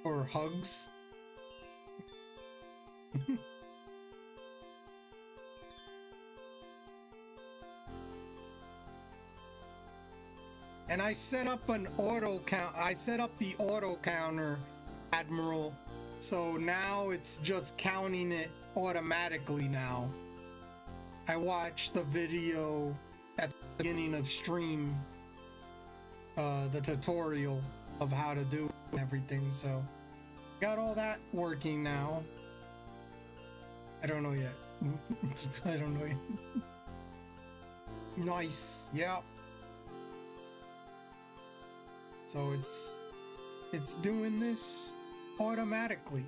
for hugs? And I set up an auto count. I set up the auto counter, Admiral. So now it's just counting it automatically now. I watched the video at the beginning of stream, the tutorial of how to do everything. So got all that working now. I don't know yet. I don't know yet. Nice. Yep. So it's doing this automatically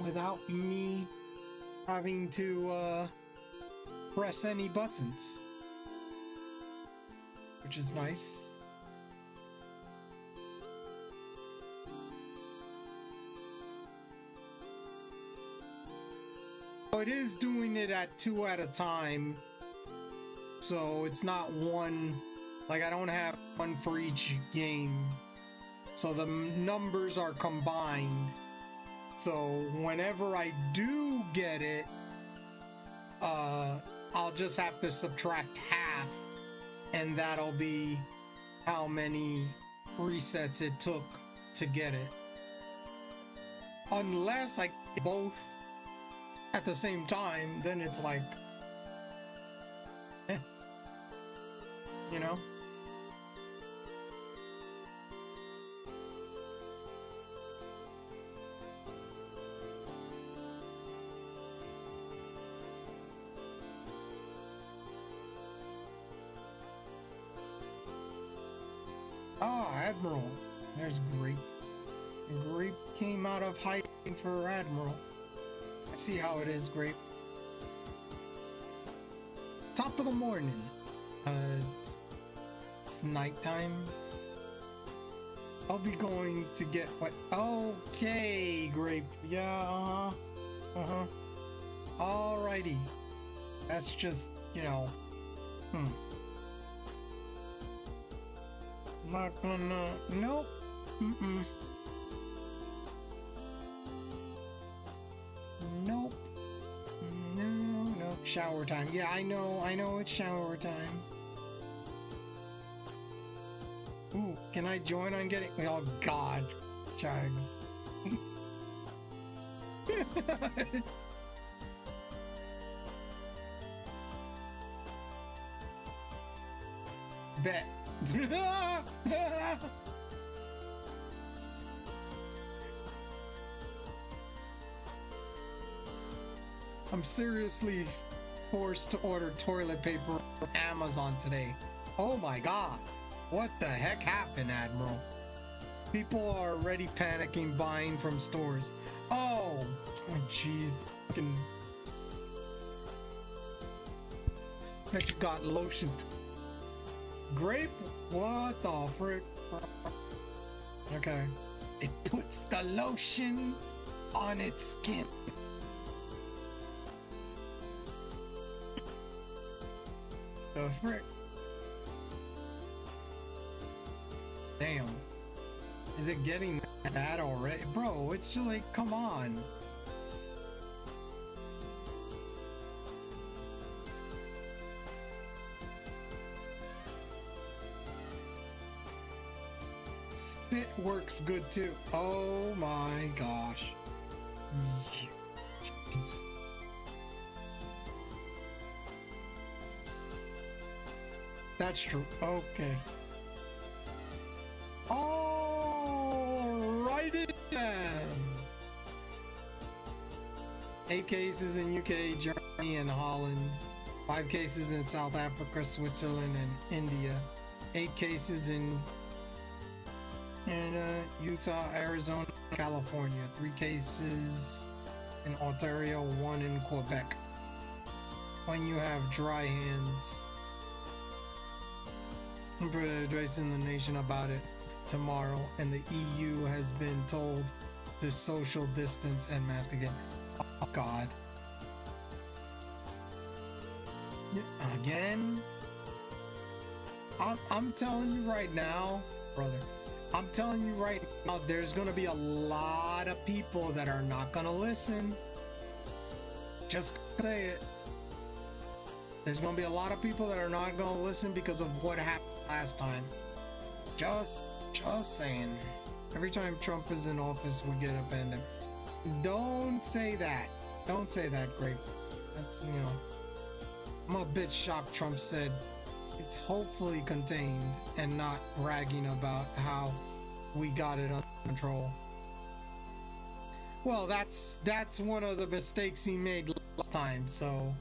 without me having to press any buttons, which is nice. So it is doing it at 2 at a time, so it's not one. Like, I don't have one for each game. So the numbers are combined. So whenever I do get it, I'll just have to subtract half. And that'll be how many resets it took to get it. Unless I get both at the same time, then it's like, you know? Ah, Admiral. There's Grape. Grape came out of hiding for Admiral. I see how it is, Grape. Top of the morning. It's nighttime. I'll be going to get what? Okay, Grape. Yeah, Alrighty. That's just, you know. Not gonna. Nope. Nope. No. Shower time. Yeah, I know it's shower time. Ooh, can I join on getting? Oh God, Chags. Bet. I'm seriously forced to order toilet paper from Amazon today. Oh my God. What the heck happened, Admiral? People are already panicking buying from stores. Oh jeez. That got lotioned. Grape? What the frick? Okay. It puts the lotion on its skin. The frick? Damn. Is it getting that already? Bro, it's just like, come on. Spit works good too. Oh my gosh. Jeez. That's true. Okay. Alrighty then. 8 cases in UK, Germany, and Holland. 5 cases in South Africa, Switzerland, and India. 8 cases in Utah, Arizona, California. 3 cases in Ontario, 1 in Quebec. When you have dry hands, addressing the nation about it tomorrow, and the EU has been told to social distance and mask again. Oh God. Again? I'm telling you right now, brother. I'm telling you right now, there's gonna be a lot of people that are not gonna listen. Just say it. There's gonna be a lot of people that are not gonna listen because of what happened last time. Just saying. Every time Trump is in office, we get a pandemic. Don't say that. Don't say that, Grape. That's, you know. I'm a bit shocked Trump said it's hopefully contained and not bragging about how we got it under control. Well, that's one of the mistakes he made last time, so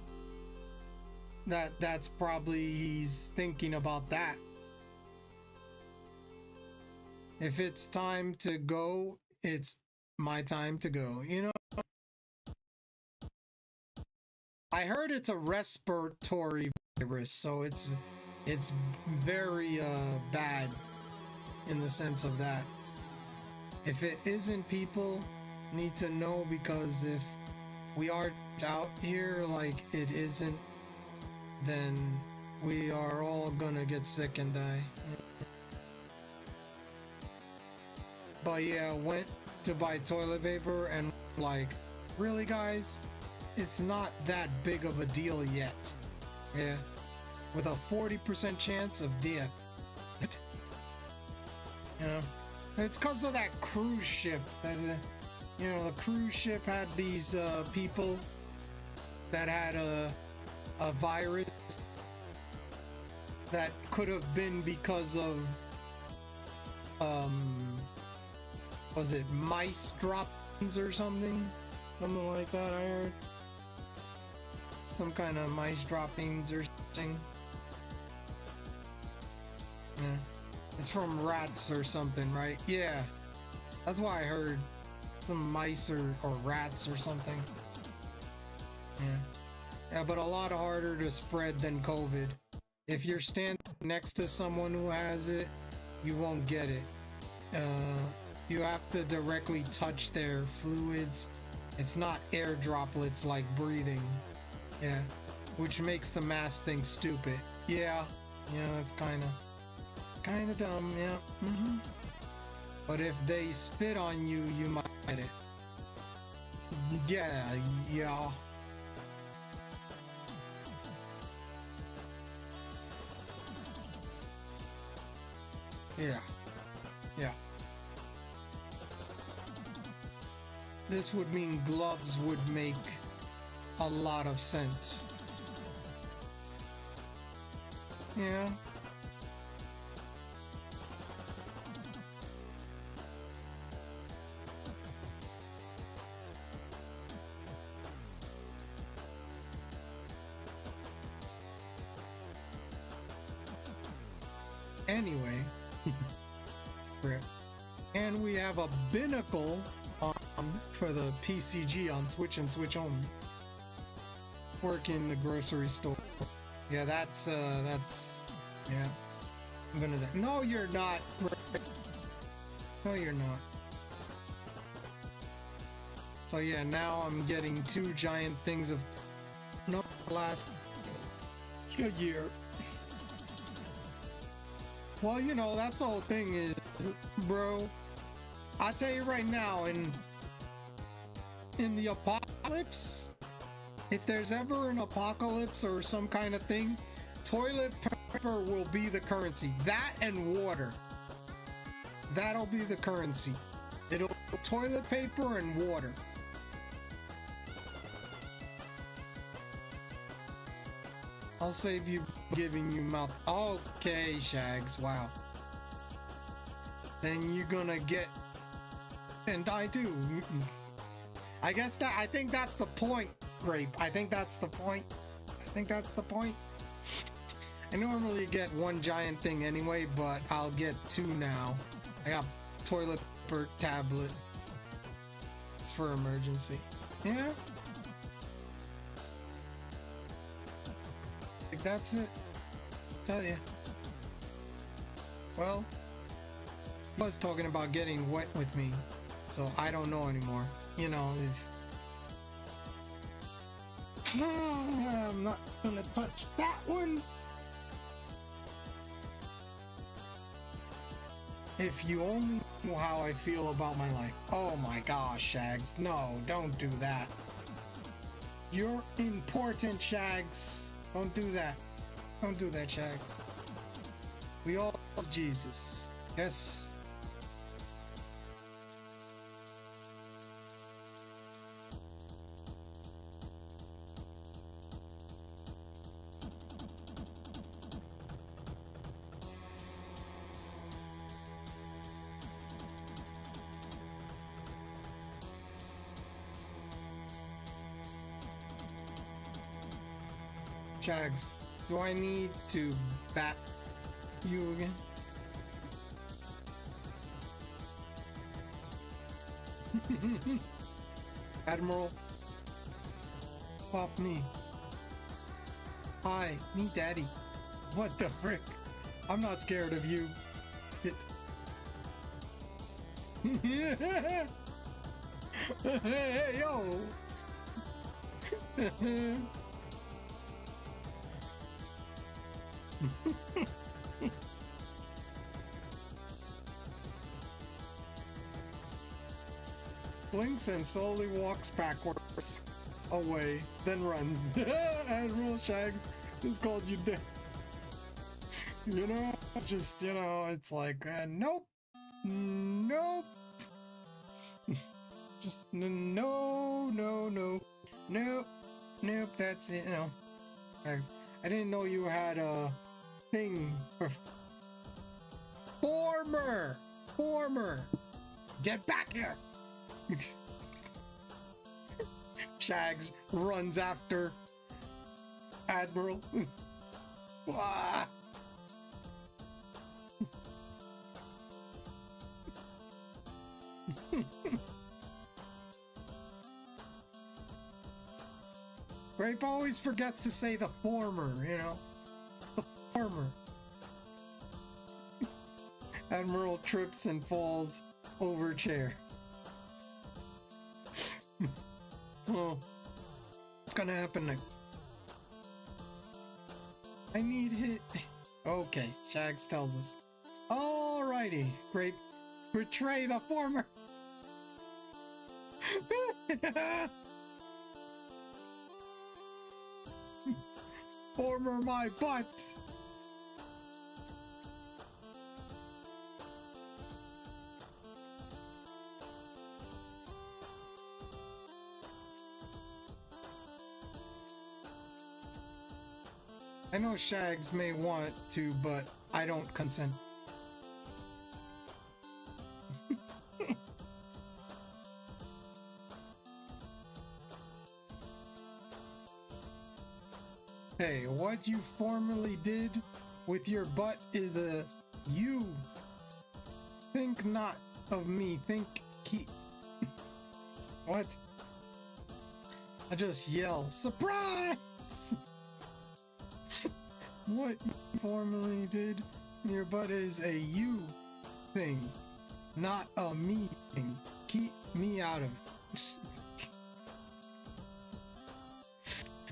that's probably he's thinking about that. If it's time to go, it's my time to go, you know? I heard it's a respiratory virus, so it's very bad in the sense of that. If it isn't, people need to know, because if we are out here like it isn't, then we are all gonna get sick and die. But yeah, went to buy toilet paper and like, really guys, it's not that big of a deal yet. Yeah, with a 40% chance of death. You know, it's because of that cruise ship. You know, the cruise ship had these people that had a virus that could have been because of was it mice droppings or something like that. I heard some kind of mice droppings or something. Yeah, it's from rats or something, right? Yeah, that's why I heard some mice or rats or something. Yeah, but a lot harder to spread than COVID. If you're standing next to someone who has it, you won't get it. You have to directly touch their fluids. It's not air droplets like breathing. Yeah, which makes the mask thing stupid. Yeah, that's kind of dumb. Yeah. But if they spit on you, you might get it. Yeah. Yeah. This would mean gloves would make a lot of sense. Yeah. Anyway. Rip. And we have a binnacle for the PCG on Twitch and Twitch only. Work in the grocery store. Yeah, that's yeah. I'm gonna. No, you're not. No, you're not. So yeah, now I'm getting 2 giant things of no last year. Well, you know, that's the whole thing is, bro. I'll tell you right now, in the apocalypse, if there's ever an apocalypse or some kind of thing, toilet paper will be the currency. That and water. That'll be the currency. It'll toilet paper and water. I'll save you giving you mouth. Okay, Shags. Wow. Then you're gonna get and die too. I think that's the point, Grape. I think that's the point. I normally get 1 giant thing anyway, but I'll get 2 now. I got toilet paper, tablet. It's for emergency. Yeah. I think that's it. Tell ya. Well, he was talking about getting wet with me, so I don't know anymore. You know, it's. I'm not gonna touch that one. If you only knew how I feel about my life. Oh my gosh, Shags. No, don't do that. You're important, Shags. Don't do that. Don't do that, Shags. We all love Jesus. Yes. Shags, do I need to bat you again? Admiral, pop me. Hi, me daddy. What the frick? I'm not scared of you. It. Hey, yo. Blinks and slowly walks backwards away, then runs. Admiral Shag just called you dead. You know, just, you know, it's like, nope. Nope. Just, no. Nope, that's it, you know. I didn't know you had a thing for former. Get back here. Shags runs after Admiral. Wah. Grape always forgets to say the former, you know. The former. Admiral trips and falls over chair. Oh, what's gonna happen next? I need hit. Okay, Shags tells us. Alrighty, great. Betray the former. Former my butt. I know Shags may want to, but I don't consent. Hey, what you formerly did with your butt is a you. Think not of me, think What? I just yell, surprise! What you formerly did with your butt is a you thing, not a me thing. Keep me out of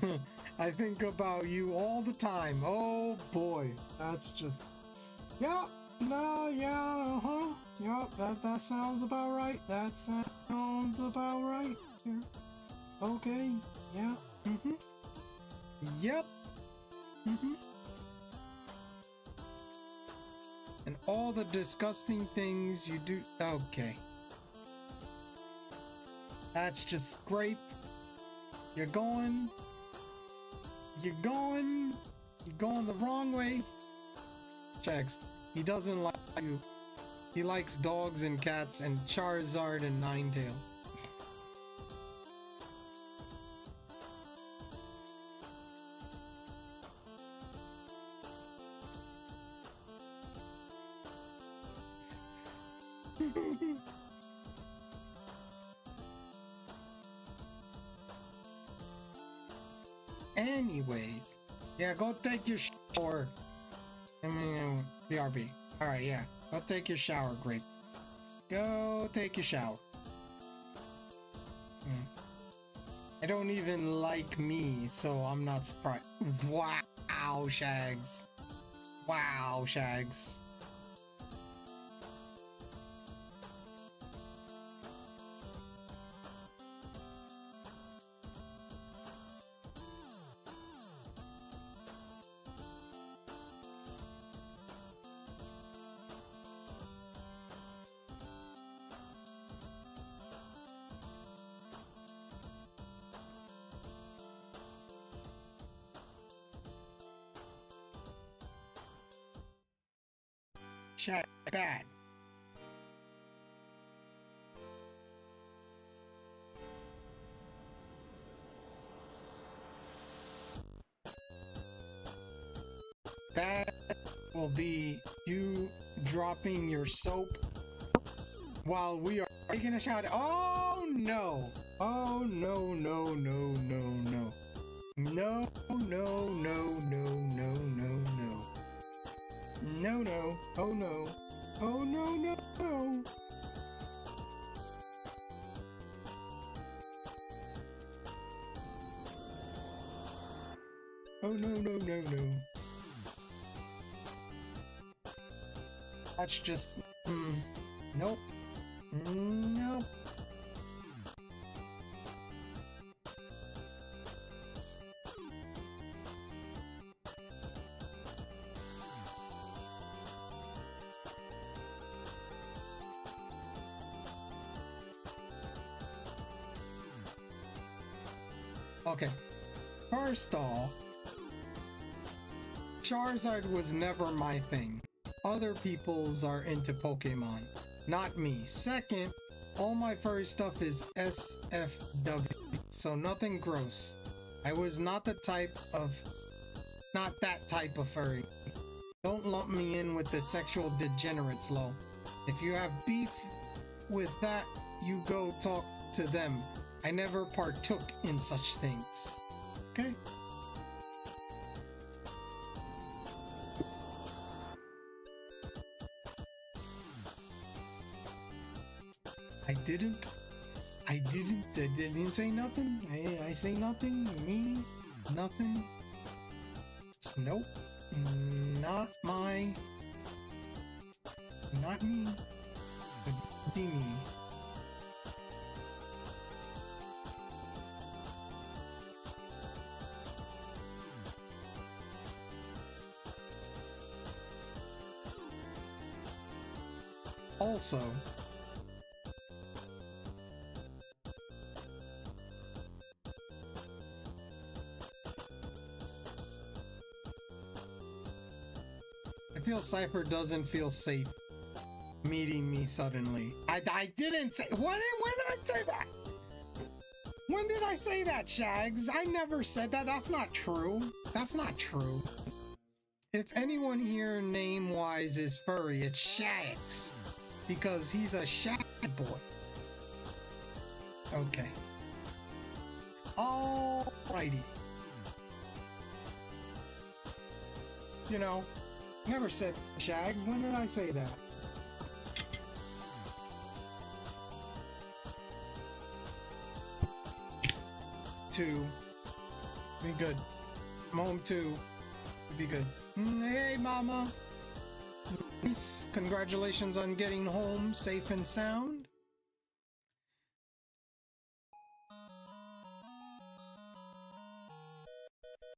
it. I think about you all the time. Oh boy, that's just... Yeah, no, yeah, uh-huh. Yep, that sounds about right. That sounds about right. Yeah. Okay, yeah, mm-hmm. Yep, mm-hmm. And all the disgusting things you do... Okay. That's just great. You're going the wrong way. Shags, he doesn't like you. He likes dogs and cats and Charizard and Ninetales. Anyways, yeah, go take your shower. I mean, BRB. Alright, yeah. Go take your shower, Grape. Go take your shower. I don't even like me, so I'm not surprised. Wow, Shags. Wow, Shags. Shag bad. Bad will be you dropping your soap while we are taking a shot. Oh no! Oh no, no, no, no, no. No, no, no, no, no, no, no. No, no. Oh no. Oh no, no, no. Oh no, no, no, no. That's just... nope. Nope. Okay. First off, Charizard was never my thing. Other people's are into Pokemon, not me. Second, all my furry stuff is SFW, so nothing gross. I was not that type of furry. Don't lump me in with the sexual degenerates, lol. If you have beef with that, you go talk to them. I never partook in such things. Okay? I didn't say nothing. I say nothing. Me, nothing. Nope. Not me. Could be me. Also, I feel Cypher doesn't feel safe meeting me suddenly. I didn't say. When did I say that? When did I say that, Shags? I never said that. That's not true. That's not true. If anyone here name-wise is furry, it's Shags. Because he's a shag boy. Okay. Alrighty. You know, never said Shags. When did I say that? Two. Be good. I'm home too. Be good. Hey, mama. Nice. Congratulations on getting home safe and sound.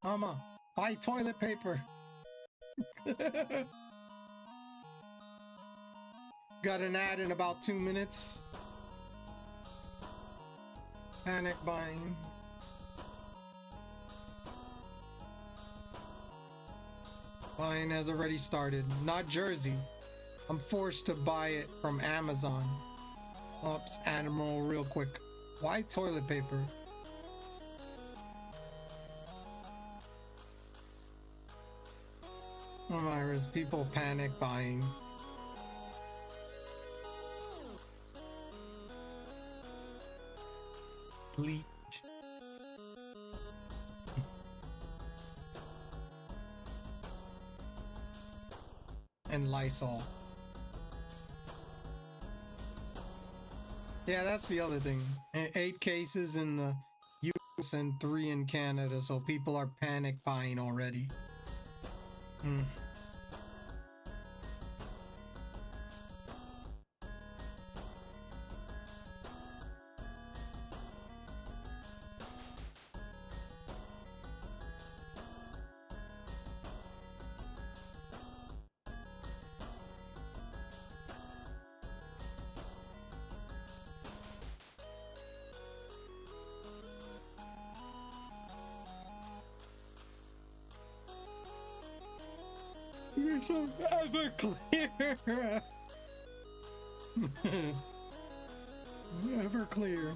Mama, buy toilet paper. Got an ad in about 2 minutes. Panic buying. Buying has already started. Not Jersey. I'm forced to buy it from Amazon. Ops Admiral real quick. Why toilet paper? Oh, Iris, people panic buying. Bleach. And Lysol. Yeah, that's the other thing. 8 cases in the US and 3 in Canada, so people are panic buying already. You're so ever clear. Ever clear.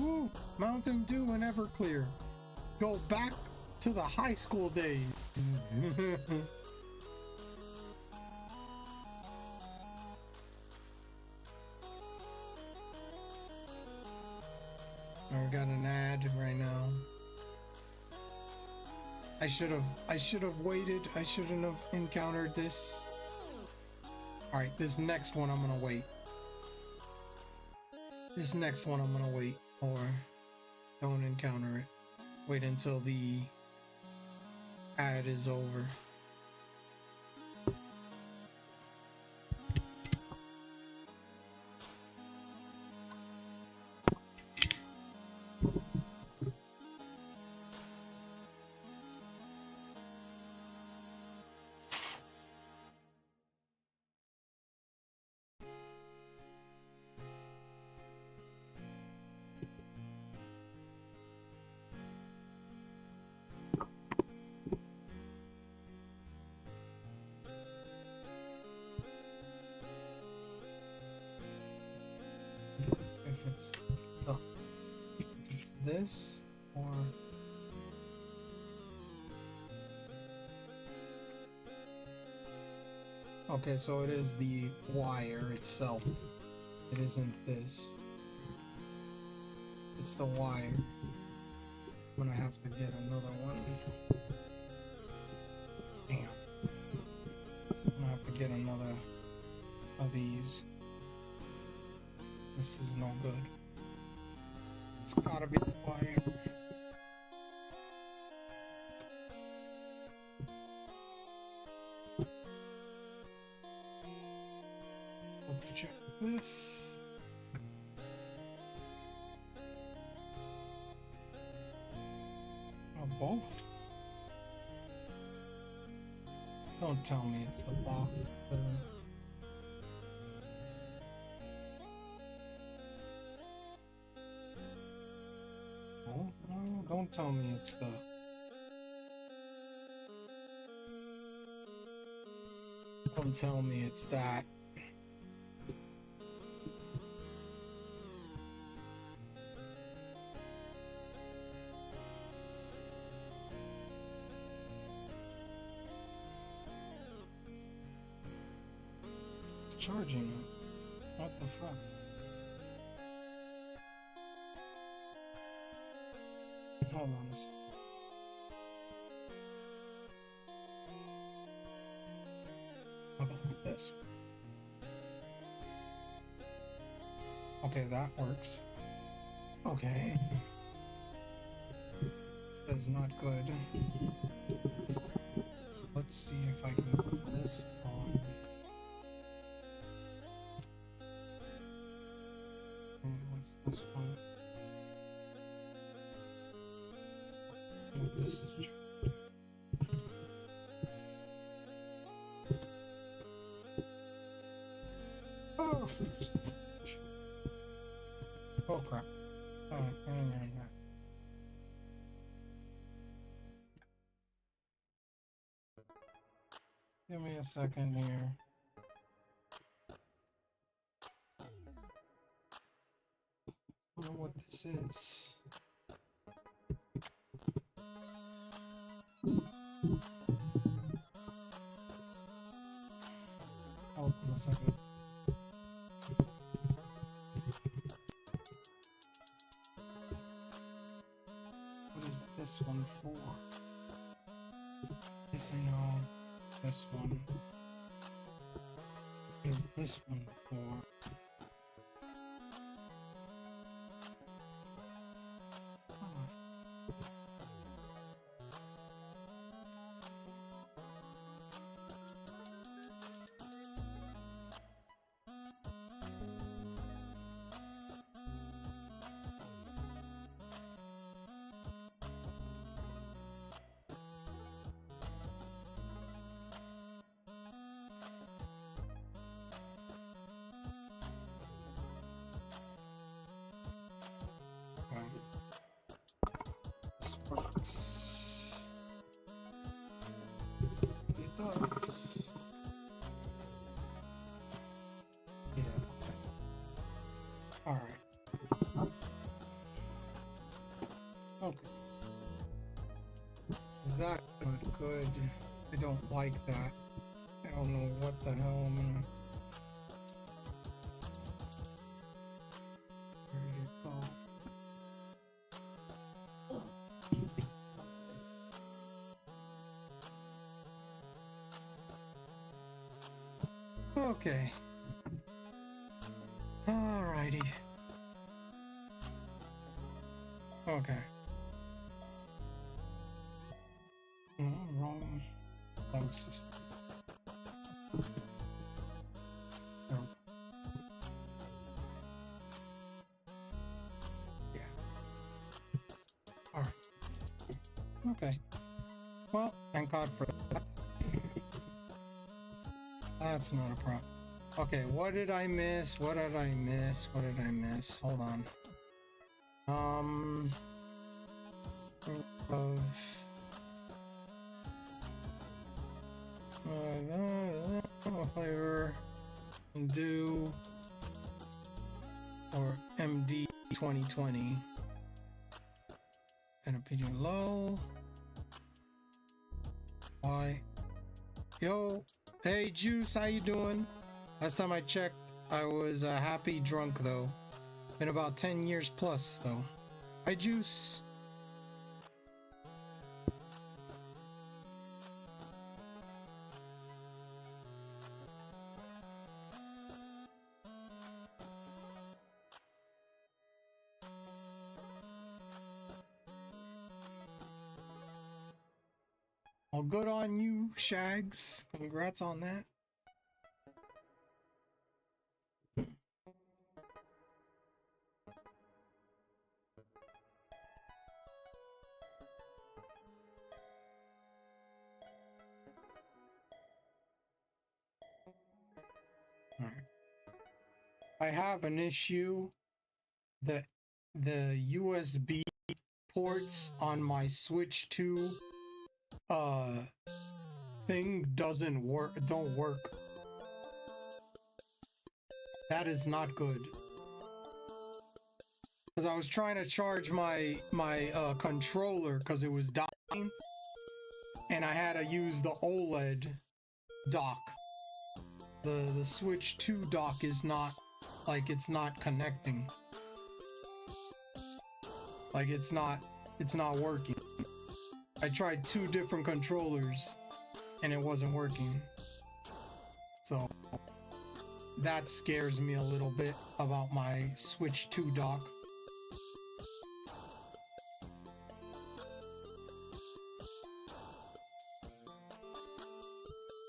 Ooh, Mountain Dew and Everclear. Go back to the high school days. I got an ad right now. I should have waited. I shouldn't have encountered this. Alright, this next one I'm gonna wait. This next one I'm gonna wait, or don't encounter it. Wait until the ad is over. If it's this or okay, so it is the wire itself. It isn't this. It's the wire. I'm gonna have to get another one. Damn. So I'm gonna have to get another of these. This is no good. It's gotta be the wire. Let's check this. Oh, both? Don't tell me it's the box. Oh, no, don't tell me it's the... Don't tell me it's that. It's charging it. What the fuck? Hold on a second. How about this? Okay, that works. Okay. That's not good. So let's see if I can put this on. What's this one? Oh, this is true. Oh, oh crap. Oh, yeah. Give me a second here. I don't know what this is. Hold on a second. What is this one for? Yes, I know. This one. What is this one for? This works. It does. Yeah. Alright. Okay. That was good. I don't like that. I don't know what the hell I'm gonna... Where did it go? Okay. Alrighty. Okay. Oh, wrong system. Oh. Yeah. Alright. Okay. Well, thank God for that. That's not a problem. Okay, what did I miss? What did I miss? What did I miss? Hold on. Flavor do or MD 2020 and opinion low. Why? Yo, hey Juice, how you doing? Last time I checked, I was happy drunk though. Been about 10 years plus though. Hi, Juice. Well, good on you, Shags. Congrats on that. I have an issue. The USB ports on my Switch 2 thing don't work. That is not good. Cuz I was trying to charge my controller cuz it was dying and I had to use the OLED dock. The Switch 2 dock is not it's not connecting. It's not working. I tried 2 different controllers and it wasn't working. So that scares me a little bit about my Switch 2 dock.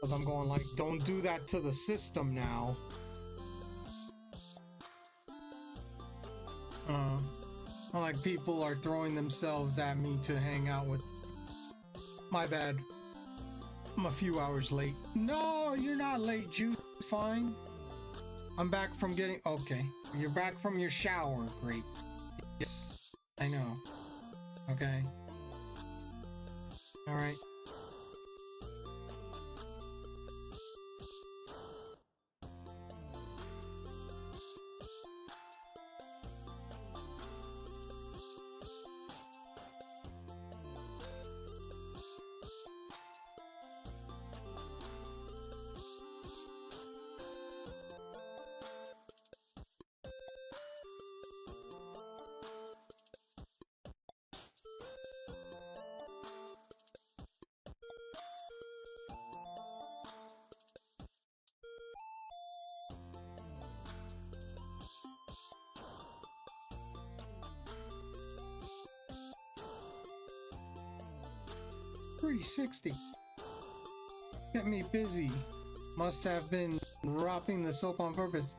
Cause I'm going don't do that to the system now. People are throwing themselves at me to hang out with. My bad. I'm a few hours late. No, you're not late, Juice. Fine. I'm back from getting... Okay. You're back from your shower. Great. Yes. I know. Okay. Alright. $3.60. Get me busy. Must have been dropping the soap on purpose.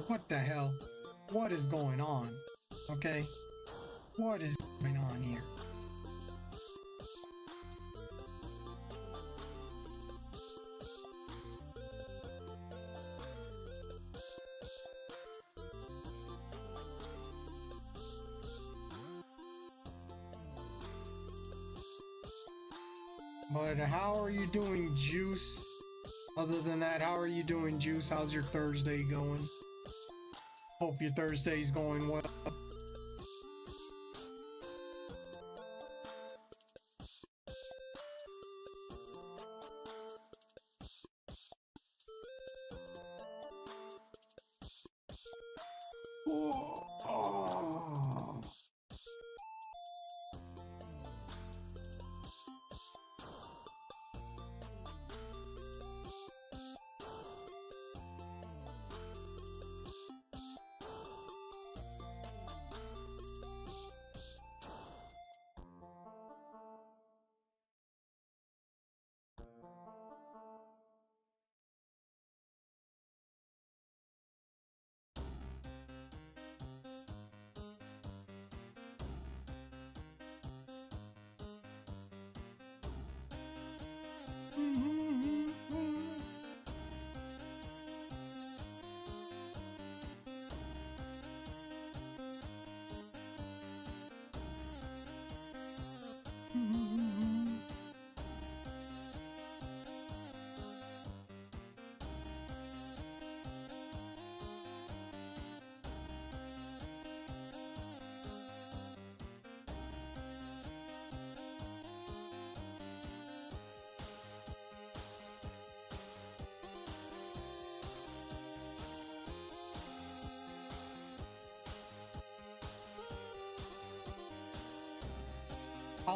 What the hell? What is going on? Okay? What is going on here? But how are you doing, Juice? Other than that, how are you doing, Juice? How's your Thursday going? Hope your Thursday's going well. Oh.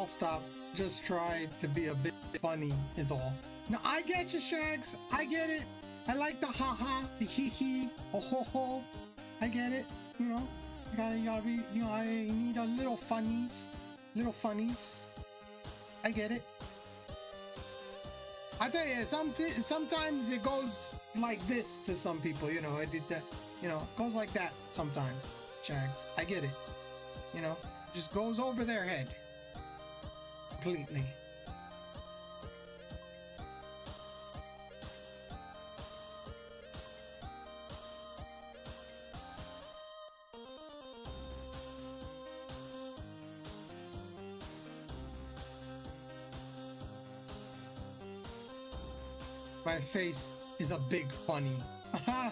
I'll stop. Just try to be a bit funny is all. No, I get you, Shags. I get it. I like the haha, the hee hee, oh ho ho. I get it. You know, you gotta be. You know, I need a little funnies, little funnies. I get it. I tell you, sometimes it goes like this to some people. You know, I did that. You know, it goes like that sometimes. Shags, I get it. You know, just goes over their head completely. My face is a big funny. Haha.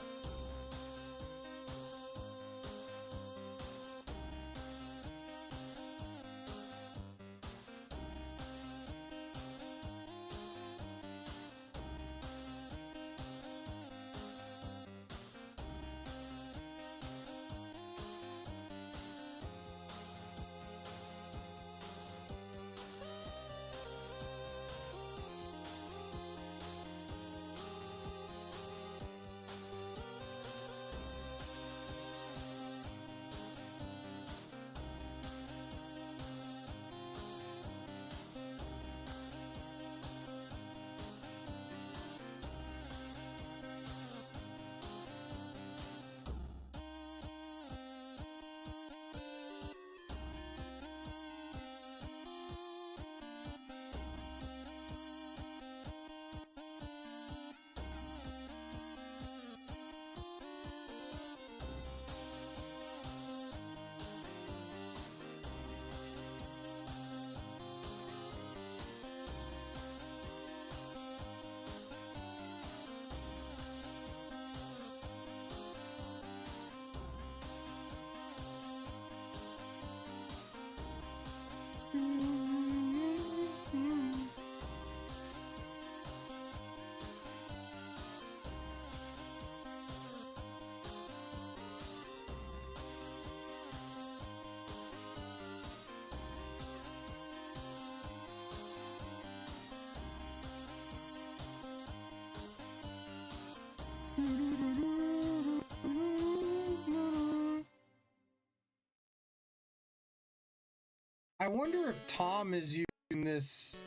I wonder if Tom is using this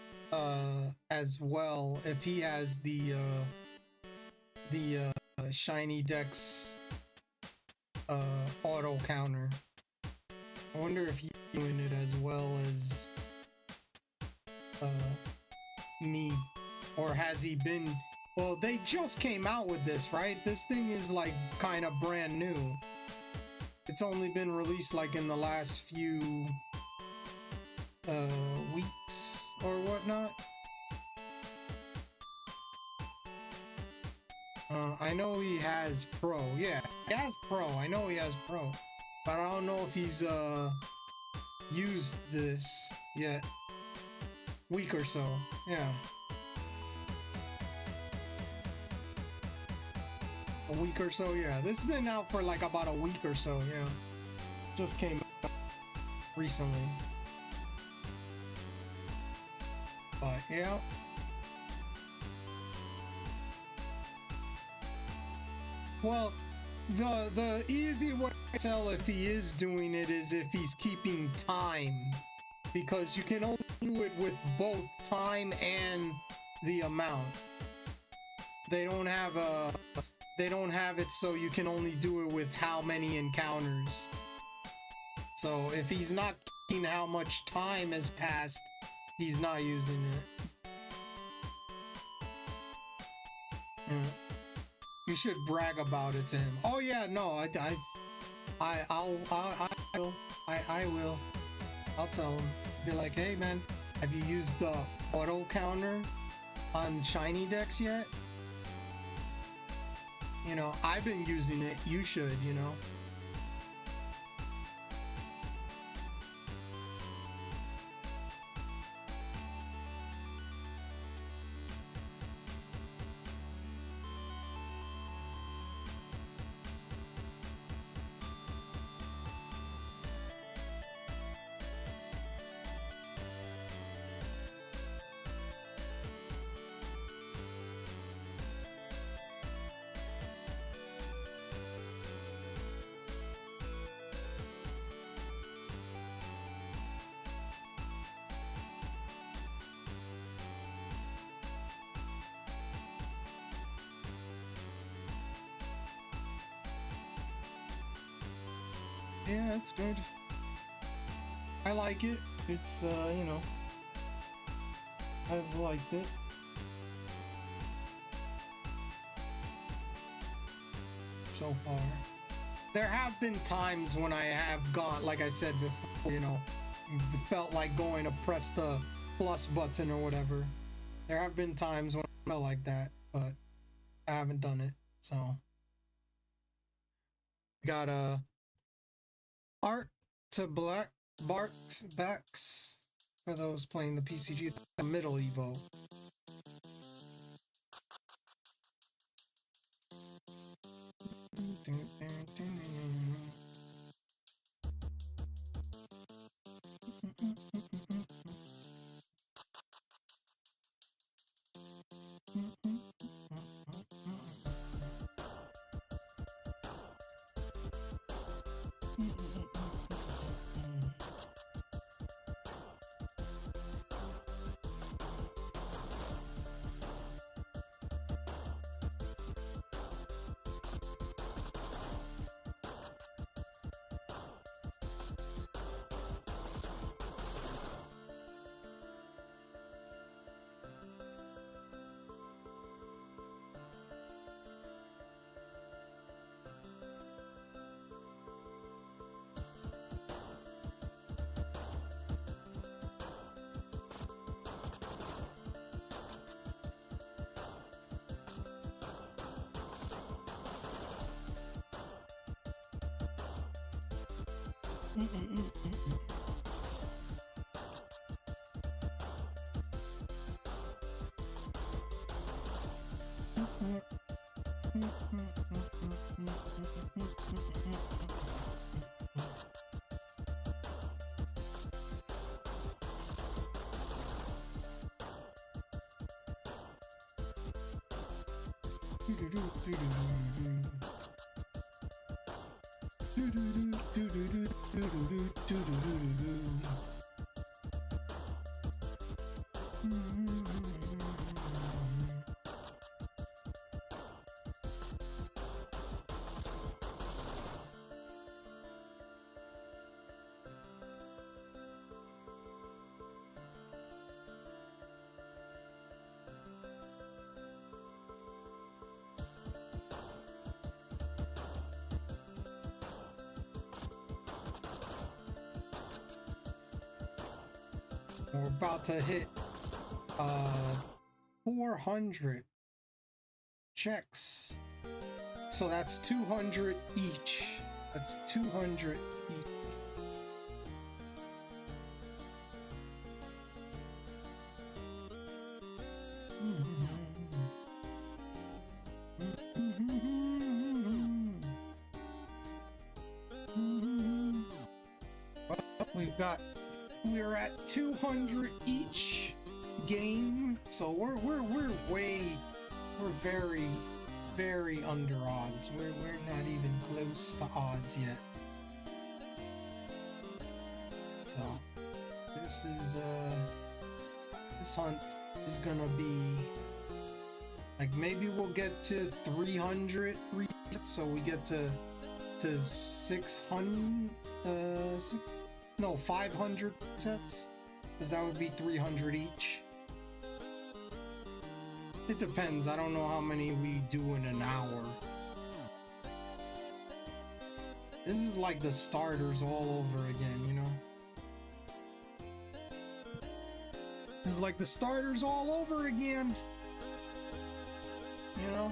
as well, if he has the shiny Dex auto counter. I wonder if he's doing it as well as me, or has he been? Well, they just came out with this, right? This thing is like kind of brand new. It's only been released like in the last few weeks or whatnot. I know he has Pro. Yeah, he has Pro. I know he has Pro. But I don't know if he's used this yet. Week or so. Yeah. A week or so, yeah. This has been out for like about a week or so, yeah. Just came out recently. But yeah. Well, the easy way to tell if he is doing it is if he's keeping time, because you can only do it with both time and the amount. They don't have it so you can only do it with how many encounters. So if he's not keeping how much time has passed, he's not using it. You should brag about it to him. Oh yeah, no, I will. I'll tell him. Be like, hey man, have you used the auto counter on shiny Dex yet? You know, I've been using it. You should, you know. Yeah, it's good. I like it. It's, you know, I've liked it. So far. There have been times when I have gone, like I said before, you know, felt like going to press the plus button or whatever. There have been times when I felt like that, but I haven't done it, so. Got Art to Black Barks Backs for those playing the PCG, the middle Evo. We're about to hit 400 checks. So that's 200 each. That's 200 each. Well, we're at 200 each game, so we're very under odds. We're not even close to odds yet. So this is this hunt is gonna be like, maybe we'll get to 300 resets, so we get to 600 500 sets, because that would be 300 each. It depends. I don't know how many we do in an hour. This is like the starters all over again, you know? This is like the starters all over again, you know?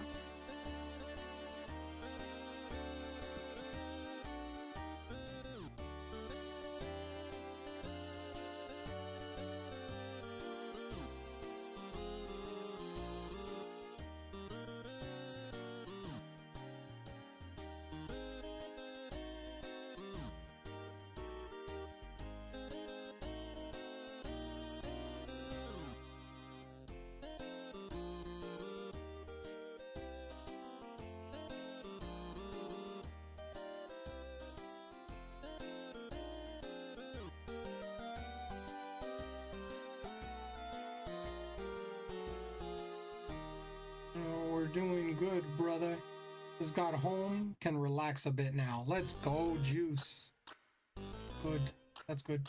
We're doing good, brother. Just got home, can relax a bit now. Let's go, Juice. Good. That's good.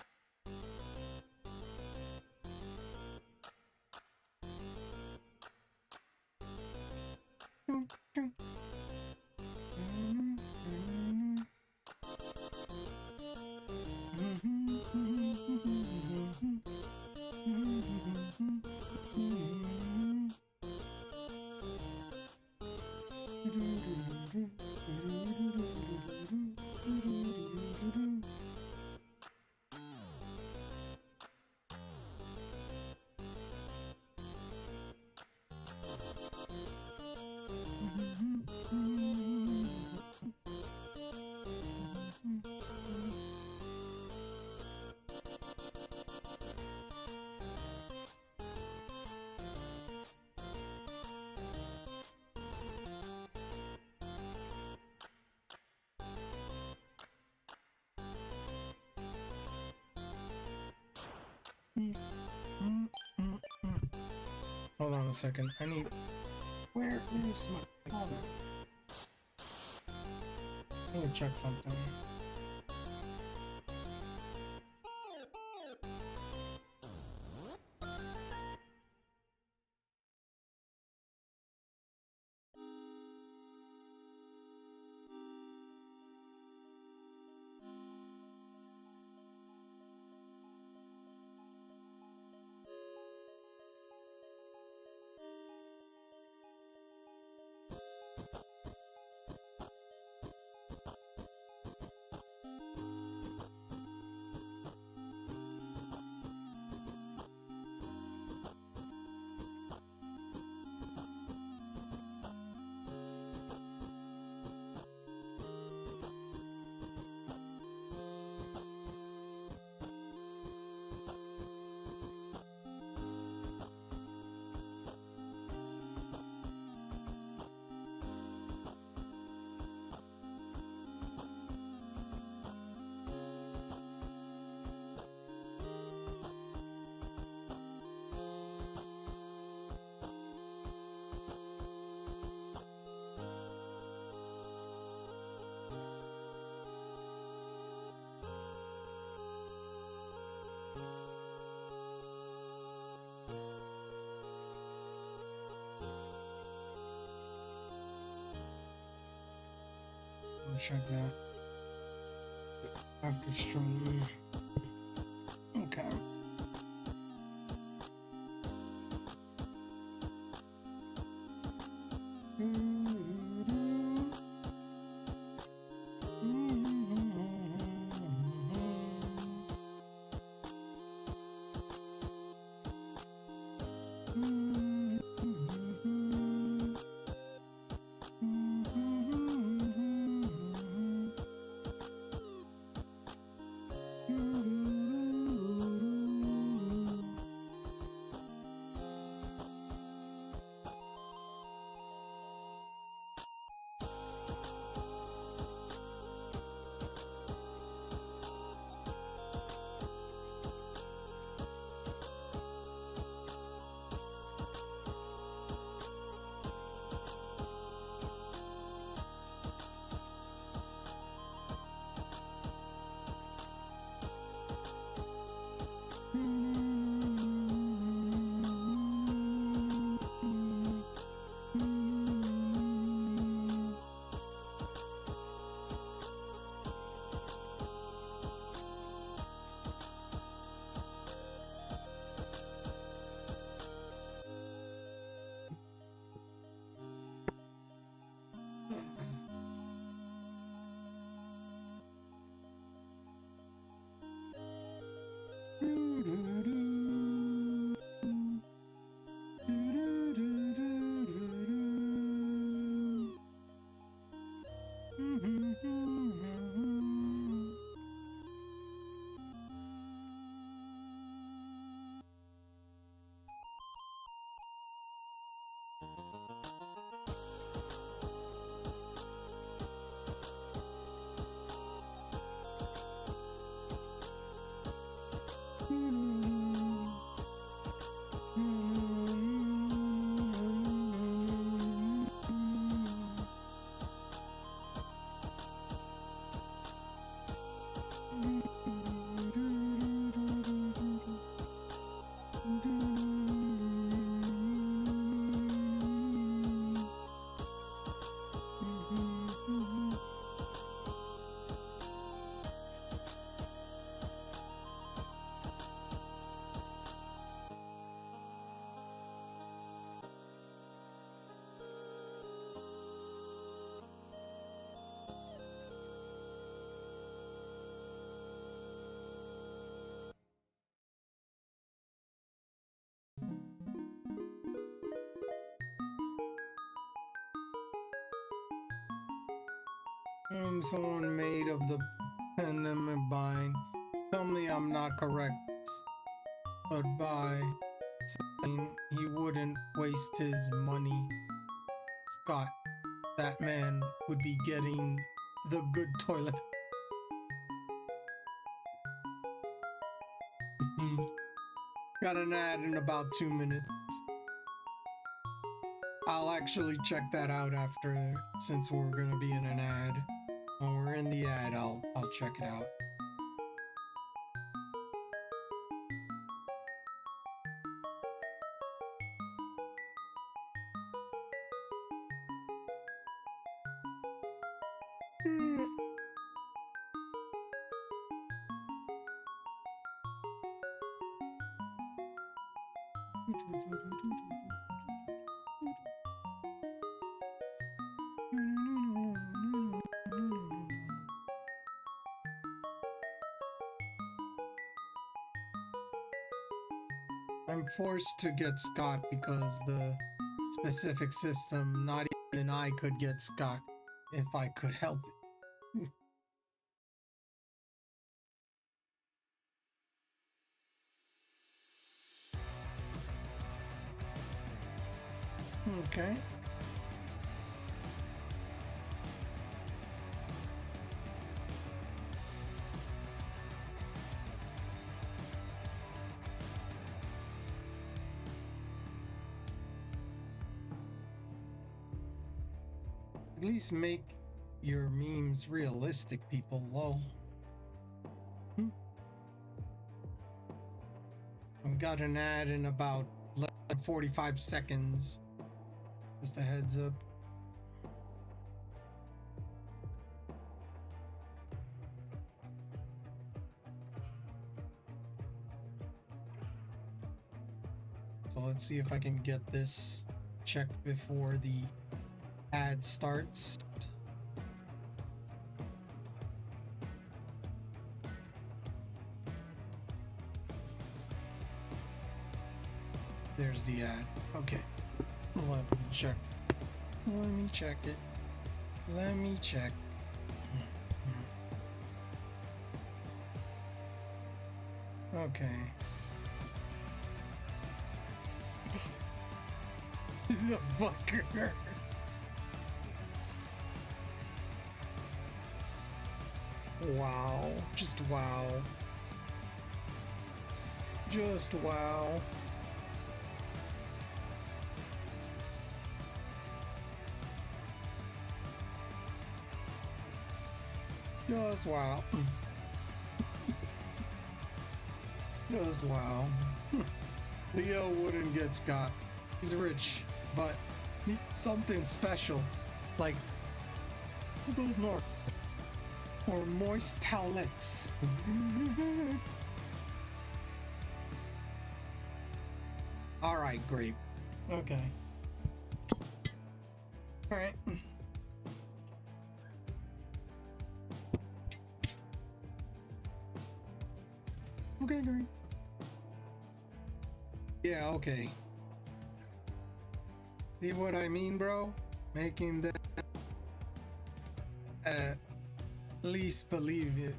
Hold on a second. I need. Where is my phone? I need to check something. Check that after stream. Okay. I'm someone made of the pandemic bind. Tell me I'm not correct, but by saying he wouldn't waste his money, Scott, that man would be getting the good toilet. Got an ad in about 2 minutes. I'll actually check that out after, since we're gonna be in an ad. When we're in the ad, I'll check it out. I'm forced to get Scott because the specific system, not even I could get Scott if I could help it. Okay. At least make your memes realistic, people. Lol. I've got an ad in about 45 seconds. Just a heads up. So let's see if I can get this checked before the ad starts. There's the ad. Okay. Let me check. Let me check it. Let me check. Okay. The fucker. Wow. Just wow. Just wow. Just wow. Just wow. Leo wouldn't get Scott. He's rich, but needs something special, like those more or moist towelettes. All right, great. Okay. All right. Okay, great. Yeah, okay. See what I mean, bro? Making the least believable.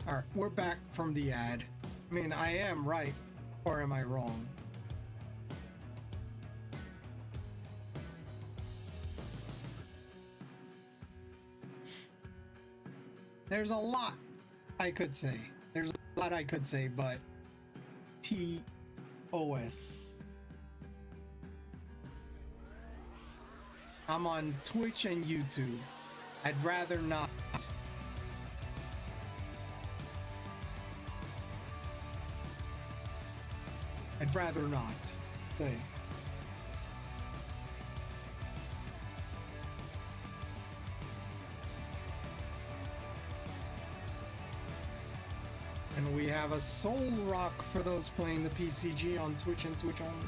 Alright, we're back from the ad. I mean, I am right, or am I wrong? There's a lot I could say. There's a lot I could say, but TOS. I'm on Twitch and YouTube. I'd rather not. I'd rather not. Okay. And we have a Soul Rock for those playing the PCG on Twitch and Twitch only.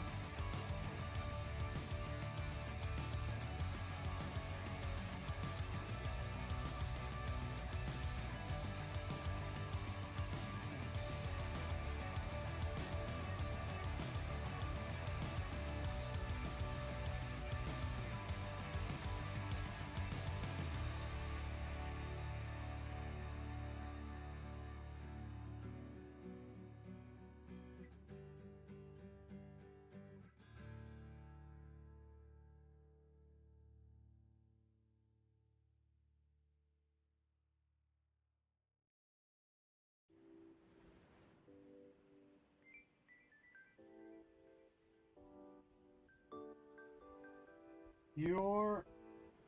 You're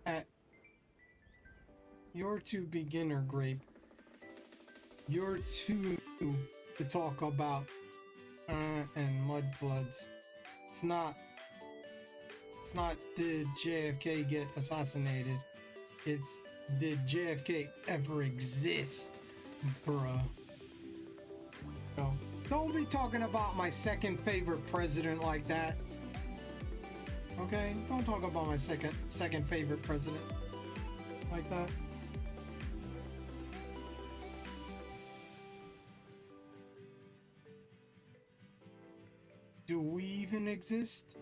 at... You're too beginner, Grape. You're too new to talk about and mud floods. It's not did JFK get assassinated. It's did JFK ever exist, bruh. So, don't be talking about my second favorite president like that. Okay? Don't talk about my second favorite president like that. Do we even exist?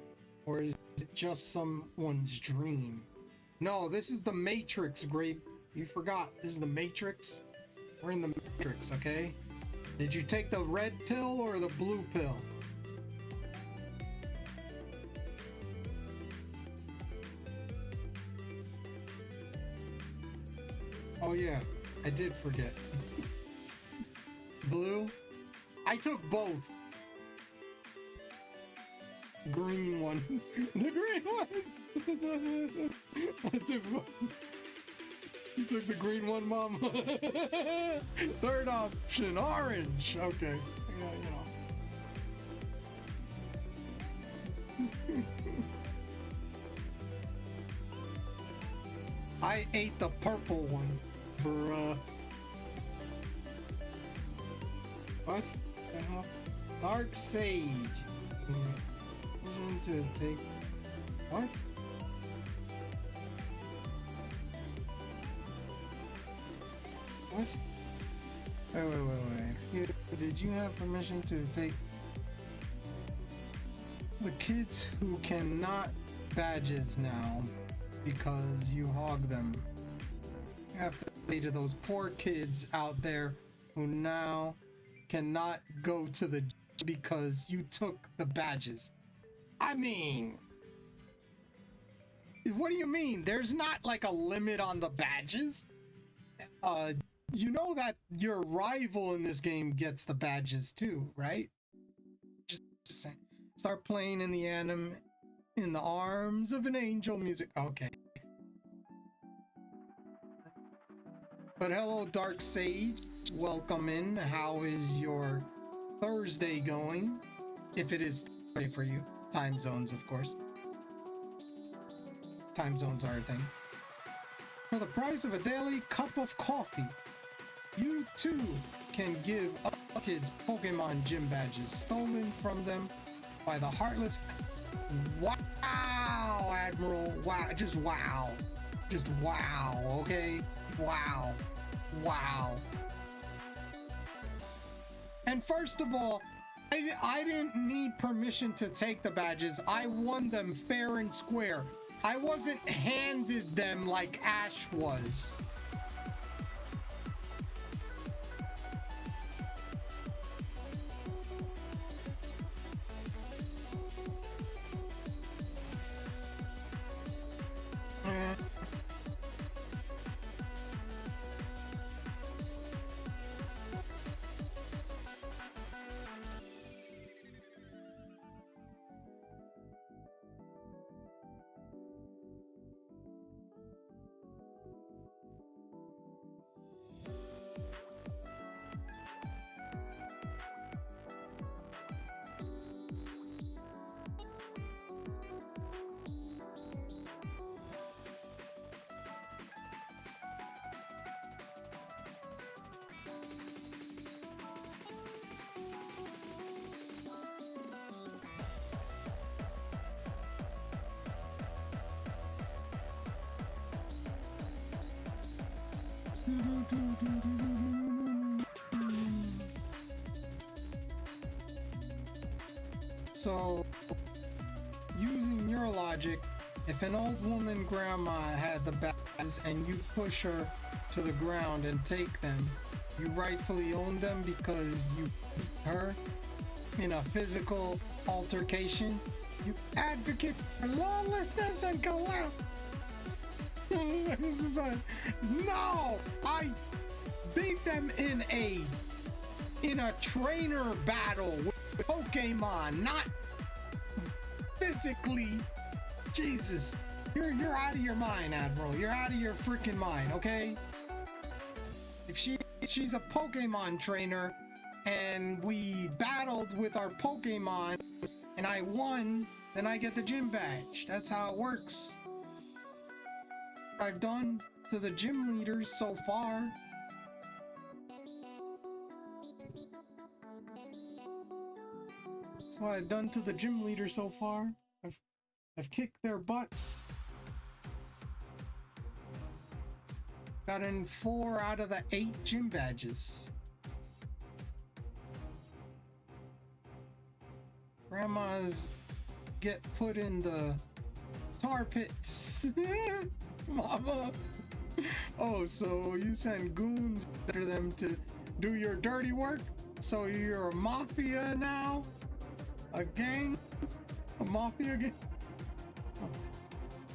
Or is it just someone's dream? No, this is the Matrix, Grape. You forgot. This is the Matrix. We're in the Matrix, okay? Did you take the red pill or the blue pill? Oh yeah, I did forget. Blue? I took both. Green one. The green one! I took both. You took the green one, Mom? Third option, orange. Okay. Yeah, you know. I ate the purple one, bruh. What the hell? Dark Sage. To take what? What? Wait. Excuse me. Did you have permission to take the kids who cannot badges now because you hog them? You have to say to those poor kids out there who now cannot go to the because you took the badges. I mean, what do you mean? There's not like a limit on the badges? You know that your rival in this game gets the badges too, right? Just saying. Start playing in the arms of an angel music. Okay. But hello, Dark Sage. Welcome in. How is your Thursday going? If it is Thursday for you. Time zones, of course. Time zones are a thing. For the price of a daily cup of coffee, you too can give up kids Pokemon gym badges stolen from them by the heartless. Wow, Admiral. Wow, just wow. Just wow, okay? Wow. Wow. And first of all, I didn't need permission to take the badges. I won them fair and square. I wasn't handed them like Ash was. So, using your logic, if an old woman grandma had the bags and you push her to the ground and take them, you rightfully own them because you beat her in a physical altercation? You advocate for lawlessness and collapse. No! I beat them in a trainer battle with Pokemon, not physically. Jesus. You're out of your mind, Admiral. You're out of your freaking mind, okay? If she's a Pokemon trainer and we battled with our Pokemon and I won, then I get the gym badge. That's how it works. I've done to the gym leaders so far. That's what I've done to the gym leaders so far. I've kicked their butts. Gotten 4 out of the 8 gym badges. Grandmas get put in the tar pits. Mama. Oh, so you send goons after them to do your dirty work? So you're a mafia now? A gang? A mafia gang?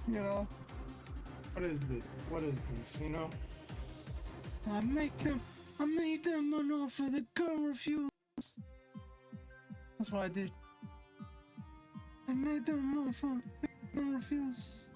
You know? What is this? What is this, you know? I made them run off of the gun refuse. That's what I did. I made them run off of the gun refuse.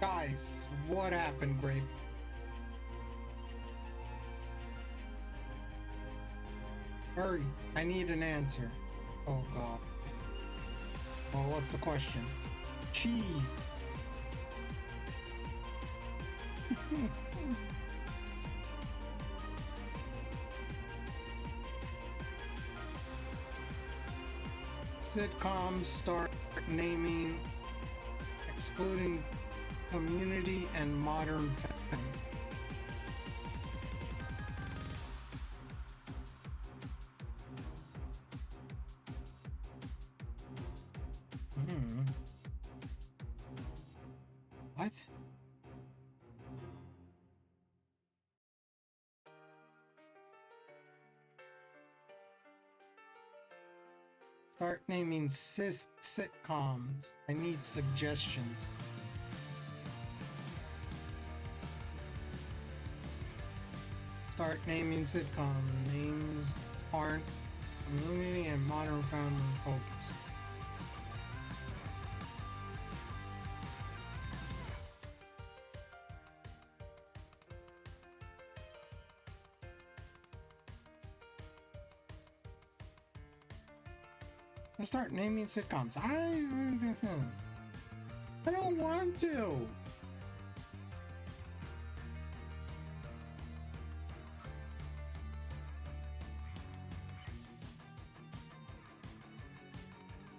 Guys, what happened, Grape? Hurry, I need an answer. Oh god. Well, what's the question? Cheese. Sitcoms start naming, excluding Community and Modern Family. What? Start naming sitcoms. I need suggestions. Start naming sitcom. Names aren't Community and Modern Family focused. Let's start naming sitcoms. I don't want to.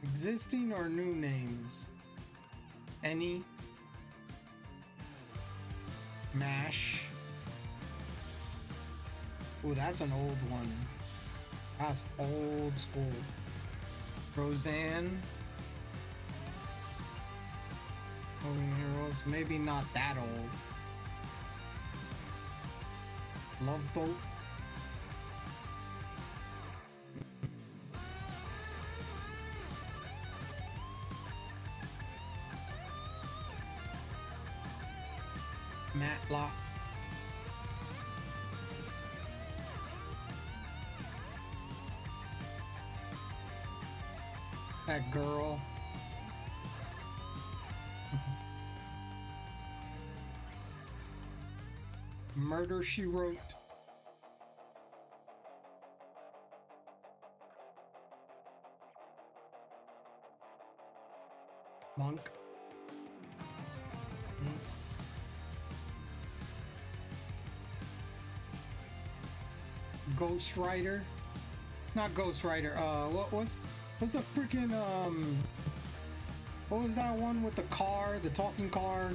Existing or new names? Any? MASH. Ooh, that's an old one. That's old school. Roseanne. Moving Heroes. Maybe not that old. Love Boat. Matlock. That girl. Murder, She Wrote. Monk. Ghost Rider. Not Ghost Rider. What's the freaking what was that one with the car, the talking car?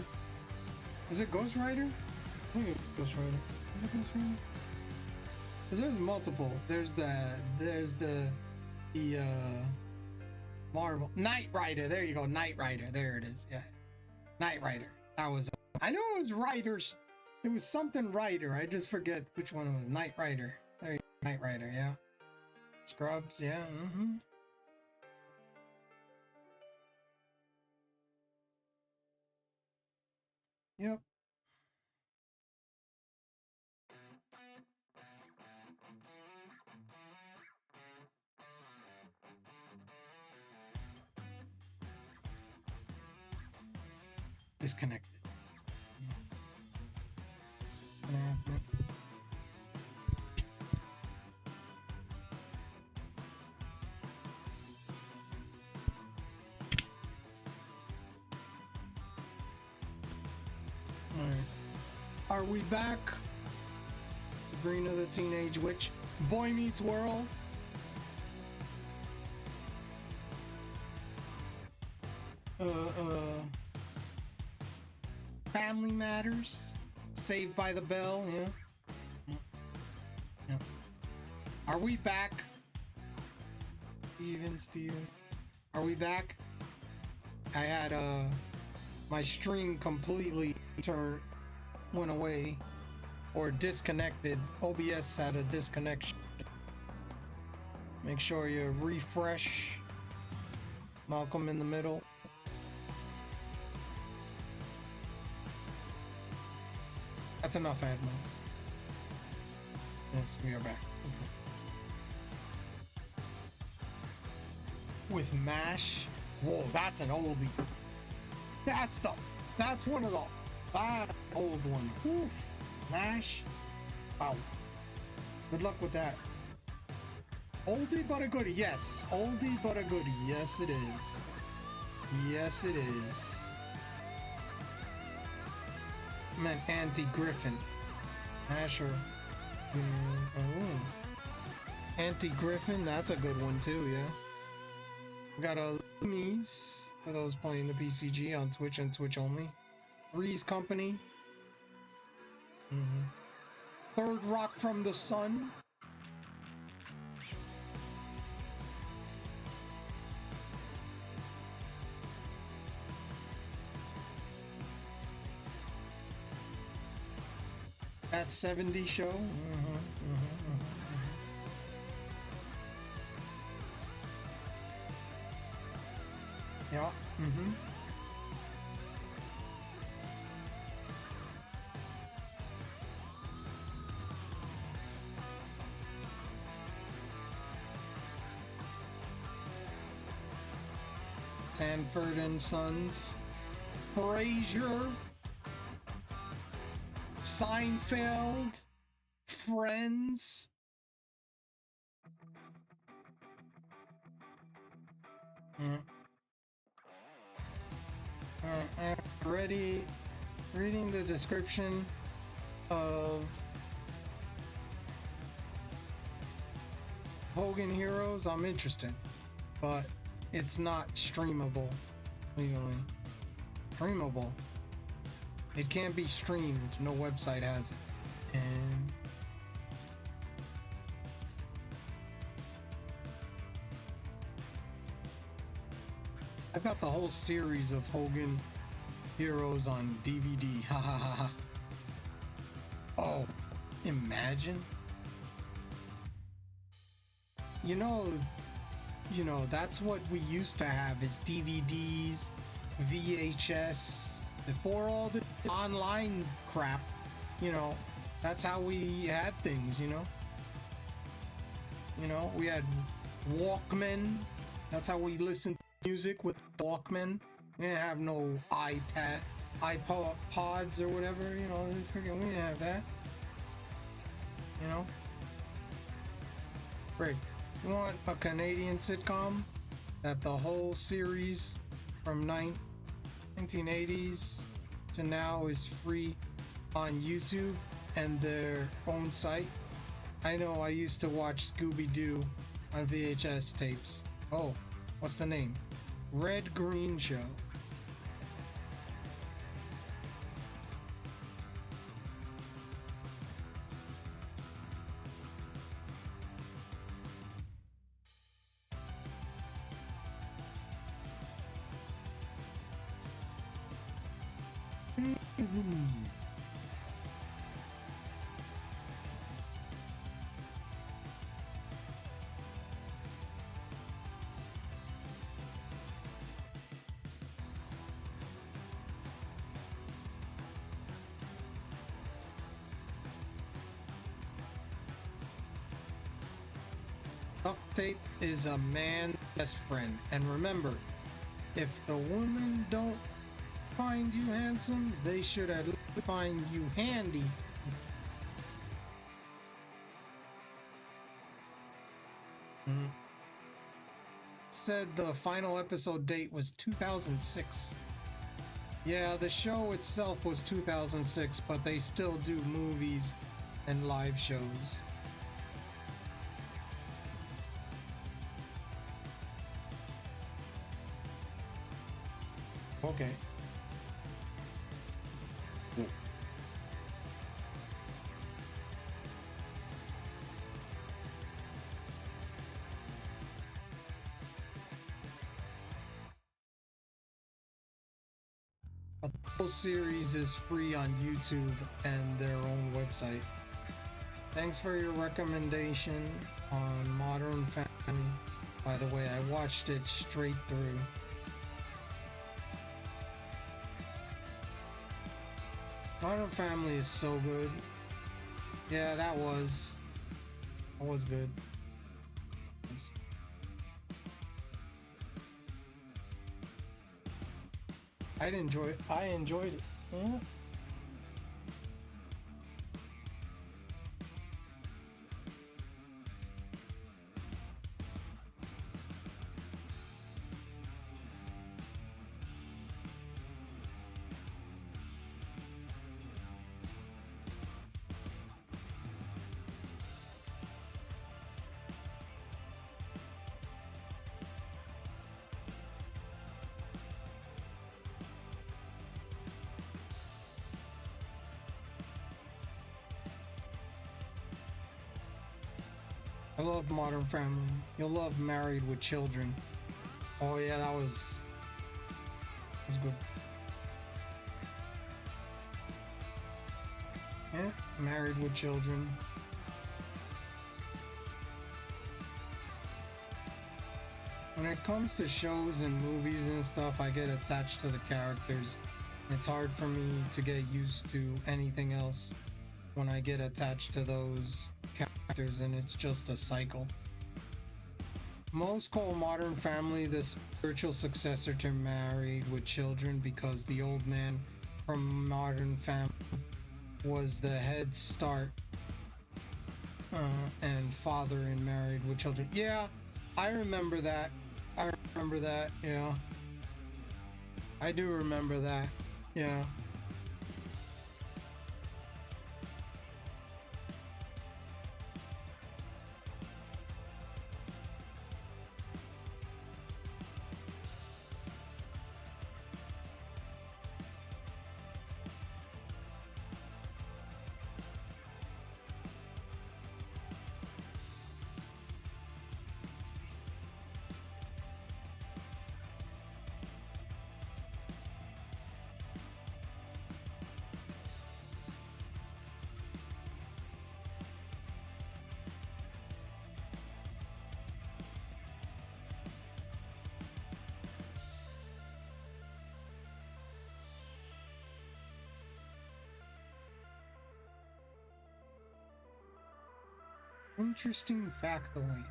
Is it Ghost Rider? I think it's Ghost Rider. Is it Ghost Rider? Cause there's multiple. There's the Marvel Knight Rider. There you go, Knight Rider. There it is. Yeah, Knight Rider. That was. I know it was Riders. It was something Rider. I just forget which one it was. Knight Rider. There you go. Knight Rider. Yeah. Scrubs. Yeah. Mm-hmm. Yep. Disconnected. Are we back? Sabrina the Teenage Witch. Boy Meets World. Family Matters. Saved by the Bell. Yeah. Are we back? Steven. Are we back? I had my stream completely went away or disconnected. OBS had a disconnection. Make sure you refresh. Malcolm in the middle. That's enough, Admiral. Yes, we are back. With MASH. Whoa, that's an oldie. That's one of the old one. Oof. MASH. Wow. Good luck with that. Oldie but a goodie. Yes. Oldie but a goodie. Yes, it is. Yes, it is. I meant Auntie Griffin. Asher. Auntie Griffin. That's a good one too, yeah. We got a Lumies for those playing the PCG on Twitch and Twitch only. Three's Company. Third Rock from the Sun. That 70 show. Yeah. Sanford and Sons. Frasier. Seinfeld. Friends. Mm. Already reading the description of Hogan Heroes, I'm interested, but it's not streamable legally. Streamable. It can't be streamed. No website has it. And I've got the whole series of Hogan Heroes on DVD. Ha ha ha ha. Oh, imagine. You know, that's what we used to have is DVDs, VHS, before all the online crap, that's how we had things, we had Walkman. That's how we listened to music with Walkman. We didn't have no iPods or whatever, we didn't have that, Great. You want a Canadian sitcom that the whole series from 1980s to now is free on YouTube and their own site? I know I used to watch Scooby-Doo on VHS tapes. Oh, what's the name? Red Green Show. Duct tape is a man's best friend. And remember, if the women don't find you handsome, they should at least find you handy. Said the final episode date was 2006. Yeah, the show itself was 2006, but they still do movies and live shows. Okay. The whole series is free on YouTube and their own website. Thanks for your recommendation on Modern Family. By the way, I watched it straight through. Modern Family is so good. Yeah, that was good. I enjoyed it. Yeah. I love Modern Family. You'll love Married with Children. Oh yeah, that was good. Yeah, Married with Children. When it comes to shows and movies and stuff, I get attached to the characters. It's hard for me to get used to anything else when I get attached to those characters, and it's just a cycle. Most call Modern Family the spiritual successor to Married with Children because the old man from Modern Family was the head start and father in Married with Children. Yeah, I remember that. I remember that, yeah. I do remember that, yeah. Interesting factoid.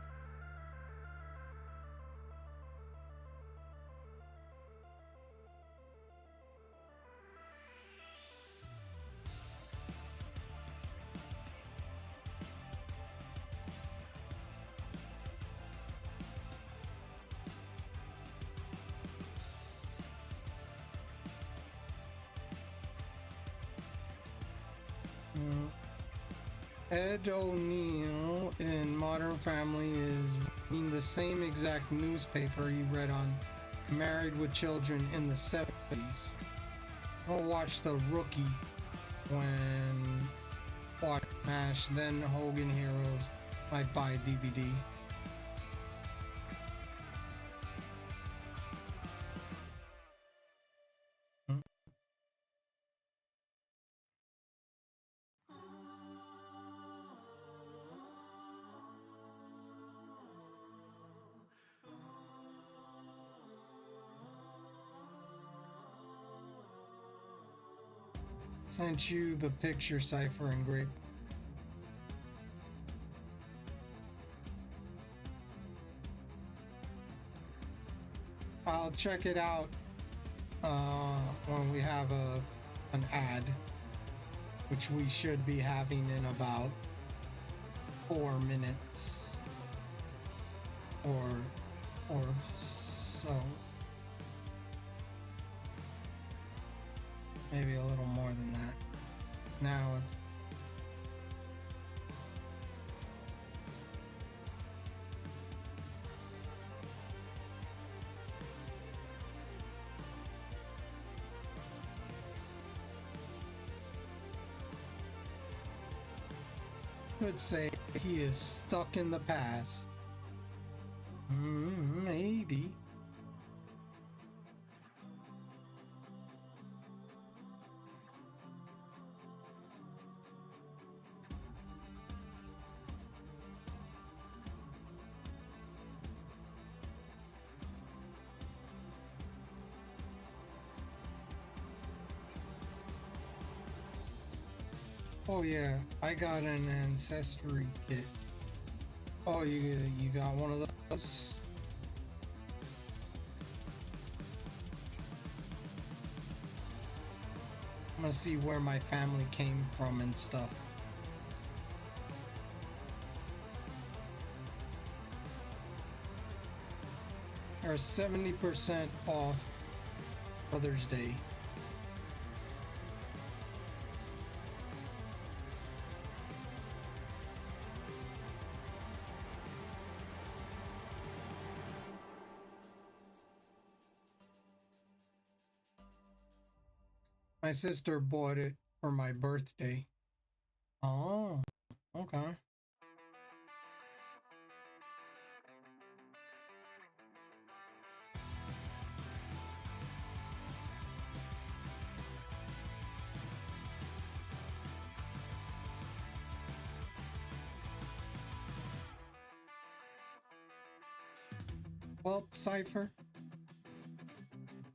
Ed O'Neill in Modern Family is reading the same exact newspaper he read on Married with Children in the 70s. I'll watch The Rookie when watch MASH, then Hogan Heroes. Might buy a DVD. Sent you the picture cipher engraved. I'll check it out when we have an ad, which we should be having in about 4 minutes or so. Maybe a little more than that. Now it's could say he is stuck in the past. Maybe. Oh yeah, I got an ancestry kit. Oh, you got one of those? I'm gonna see where my family came from and stuff. They're 70% off Mother's Day. My sister bought it for my birthday. Oh, okay. Well, Cypher,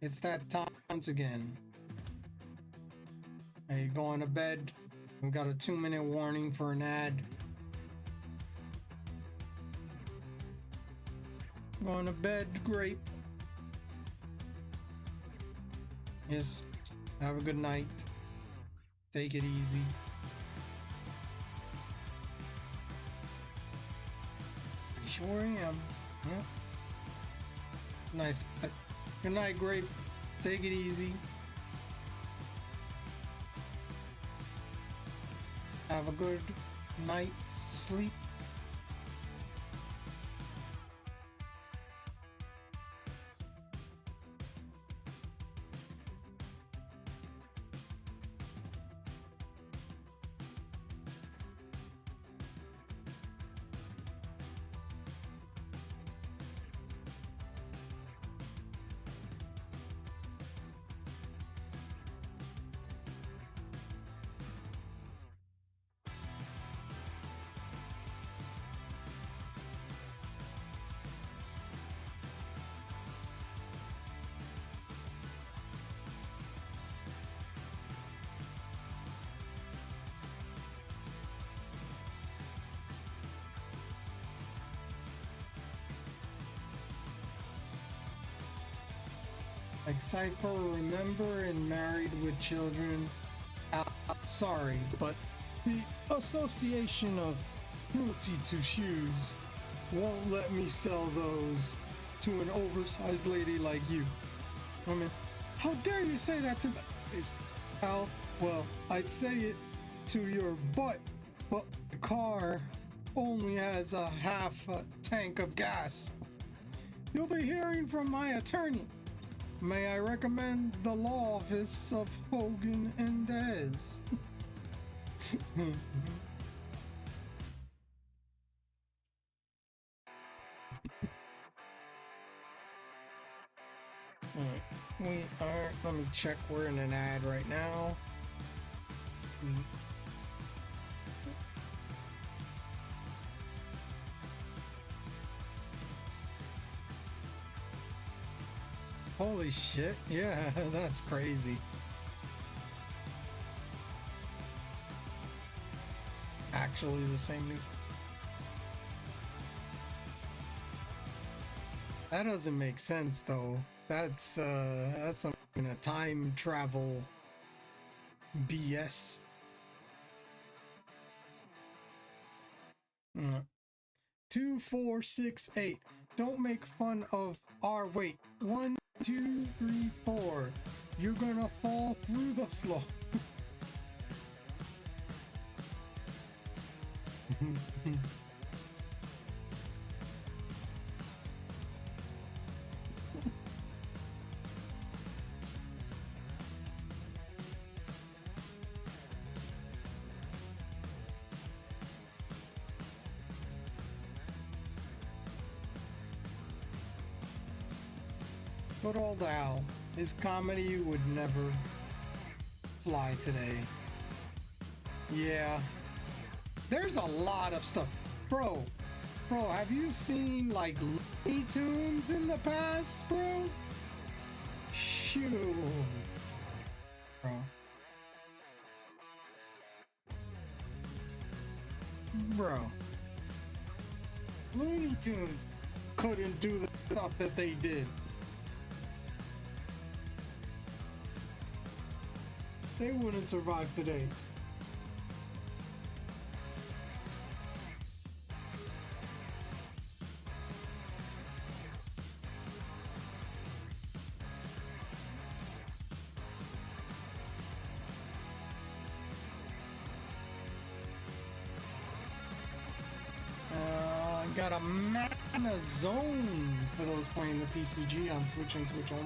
it's that time once again. Are you going to bed? We got a 2-minute warning for an ad. Going to bed, Grape. Yes, have a good night. Take it easy. Sure am. Yep. Nice. Good night, Grape. Take it easy. Have a good night's sleep. Like Cypher, remember, and married with children. Sorry, but the Association of Cruelty to Shoes won't let me sell those to an oversized lady like you. I mean, how dare you say that to me? Al, well, I'd say it to your butt, but the car only has a half a tank of gas. You'll be hearing from my attorney. May I recommend the law office of Hogan and Dez? Alright, we are, let me check, we're in an ad right now. Let's see. Holy shit, yeah, that's crazy. Actually the same news. That doesn't make sense though. That's some kind of time travel BS. 2468. Don't make fun of our weight. 1, 2, 3, 4. You're gonna fall through the floor. Good old Al. His comedy would never fly today. Yeah. There's a lot of stuff. Bro, have you seen like Looney Tunes in the past, bro? Shoot. Bro. Bro. Looney Tunes couldn't do the stuff that they did. They wouldn't survive today. Got a mana zone for those playing the PCG on Twitch and Twitch only.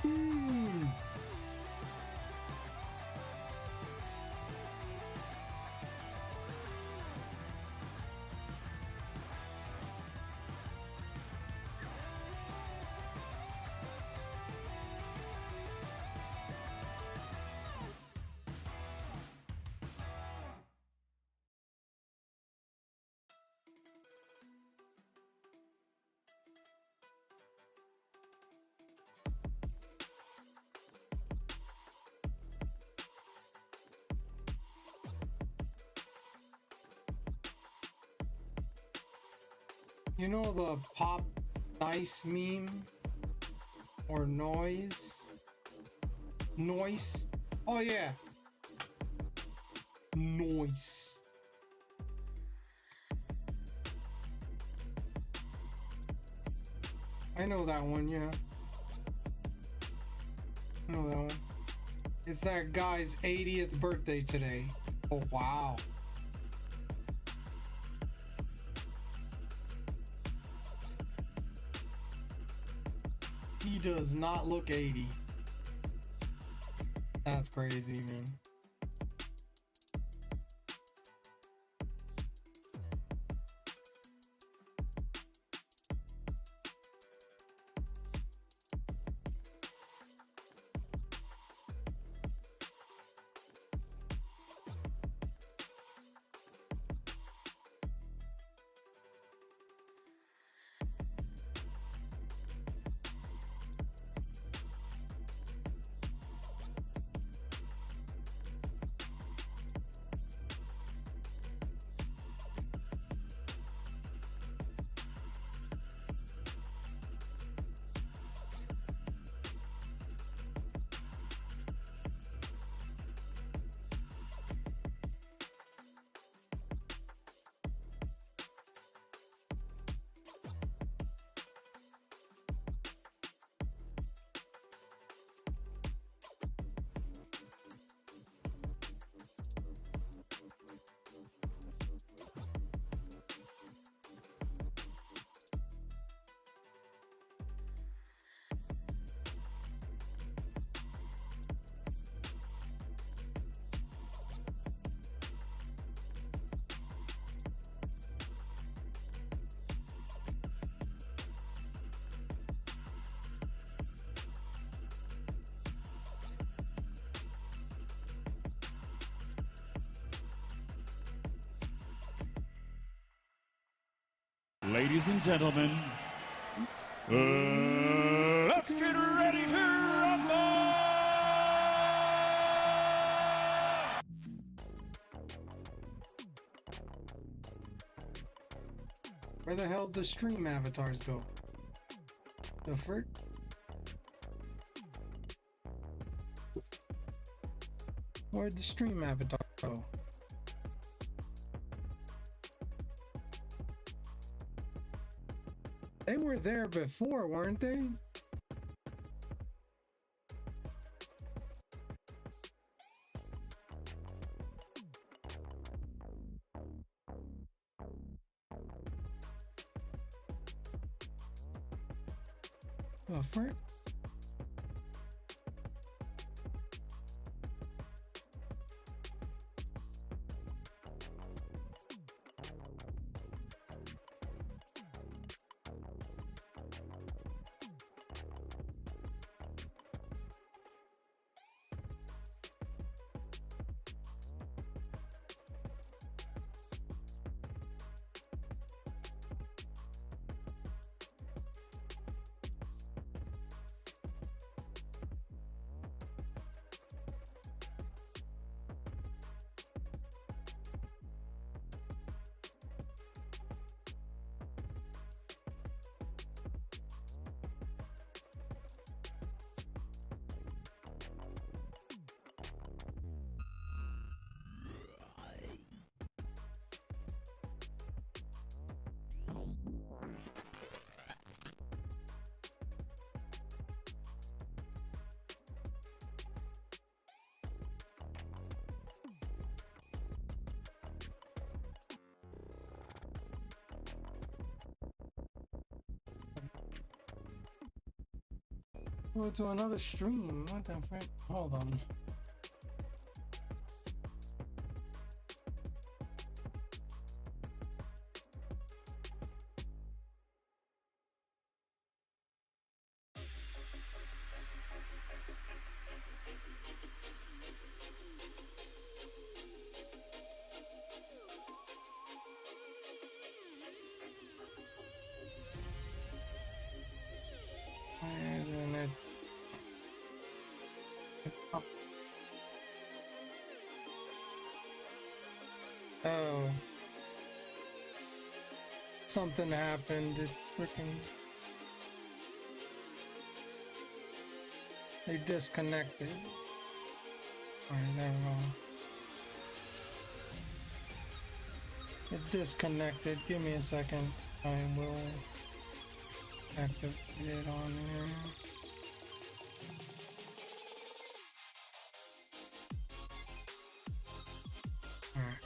Hmm. You know the pop nice meme? Or noise? Noise? Oh yeah. Noise. I know that one, yeah. I know that one. It's that guy's 80th birthday today. Oh wow. He does not look 80. That's crazy, man. Ladies and gentlemen, let's get ready to rumble! Where the hell did the stream avatars go? The frick? Where'd the stream avatar go? They were there before, weren't they? The frick? Go to another stream. What the frick? Hold on. Why isn't it? Oh. Something happened. It freaking. They disconnected. Alright, there we go. It disconnected. Give me a second. I will activate it on here. Alright.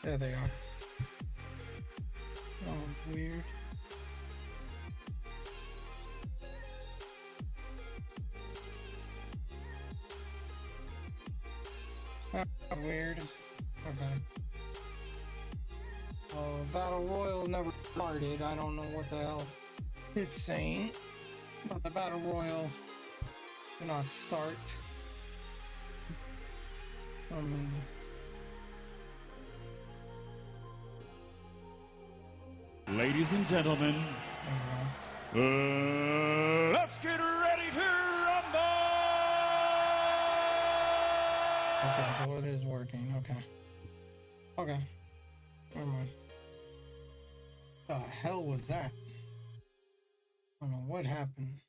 There they are. Oh, weird. Weird. Okay. Battle Royal never started. I don't know what the hell it's saying. But the Battle Royal did not start. Ladies and gentlemen, let's get ready to rumble! Okay, so it is working. Okay. Okay. Never mind. The hell was that? I don't know what happened.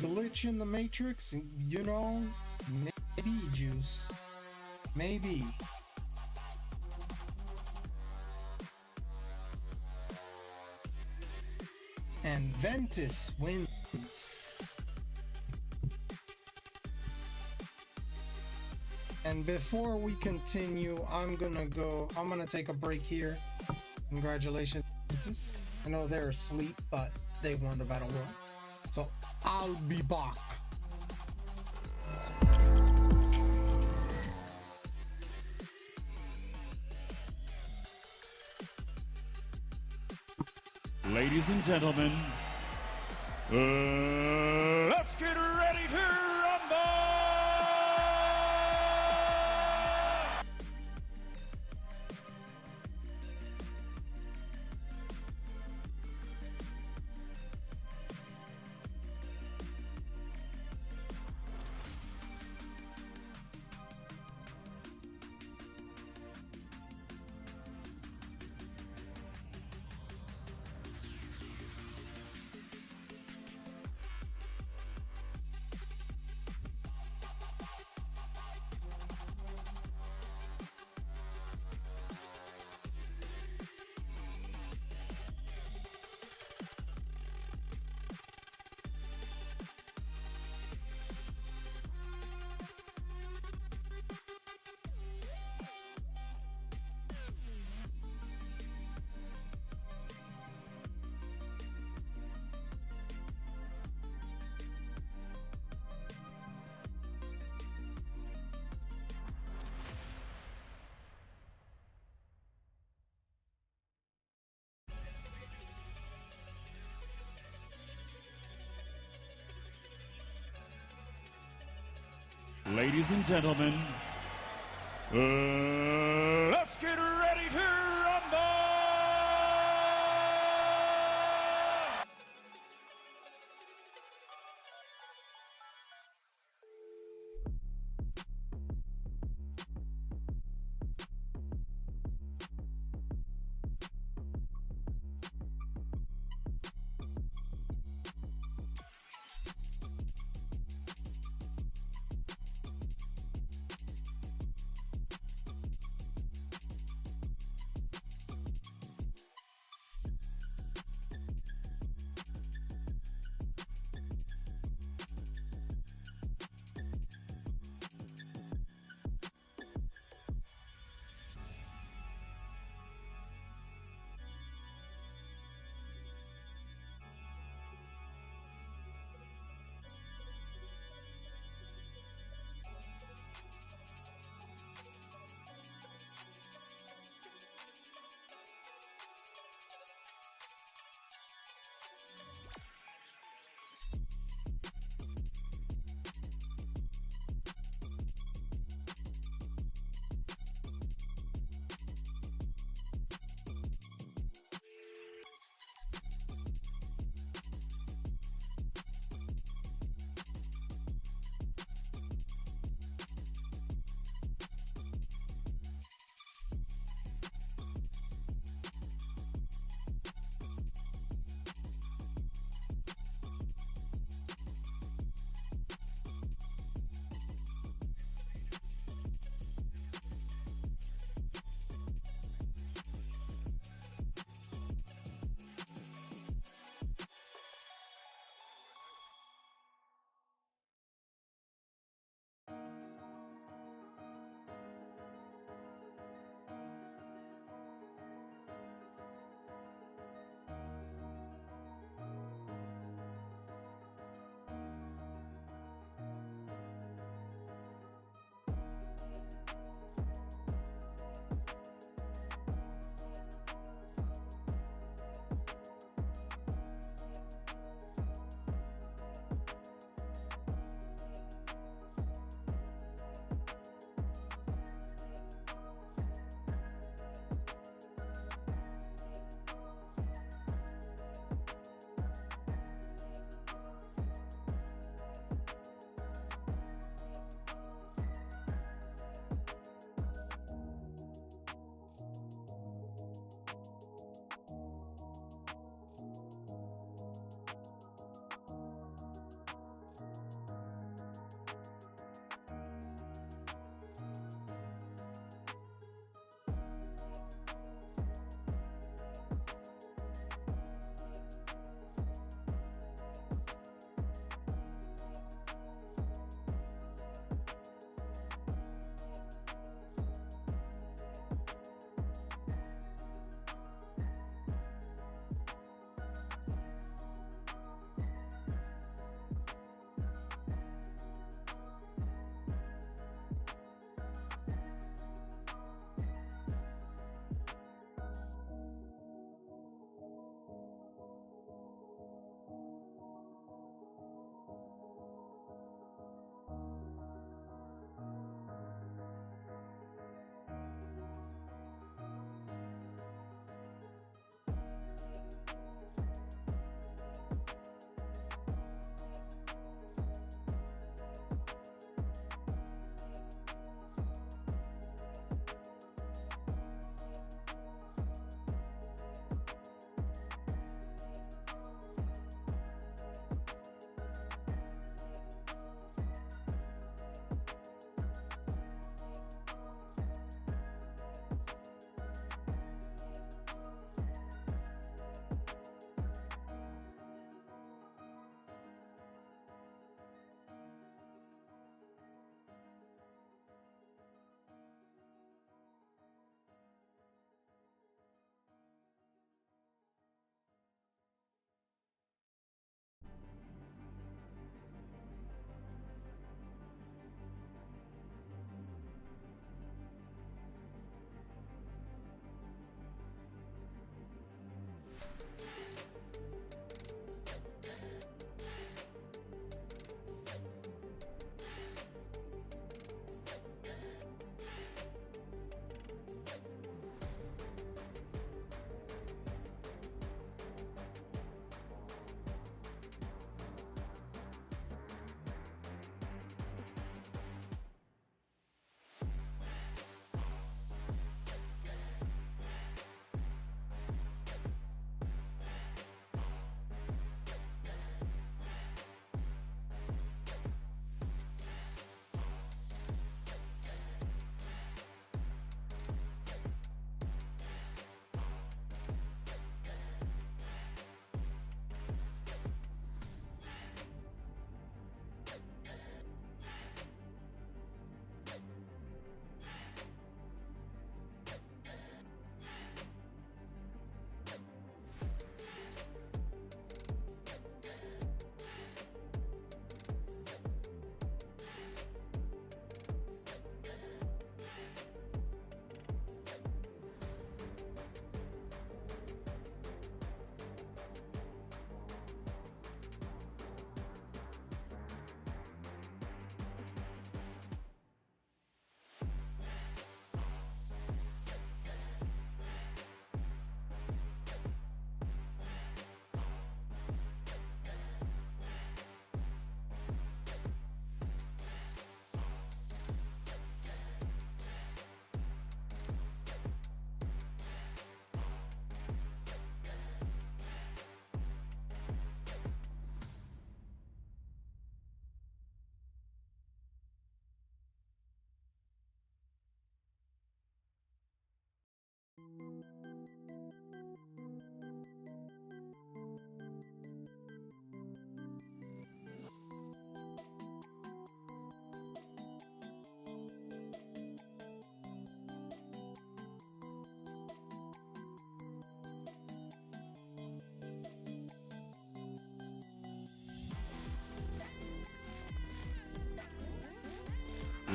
Glitch in the Matrix, you know, maybe juice. Maybe. And Ventus wins. And before we continue, I'm gonna take a break here. Congratulations, Ventus. I know they're asleep, but they won the battle royal. So I'll be back. Ladies and gentlemen, let's get ready to rumble! Ladies and gentlemen, let's get ready to rumble!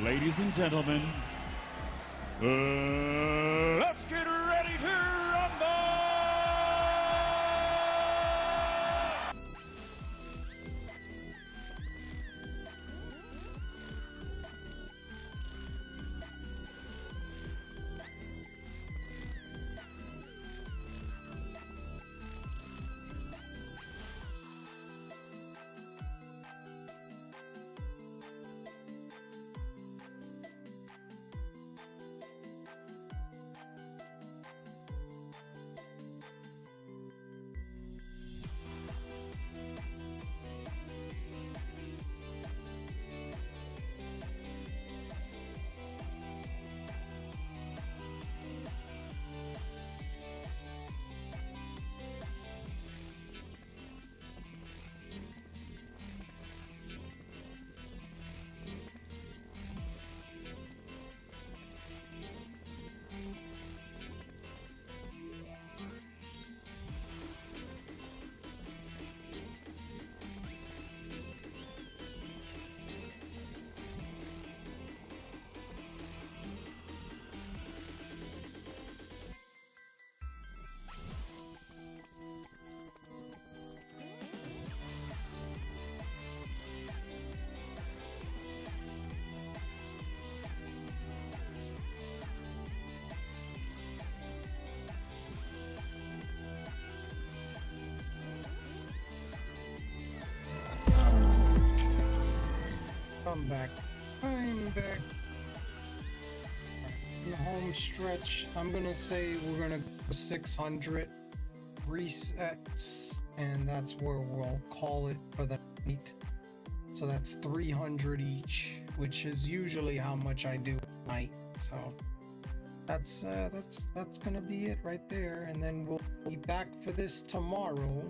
Ladies and gentlemen, let's get ready to rumble! I'm back. I'm back. In the home stretch, I'm gonna say we're gonna go 600 resets, and that's where we'll call it for the night. So that's 300 each, which is usually how much I do at night. So that's gonna be it right there, and then we'll be back for this tomorrow.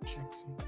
Check something.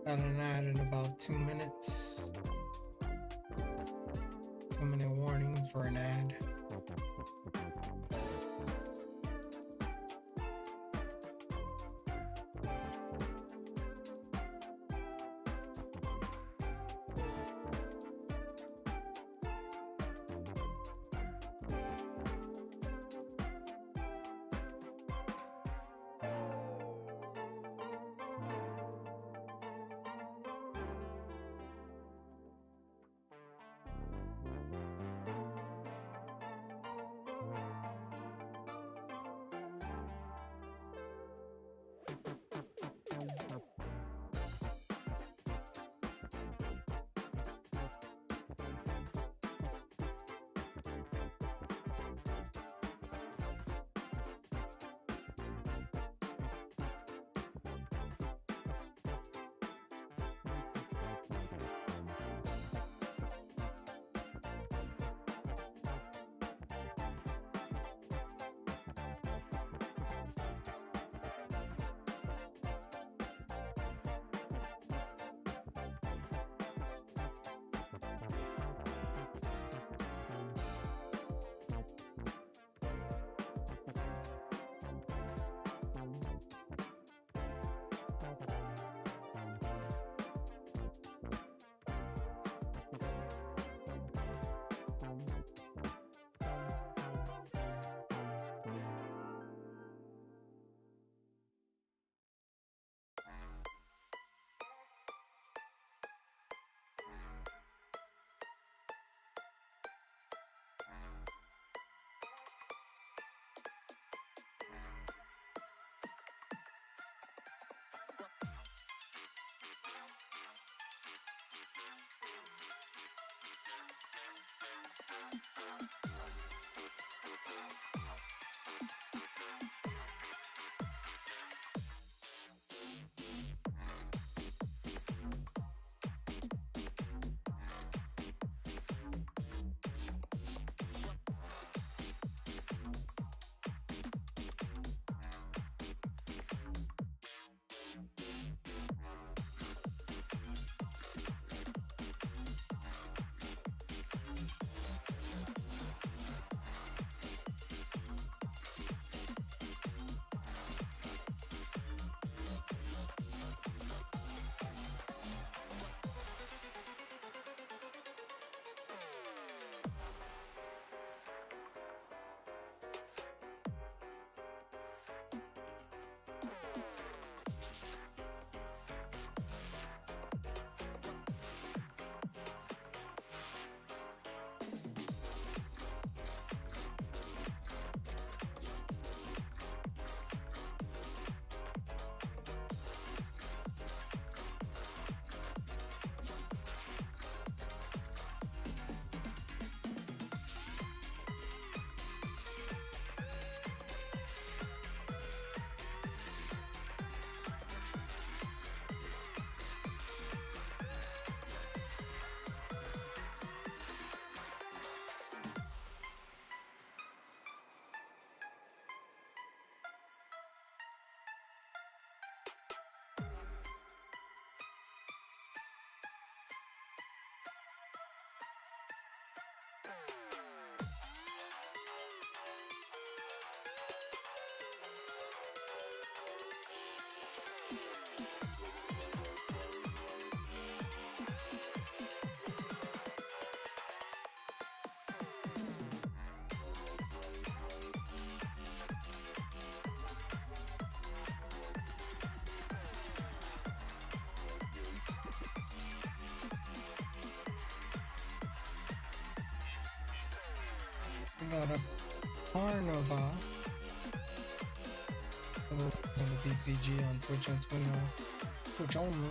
Got an ad in about 2 minutes. 2-minute warning for an ad. We got a Carnova. On the BCG on Twitch and Twitch only.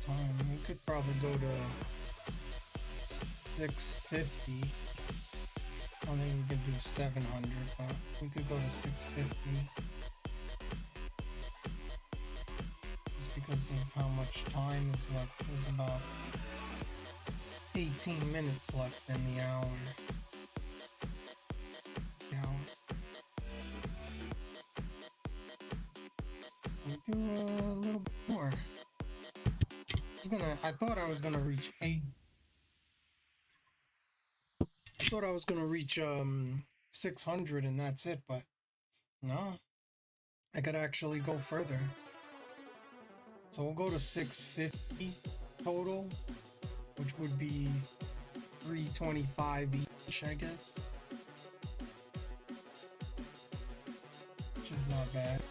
time. We could probably go to 650. I don't think we could do 700, but we could go to 650. Just because of how much time is left. There's about 18 minutes left in the hour. We do a little bit more. I thought I was gonna reach 8. I thought I was gonna reach 600 and that's it, but no. I could actually go further. So we'll go to 650 total, which would be 325 each, I guess. Which is not bad.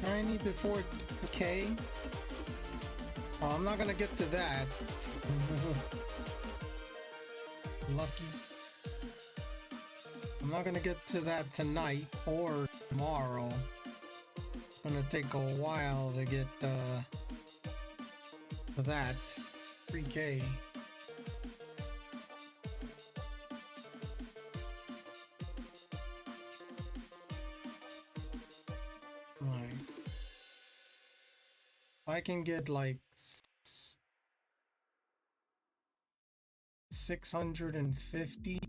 I need before K. Oh, I'm not gonna get to that. Lucky. I'm not gonna get to that tonight or tomorrow. It's gonna take a while to get to that 3K. I can get like 650.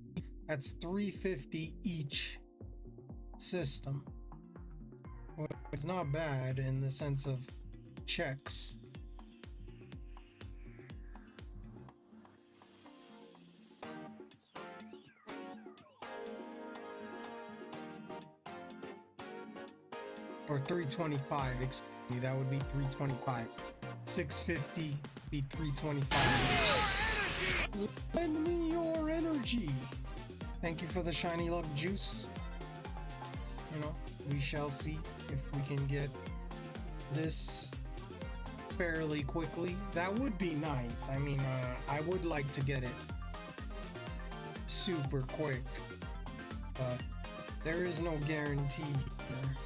That's 350 each system. Well, it's not bad in the sense of checks. Or 325, excuse me, that would be 325. 650 be 325. Lend me your energy. Thank you for the shiny luck juice. You know, we shall see if we can get this fairly quickly. That would be nice. I mean, I would like to get it super quick, but there is no guarantee here.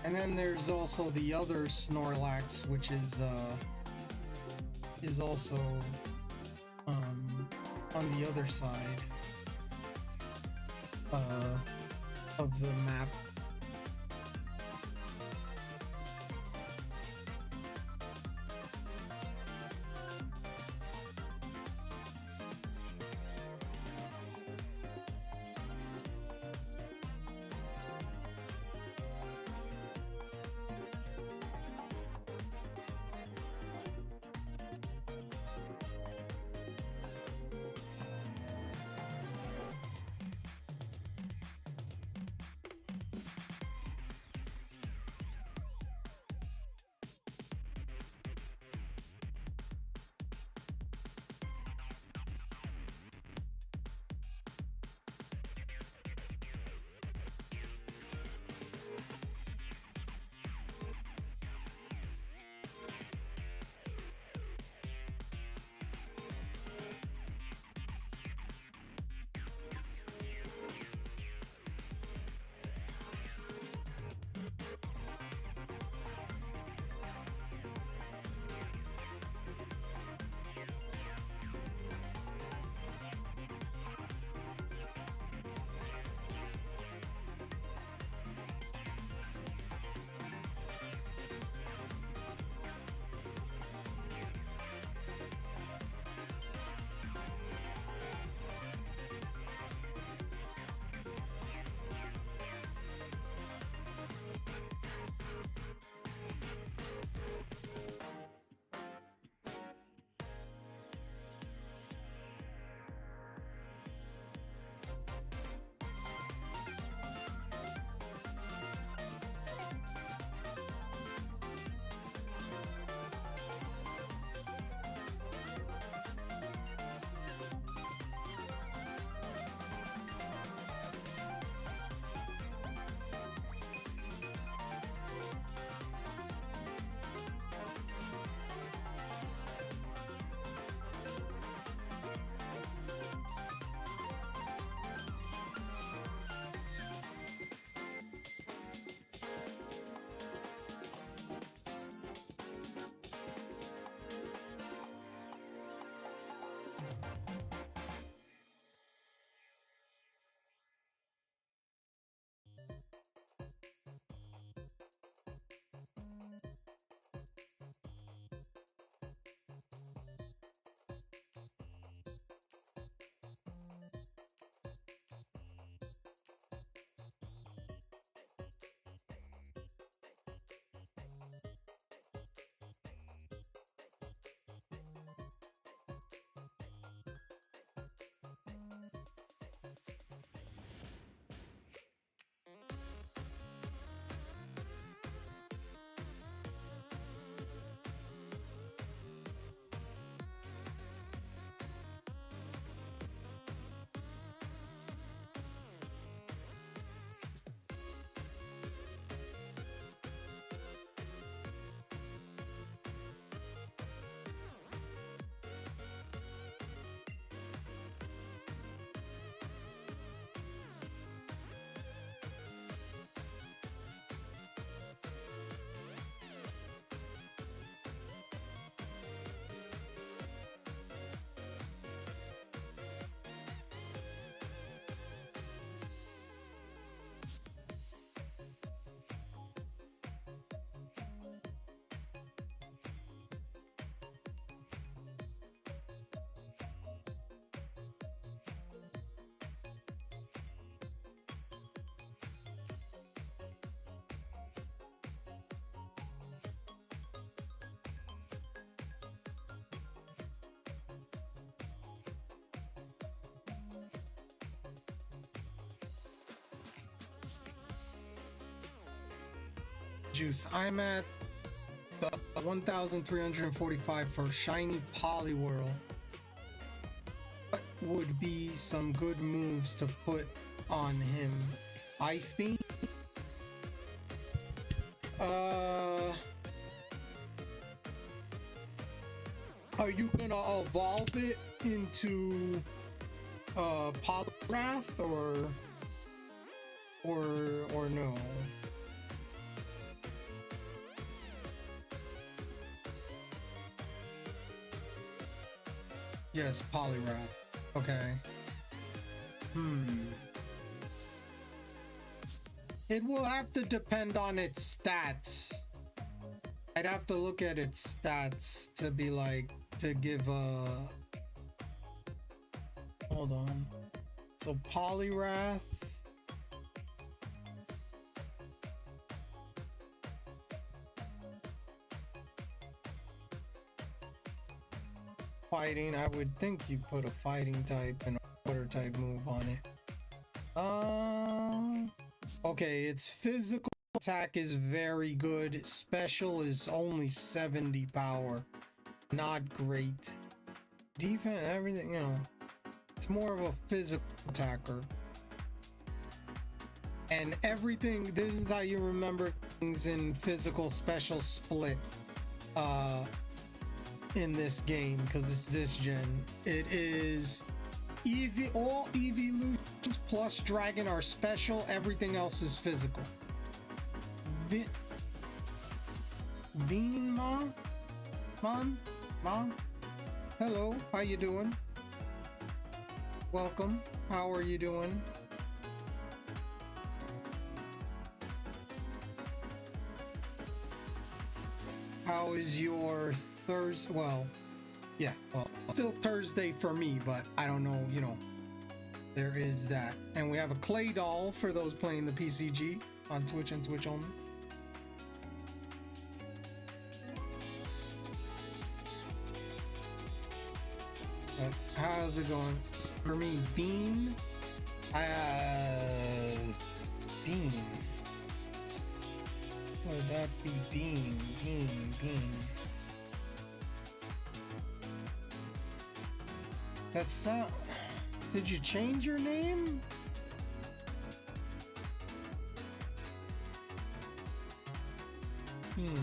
And then there's also the other Snorlax, which is also on the other side of the map. Juice. I'm at 1,345 for Shiny Poliwhirl. What would be some good moves to put on him? Ice Beam? Are you gonna evolve it into Poliwrath or no? Yes, Poliwrath. Okay. It will have to depend on its stats. I'd have to look at its stats to be like, to give a... Hold on. So Poliwrath... Fighting, I would think you put a fighting type and a water type move on it. Okay, its physical attack is very good. Special is only 70 power. Not great. Defense, everything, you know. It's more of a physical attacker. And everything, this is how you remember things in physical special split. In this game, because it's this gen. It is all evolutions plus dragon are special, everything else is physical. Bean Mom? Mom? Hello, how you doing? Welcome, how are you doing? How is your Thursday? Well, yeah, well, still Thursday for me, but I don't know, you know, there is that. And we have a clay doll for those playing the PCG on Twitch and Twitch only. But how's it going? For me, Bean? Bean. Would that be Bean? That's not... Did you change your name? Bean.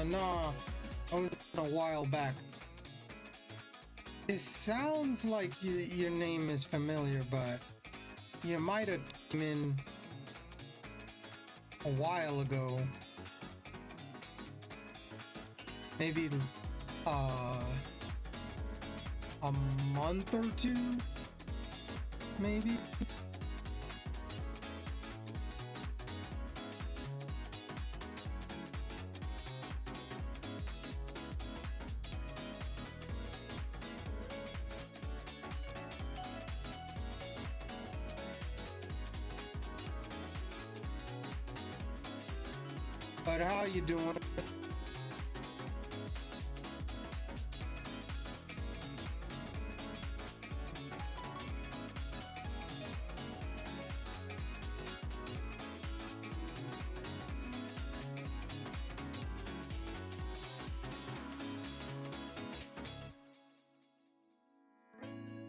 No. I was a while back. It sounds like your name is familiar, but you might have come in a while ago. Maybe a month or two, maybe. But how you doing?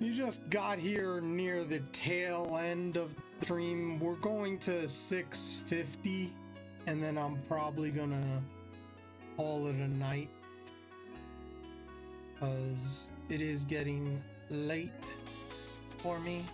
You just got here near the tail end of the stream. We're going to 6:50. And then I'm probably gonna call it a night, because it is getting late for me.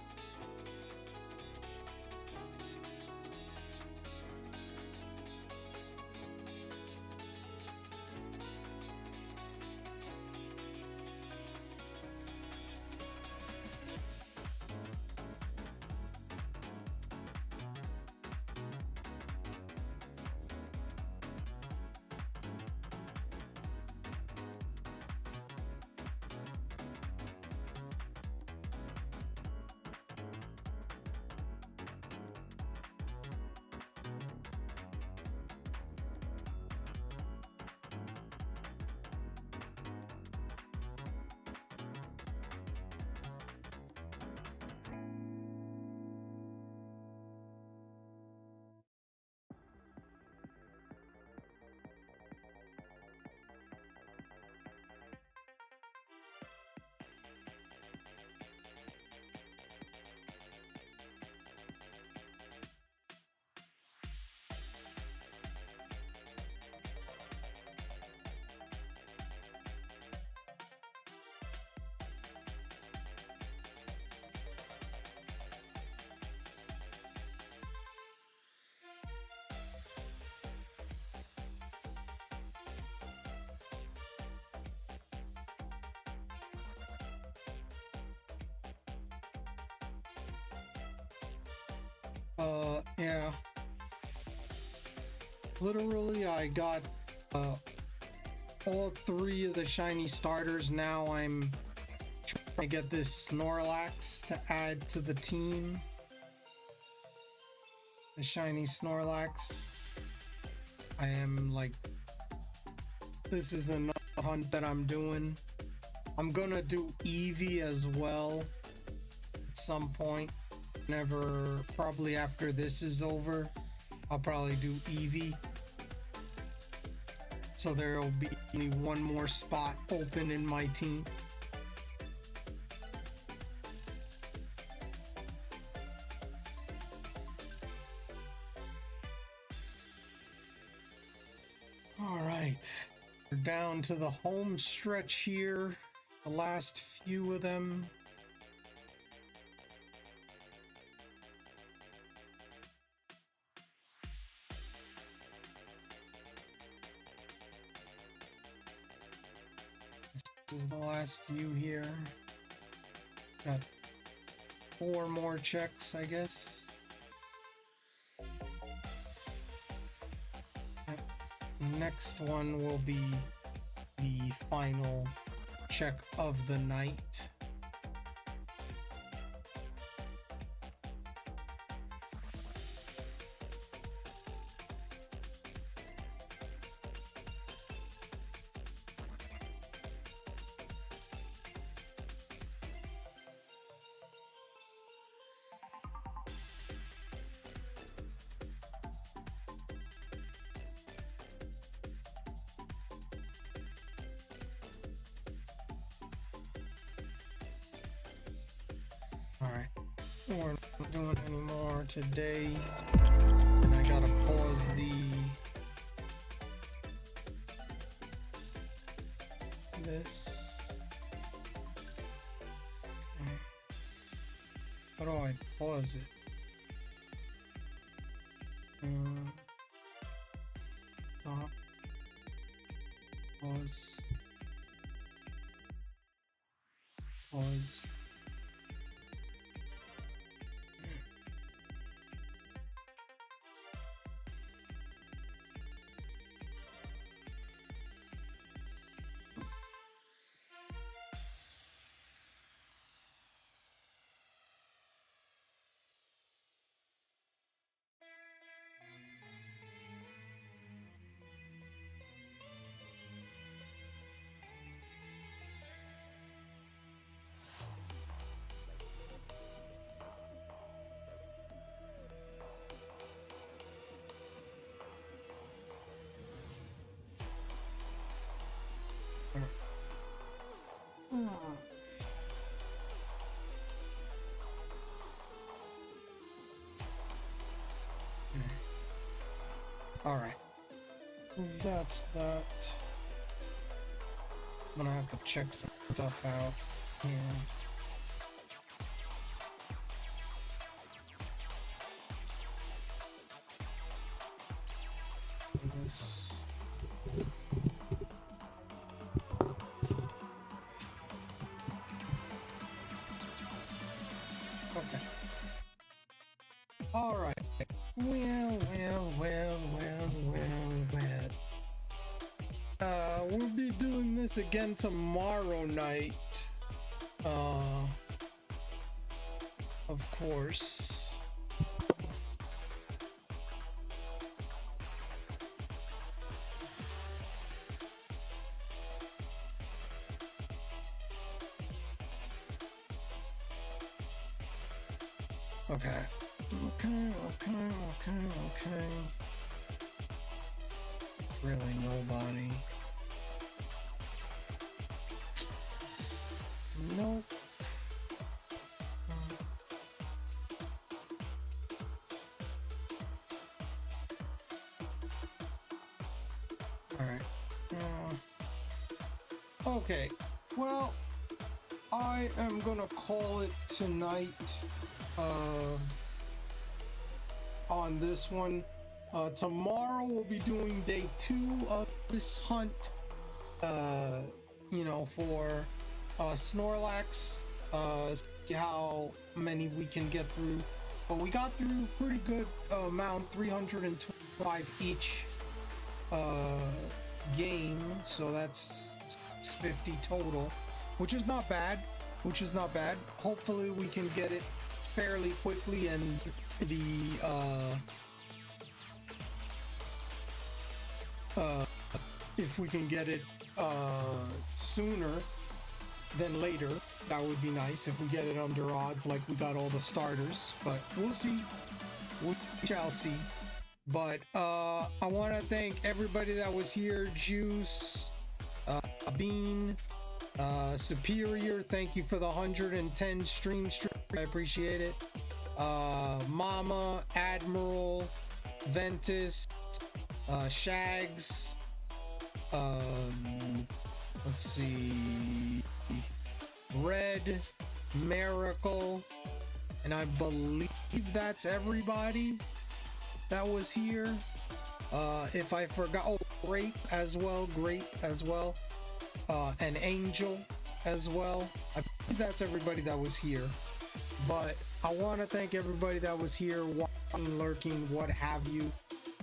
Yeah. Literally, I got all 3 of the shiny starters. Now I'm trying to get this Snorlax to add to the team. The shiny Snorlax. I am like, this is another hunt that I'm doing. I'm gonna do Eevee as well at some point. Whenever, probably after this is over, I'll probably do Eevee. So there'll be only one more spot open in my team. All right, we're down to the home stretch here. The last few of them. This is the last few here. Got 4 more checks, I guess. Next one will be the final check of the night. Alright, we're not doing any more today. And I gotta pause this. Okay. How do I pause it? Stop. Pause. Pause. Alright. That's that. I'm gonna have to check some stuff out here. This. Okay. Alright. Well. We'll be doing this again tomorrow night. Of course. Okay. Okay. Really nobody. Nope. Alright. Okay. Well, I am gonna call it tonight. On this one. Tomorrow we'll be doing day 2 of this hunt. You know, for Snorlax. See how many we can get through. but we got through pretty good amount, 325 each game, so that's 50 total, which is not bad. Hopefully we can get it fairly quickly, and if we can get it sooner than later, that would be nice. If we get it under odds, like we got all the starters, but we'll see. We shall see. But I want to thank everybody that was here. Juice, Bean, Superior, thank you for the 110 stream. I appreciate it. Mama, Admiral, Ventus, Shags, let's see, Red, Miracle, and I believe that's everybody that was here. If I forgot, oh, Grape as well, and Angel as well. I believe that's everybody that was here. But I want to thank everybody that was here, watching, lurking, what have you.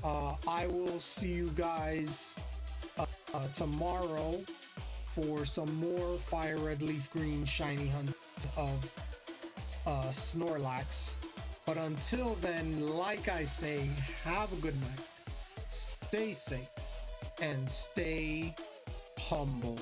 I will see you guys tomorrow for some more Fire Red Leaf Green shiny hunt of Snorlax. But until then, like I say, have a good night, stay safe, and stay humble.